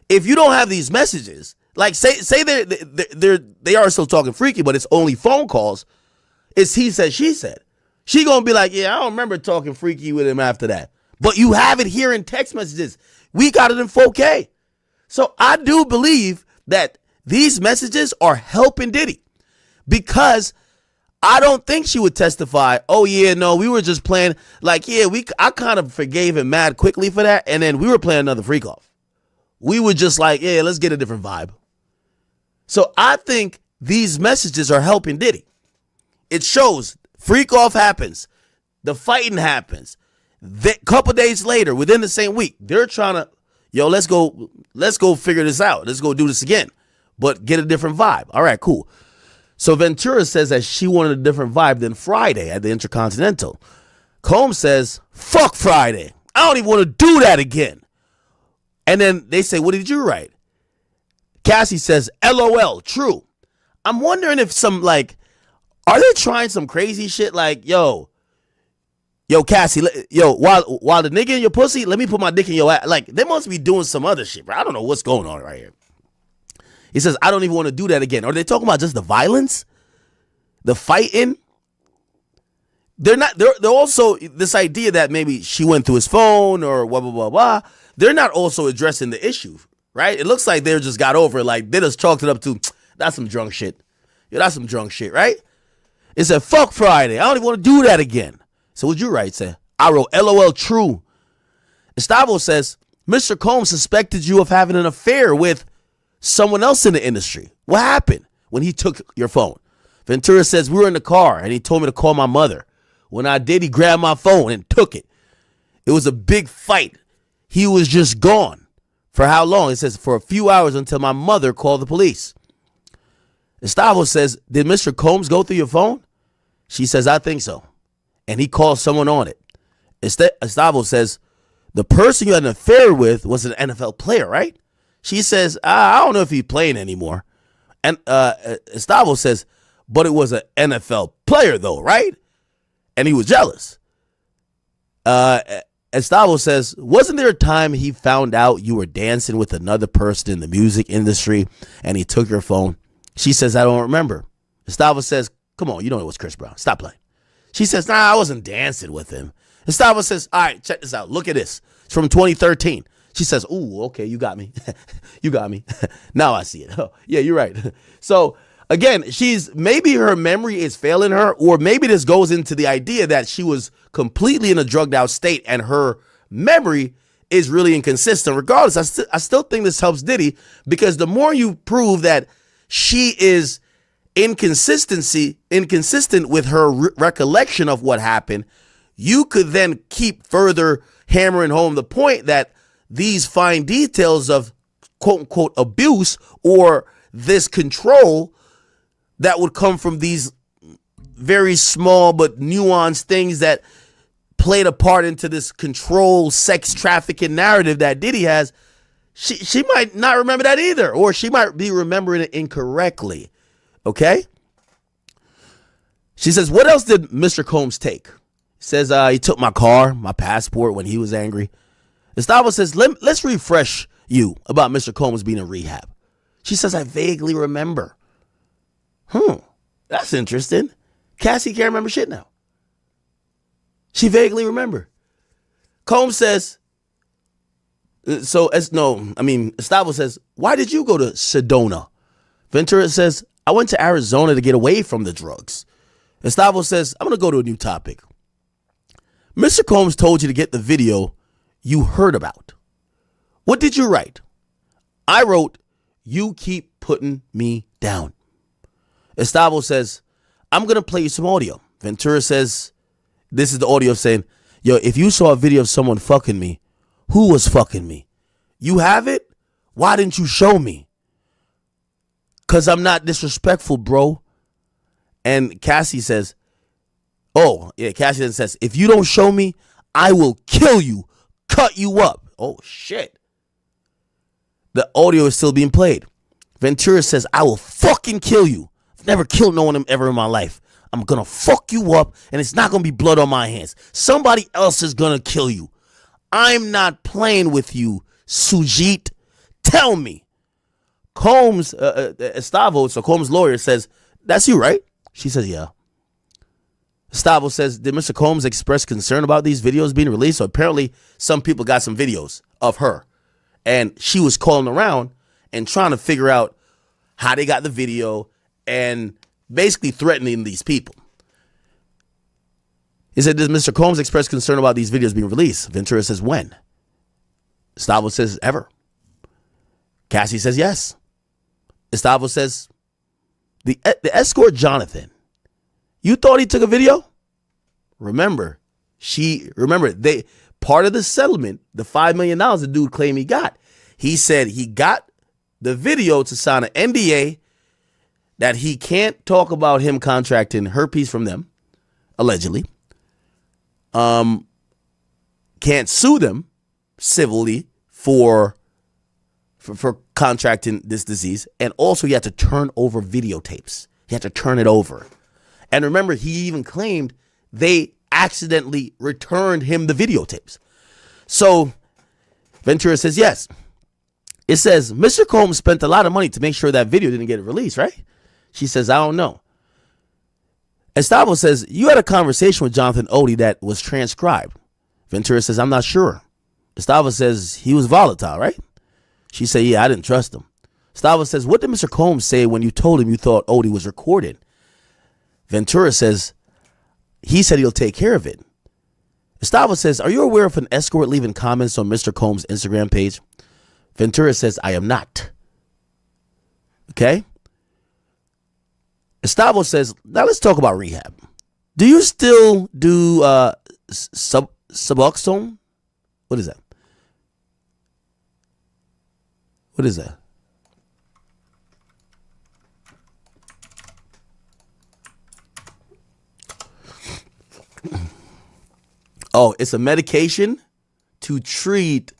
If you don't have these messages, like say they are still talking freaky, but it's only phone calls, it's he said, she said. She gonna be like, yeah, I don't remember talking freaky with him after that. But you have it here in text messages. We got it in 4K. So I do believe that these messages are helping Diddy, because I don't think she would testify, oh yeah, no, we were just playing, like, yeah, I kind of forgave him mad quickly for that, and then we were playing another freak off. We were just like, yeah, let's get a different vibe. So I think these messages are helping Diddy. It shows freak off happens. The fighting happens. Couple days later, within the same week, they're trying to, yo, let's go figure this out. Let's go do this again, but get a different vibe. All right, cool. So Ventura says that she wanted a different vibe than Friday at the Intercontinental. Combs says, fuck Friday. I don't even want to do that again. And then they say, what did you write? Cassie says, LOL, true. I'm wondering if some, like, are they trying some crazy shit like, yo, Cassie, yo, while the nigga in your pussy, let me put my dick in your ass. Like, they must be doing some other shit, bro. I don't know what's going on right here. He says, I don't even want to do that again. Are they talking about just the violence? The fighting? They're also, this idea that maybe she went through his phone or blah, blah, blah, blah. They're not also addressing the issue, right? It looks like they just got over it. Like, they just chalked it up to, that's some drunk shit. Yeah, that's some drunk shit, right? It said, fuck Friday. I don't even want to do that again. So what'd you write? Say, I wrote, LOL, true. Estavo says, Mr. Combs suspected you of having an affair with someone else in the industry. What happened when he took your phone? Ventura says, we were in the car and he told me to call my mother. When I did, he grabbed my phone and took it. It was a big fight. He was just gone. For how long? It says for a few hours until my mother called the police. Estavo says, did Mr. Combs go through your phone? She says, I think so. And he called someone on it. Estavo says, the person you had an affair with was an NFL player, right? She says, I don't know if he's playing anymore. And Estavo says, but it was an NFL player though, right? And he was jealous. Estavo says, wasn't there a time he found out you were dancing with another person in the music industry and he took your phone? She says, I don't remember. Estavo says, come on, you know it was Chris Brown. Stop playing. She says, nah, I wasn't dancing with him. Estavo says, all right, check this out. Look at this. It's from 2013. She says, ooh, okay, you got me. You got me. Now I see it. Oh, yeah, you're right. So again, maybe her memory is failing her, or maybe this goes into the idea that she was completely in a drugged out state and her memory is really inconsistent. Regardless, I still think this helps Diddy, because the more you prove that she is inconsistent with her recollection of what happened, you could then keep further hammering home the point that these fine details of quote unquote abuse or this control that would come from these very small but nuanced things that played a part into this control sex trafficking narrative that Diddy has, she might not remember that either, or she might be remembering it incorrectly. Okay? She says, what else did Mr. Combs take? He says, he took my car, my passport when he was angry. Estavo says, let's refresh you about Mr. Combs being in rehab? She says, I vaguely remember. That's interesting. Cassie can't remember shit now. She vaguely remember. Combs says, Estavo says, why did you go to Sedona? Ventura says, I went to Arizona to get away from the drugs. Estavo says, I'm going to go to a new topic. Mr. Combs told you to get the video you heard about. What did you write? I wrote, you keep putting me down. Estavo says, I'm going to play you some audio. Ventura says, this is the audio saying, yo, if you saw a video of someone fucking me, who was fucking me? You have it? Why didn't you show me? Because I'm not disrespectful, bro. And Cassie says, Cassie then says, if you don't show me, I will kill you, cut you up. Oh, shit. The audio is still being played. Ventura says, I will fucking kill you. I've never killed no one ever in my life. I'm going to fuck you up, and it's not going to be blood on my hands. Somebody else is going to kill you. I'm not playing with you, Sujit. Tell me. Combs, Estavo, so Combs' lawyer says, that's you, right? She says, yeah. Estavo says, did Mr. Combs express concern about these videos being released? So apparently some people got some videos of her, and she was calling around and trying to figure out how they got the video and basically threatening these people. He said, does Mr. Combs express concern about these videos being released? Ventura says, when? Estavo says, ever. Cassie says, yes. Estavo says, the escort Jonathan, you thought he took a video? Remember, they part of the settlement, the $5 million the dude claimed he got. He said he got the video to sign an NDA that he can't talk about him contracting herpes from them, allegedly. Can't sue them civilly for contracting this disease. And also he had to turn over videotapes. He had to turn it over. And remember, he even claimed they accidentally returned him the videotapes. So Ventura says, yes. It says, Mr. Combs spent a lot of money to make sure that video didn't get released, right? She says, I don't know. Estavo says, you had a conversation with Jonathan Odie that was transcribed. Ventura says, I'm not sure. Estavo says, he was volatile, right? She said, yeah, I didn't trust him. Estavo says, what did Mr. Combs say when you told him you thought Odie was recorded? Ventura says, he said he'll take care of it. Estavo says, are you aware of an escort leaving comments on Mr. Combs' Instagram page? Ventura says, I am not. Okay? Estavo says, now let's talk about rehab. Do you still do Suboxone? What is that? What is that? Oh, it's a medication to treat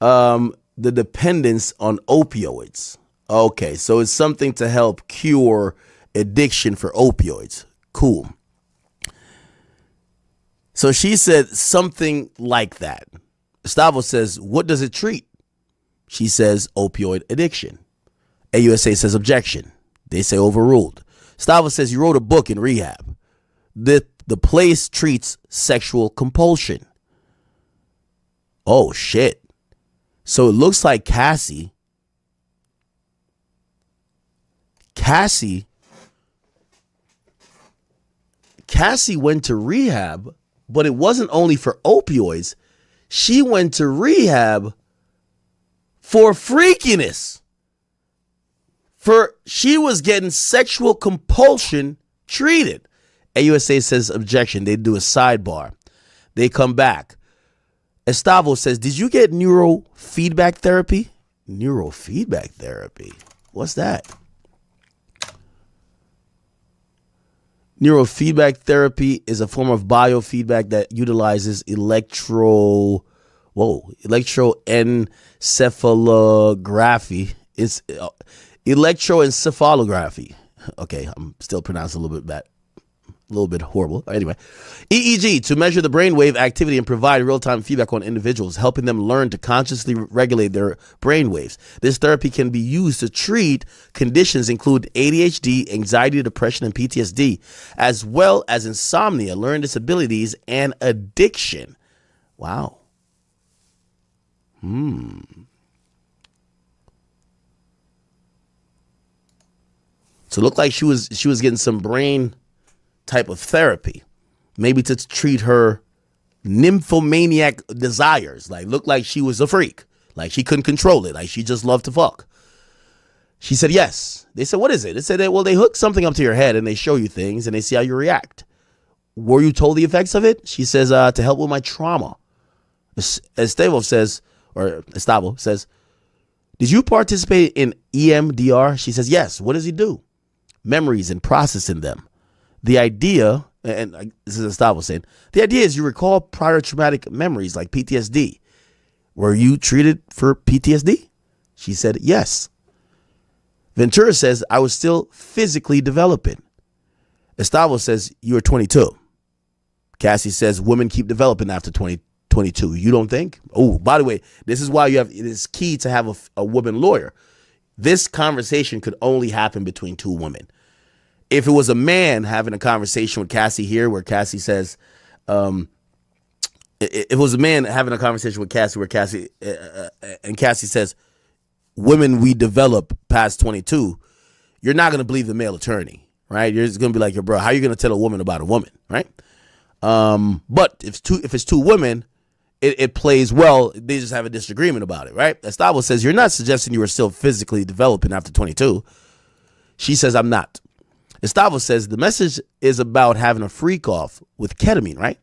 the dependence on opioids. Okay, so it's something to help cure addiction for opioids. Cool. So she said something like that. Estavo says, what does it treat? She says opioid addiction. AUSA says objection. They say overruled. Estavo says you wrote a book in rehab. The place treats sexual compulsion. Oh, shit. So it looks like Cassie went to rehab, but it wasn't only for opioids. She went to rehab for freakiness. She was getting sexual compulsion treated. AUSA says objection. They do a sidebar. They come back. Estavo says, did you get neurofeedback therapy? Neurofeedback therapy? What's that? Neurofeedback therapy is a form of biofeedback that utilizes electroencephalography. It's electroencephalography. Okay, I'm still pronouncing a little bit A little bit horrible. Anyway, EEG, to measure the brainwave activity and provide real-time feedback on individuals, helping them learn to consciously regulate their brainwaves. This therapy can be used to treat conditions include ADHD, anxiety, depression, and PTSD, as well as insomnia, learning disabilities, and addiction. Wow. So it looked like she was getting some brain type of therapy, maybe to treat her nymphomaniac desires. Like, looked like she was a freak, like she couldn't control it, like she just loved to fuck. She said yes. They said, what is it? They said, well, they hook something up to your head and they show you things and they see how you react. Were you told the effects of it? She says, to help with my trauma. Estavo says, did you participate in EMDR? She says, yes. What does he do? Memories and processing them. The idea, and this is Estavo saying, the idea is you recall prior traumatic memories like PTSD. Were you treated for PTSD? She said, yes. Ventura says, I was still physically developing. Estavo says, you were 22. Cassie says, women keep developing after 22. You don't think? Oh, by the way, this is why it is key to have a woman lawyer. This conversation could only happen between two women. If it was a man having a conversation with Cassie here, where Cassie says, if it was a man having a conversation with Cassie, where Cassie and Cassie says, women we develop past 22, you're not going to believe the male attorney, right? You're just going to be like, yo, bro, how are you going to tell a woman about a woman, right? But if it's two women, it plays well. They just have a disagreement about it, right? Estavo says, you're not suggesting you are still physically developing after 22. She says, I'm not. Estavo says, the message is about having a freak off with ketamine, right?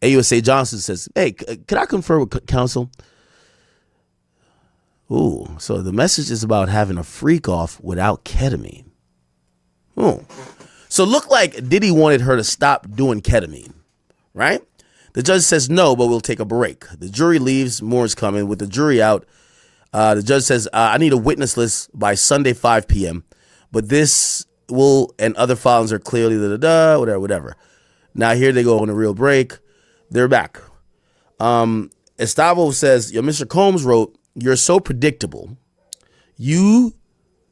AUSA Johnson says, hey, could I confer with counsel? Ooh, so the message is about having a freak off without ketamine. Oh, so look like Diddy wanted her to stop doing ketamine, right? The judge says no, but we'll take a break. The jury leaves. More is coming. With the jury out, the judge says, I need a witness list by Sunday, 5 p.m. But this will and other filings are clearly whatever. Now here they go on a real break. They're back. Estavo says, Mr. Combs wrote, you're so predictable. You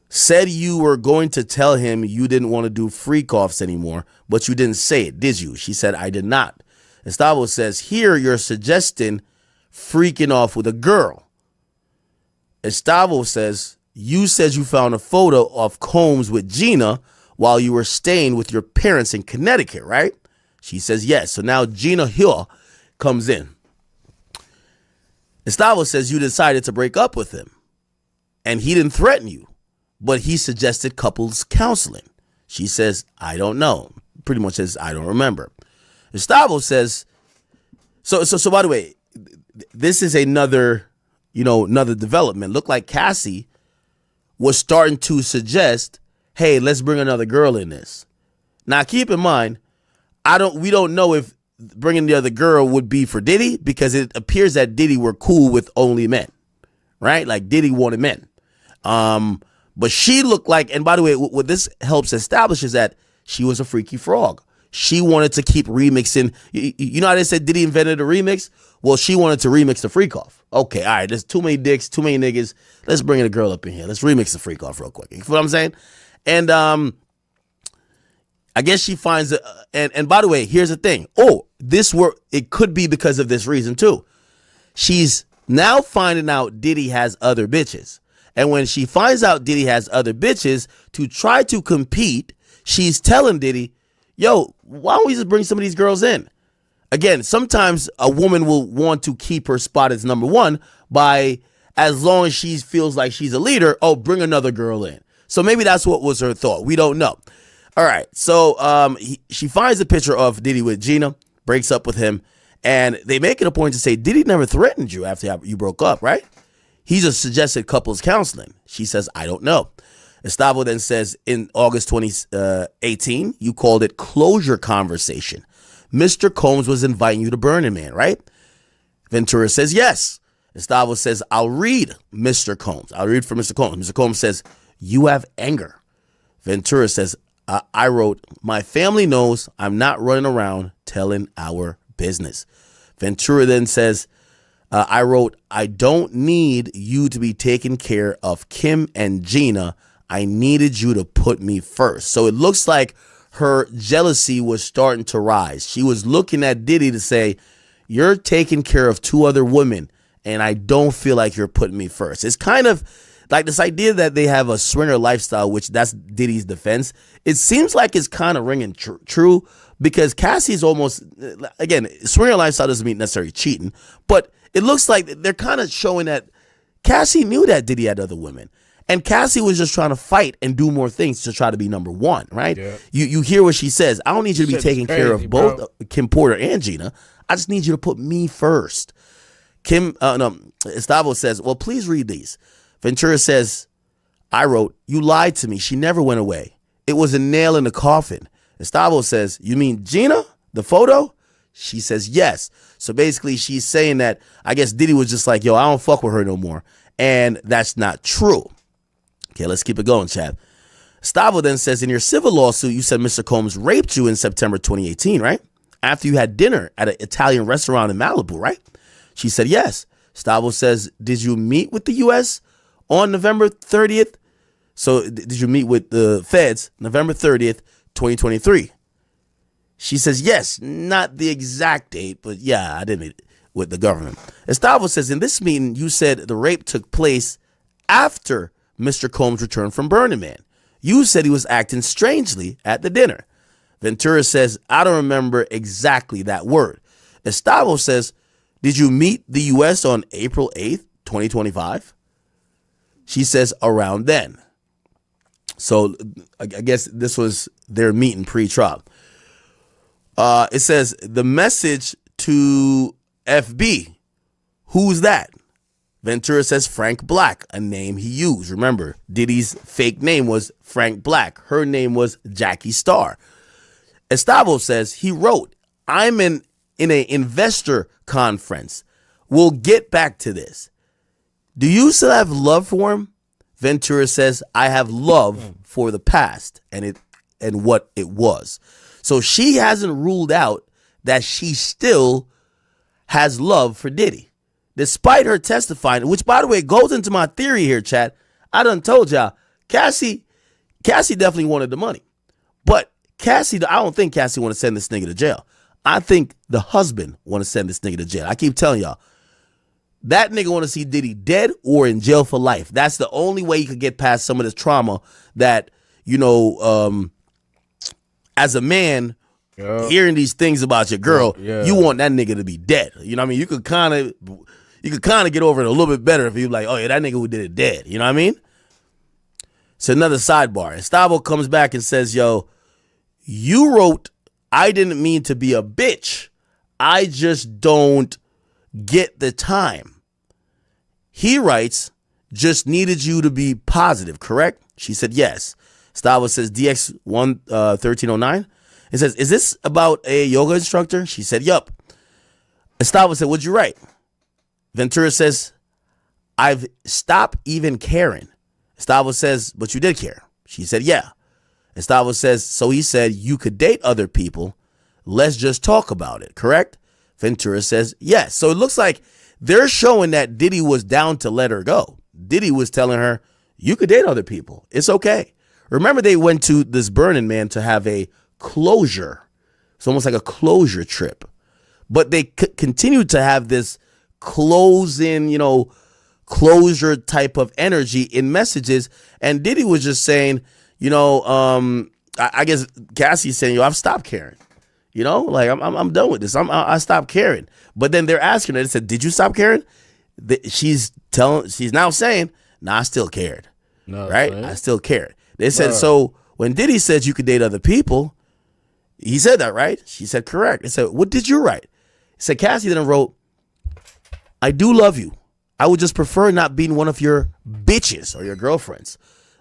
said you were going to tell him you didn't want to do freak offs anymore, but you didn't say it, did you? She said, I did not. Estavo says, here you're suggesting freaking off with a girl. Estavo says, you said you found a photo of Combs with Gina while you were staying with your parents in Connecticut, right? She says, yes. So now Gina Hill comes in. Estavo says you decided to break up with him and he didn't threaten you, but he suggested couples counseling. She says, I don't know. Pretty much says, I don't remember. Estavo says, so by the way, this is another development. Looked like Cassie was starting to suggest, hey, let's bring another girl in this. Now, keep in mind, we don't know if bringing the other girl would be for Diddy, because it appears that Diddy were cool with only men, right? Like Diddy wanted men. But she looked like, and by the way, what this helps establish is that she was a freaky frog. She wanted to keep remixing. You know how they said Diddy invented a remix? Well, she wanted to remix the freak off. Okay, all right, there's too many dicks, too many niggas. Let's bring a girl up in here. Let's remix the freak off real quick. You know what I'm saying? And I guess she finds and by the way, here's the thing. Oh, it could be because of this reason too. She's now finding out Diddy has other bitches. And when she finds out Diddy has other bitches, to try to compete, she's telling Diddy, yo, why don't we just bring some of these girls in? Again, sometimes a woman will want to keep her spot as number one by, as long as she feels like she's a leader, bring another girl in. So maybe that's what was her thought. We don't know. All right. So she finds a picture of Diddy with Gina, breaks up with him, and they make it a point to say, Diddy never threatened you after you broke up, right? He just suggested couples counseling. She says, I don't know. Estavo then says, in August 2018, you called it closure conversation. Mr. Combs was inviting you to Burning Man, right? Ventura says, yes. Estavo says, I'll read Mr. Combs. I'll read from Mr. Combs. Mr. Combs says, you have anger. Ventura says, I wrote, my family knows I'm not running around telling our business. Ventura then says, I wrote, I don't need you to be taking care of Kim and Gina. I needed you to put me first. So it looks like her jealousy was starting to rise. She was looking at Diddy to say, you're taking care of 2 other women, and I don't feel like you're putting me first. It's kind of like this idea that they have a swinger lifestyle, which that's Diddy's defense. It seems like it's kind of ringing true because Cassie's almost, again, swinger lifestyle doesn't mean necessarily cheating, but it looks like they're kind of showing that Cassie knew that Diddy had other women. And Cassie was just trying to fight and do more things to try to be number one, right? Yeah. You hear what she says. I don't need you to be taking care of both Kim Porter and Gina. I just need you to put me first. Estavo says, well, please read these. Ventura says, I wrote, you lied to me. She never went away. It was a nail in the coffin. Estavo says, you mean Gina? The photo? She says, yes. So basically she's saying that I guess Diddy was just like, yo, I don't fuck with her no more. And that's not true. Okay, let's keep it going, Chad. Stavo then says, in your civil lawsuit, you said Mr. Combs raped you in September 2018, right? After you had dinner at an Italian restaurant in Malibu, right? She said, yes. Stavo says, did you meet with the U.S. on November 30th? So did you meet with the feds November 30th, 2023? She says, yes, not the exact date, but yeah, I did meet with the government. Estavo says, in this meeting, you said the rape took place after Mr. Combs returned from Burning Man. You said he was acting strangely at the dinner. Ventura says, I don't remember exactly that word. Estavo says, did you meet the U.S. on April 8th, 2025? She says, around then. So I guess this was their meeting pre-trial. It says, the message to FB, who's that? Ventura says Frank Black, a name he used. Remember, Diddy's fake name was Frank Black. Her name was Jackie Starr. Estavo says he wrote, I'm in an investor conference. We'll get back to this. Do you still have love for him? Ventura says, I have love for the past and what it was. So she hasn't ruled out that she still has love for Diddy. Despite her testifying, which, by the way, goes into my theory here, chat. I done told y'all, Cassie definitely wanted the money. But I don't think Cassie want to send this nigga to jail. I think the husband want to send this nigga to jail. I keep telling y'all, that nigga want to see Diddy dead or in jail for life. That's the only way you could get past some of this trauma that, as a man, hearing these things about your girl, you want that nigga to be dead. You know what I mean? You could kind of get over it a little bit better if you like, oh yeah, that nigga who did it dead. You know what I mean? It's another sidebar. Estavo comes back and says, yo, you wrote, I didn't mean to be a bitch. I just don't get the time. He writes, just needed you to be positive, correct? She said, yes. Estavo says, DX 1309. It says, is this about a yoga instructor? She said, yup. Estavo said, what'd you write? Ventura says, I've stopped even caring. Estavo says, but you did care. She said, yeah. Estavo says, so he said, you could date other people. Let's just talk about it, correct? Ventura says, yes. So it looks like they're showing that Diddy was down to let her go. Diddy was telling her, you could date other people. It's okay. Remember, they went to this Burning Man to have a closure. It's almost like a closure trip. But they continued to have this closure type of energy in messages. And Diddy was just saying, I guess Cassie's saying, yo, I've stopped caring. I'm done with this. I stopped caring. But then they're asking her, they said, did you stop caring? She's now saying, nah, I still cared. No, right? Right? I still cared. They said, so when Diddy said you could date other people, he said that, right? She said, correct. They said, what did you write? He said, Cassie then wrote, I do love you. I would just prefer not being one of your bitches or your girlfriends.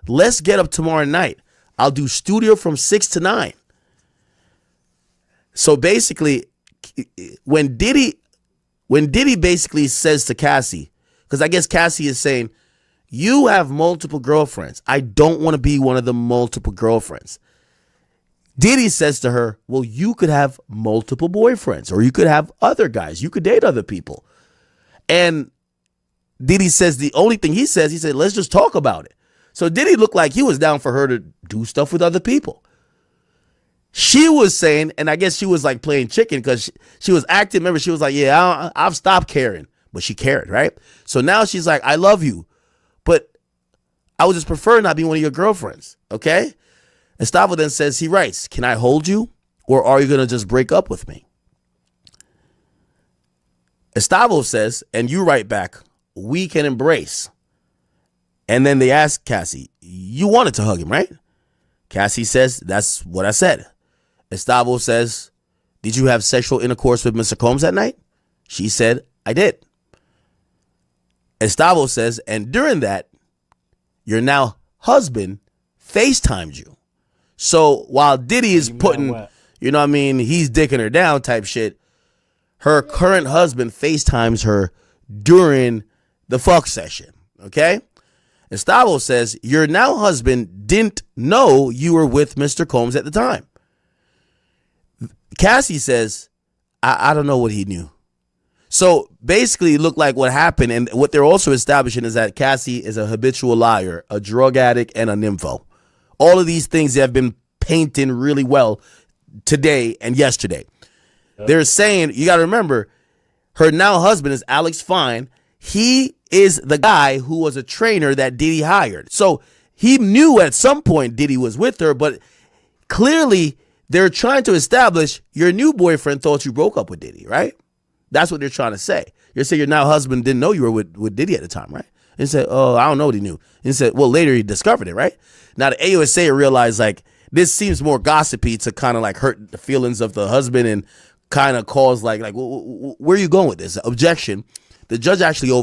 Let's get up tomorrow night. I'll do studio from 6 to 9. So basically, when Diddy basically says to Cassie, because I guess Cassie is saying, you have multiple girlfriends. I don't want to be one of the multiple girlfriends. Diddy says to her, well, you could have multiple boyfriends or you could have other guys. You could date other people. And Diddy says the only thing he said, let's just talk about it. So Diddy looked like he was down for her to do stuff with other people. She was saying, and I guess she was like playing chicken because she was acting. Remember, she was like, yeah, I've stopped caring. But she cared, right? So now she's like, I love you, but I would just prefer not being one of your girlfriends, okay? Estavo then says, he writes, can I hold you or are you going to just break up with me? Estavo says, and you write back, we can embrace. And then they ask Cassie, you wanted to hug him, right? Cassie says, that's what I said. Estavo says, did you have sexual intercourse with Mr. Combs that night? She said, I did. Estavo says, and during that, your now husband FaceTimed you. So while Diddy is putting, you know what I mean, he's dicking her down type shit, her current husband FaceTimes her during the fuck session, okay? Estavo says, your now husband didn't know you were with Mr. Combs at the time. Cassie says, I don't know what he knew. So basically, it looked like what happened, and what they're also establishing is that Cassie is a habitual liar, a drug addict, and a nympho. All of these things have been painting really well today and yesterday. Yep. They're saying, you got to remember, her now husband is Alex Fine. He is the guy who was a trainer that Diddy hired. So he knew at some point Diddy was with her, but clearly they're trying to establish your new boyfriend thought you broke up with Diddy, right? That's what they're trying to say. You're saying your now husband didn't know you were with Diddy at the time, right? And he said, oh, I don't know what he knew. And he said, well, later he discovered it, right? Now the AUSA realized like this seems more gossipy to kind of like hurt the feelings of the husband and kind of cause like where are you going with this? Objection. The judge actually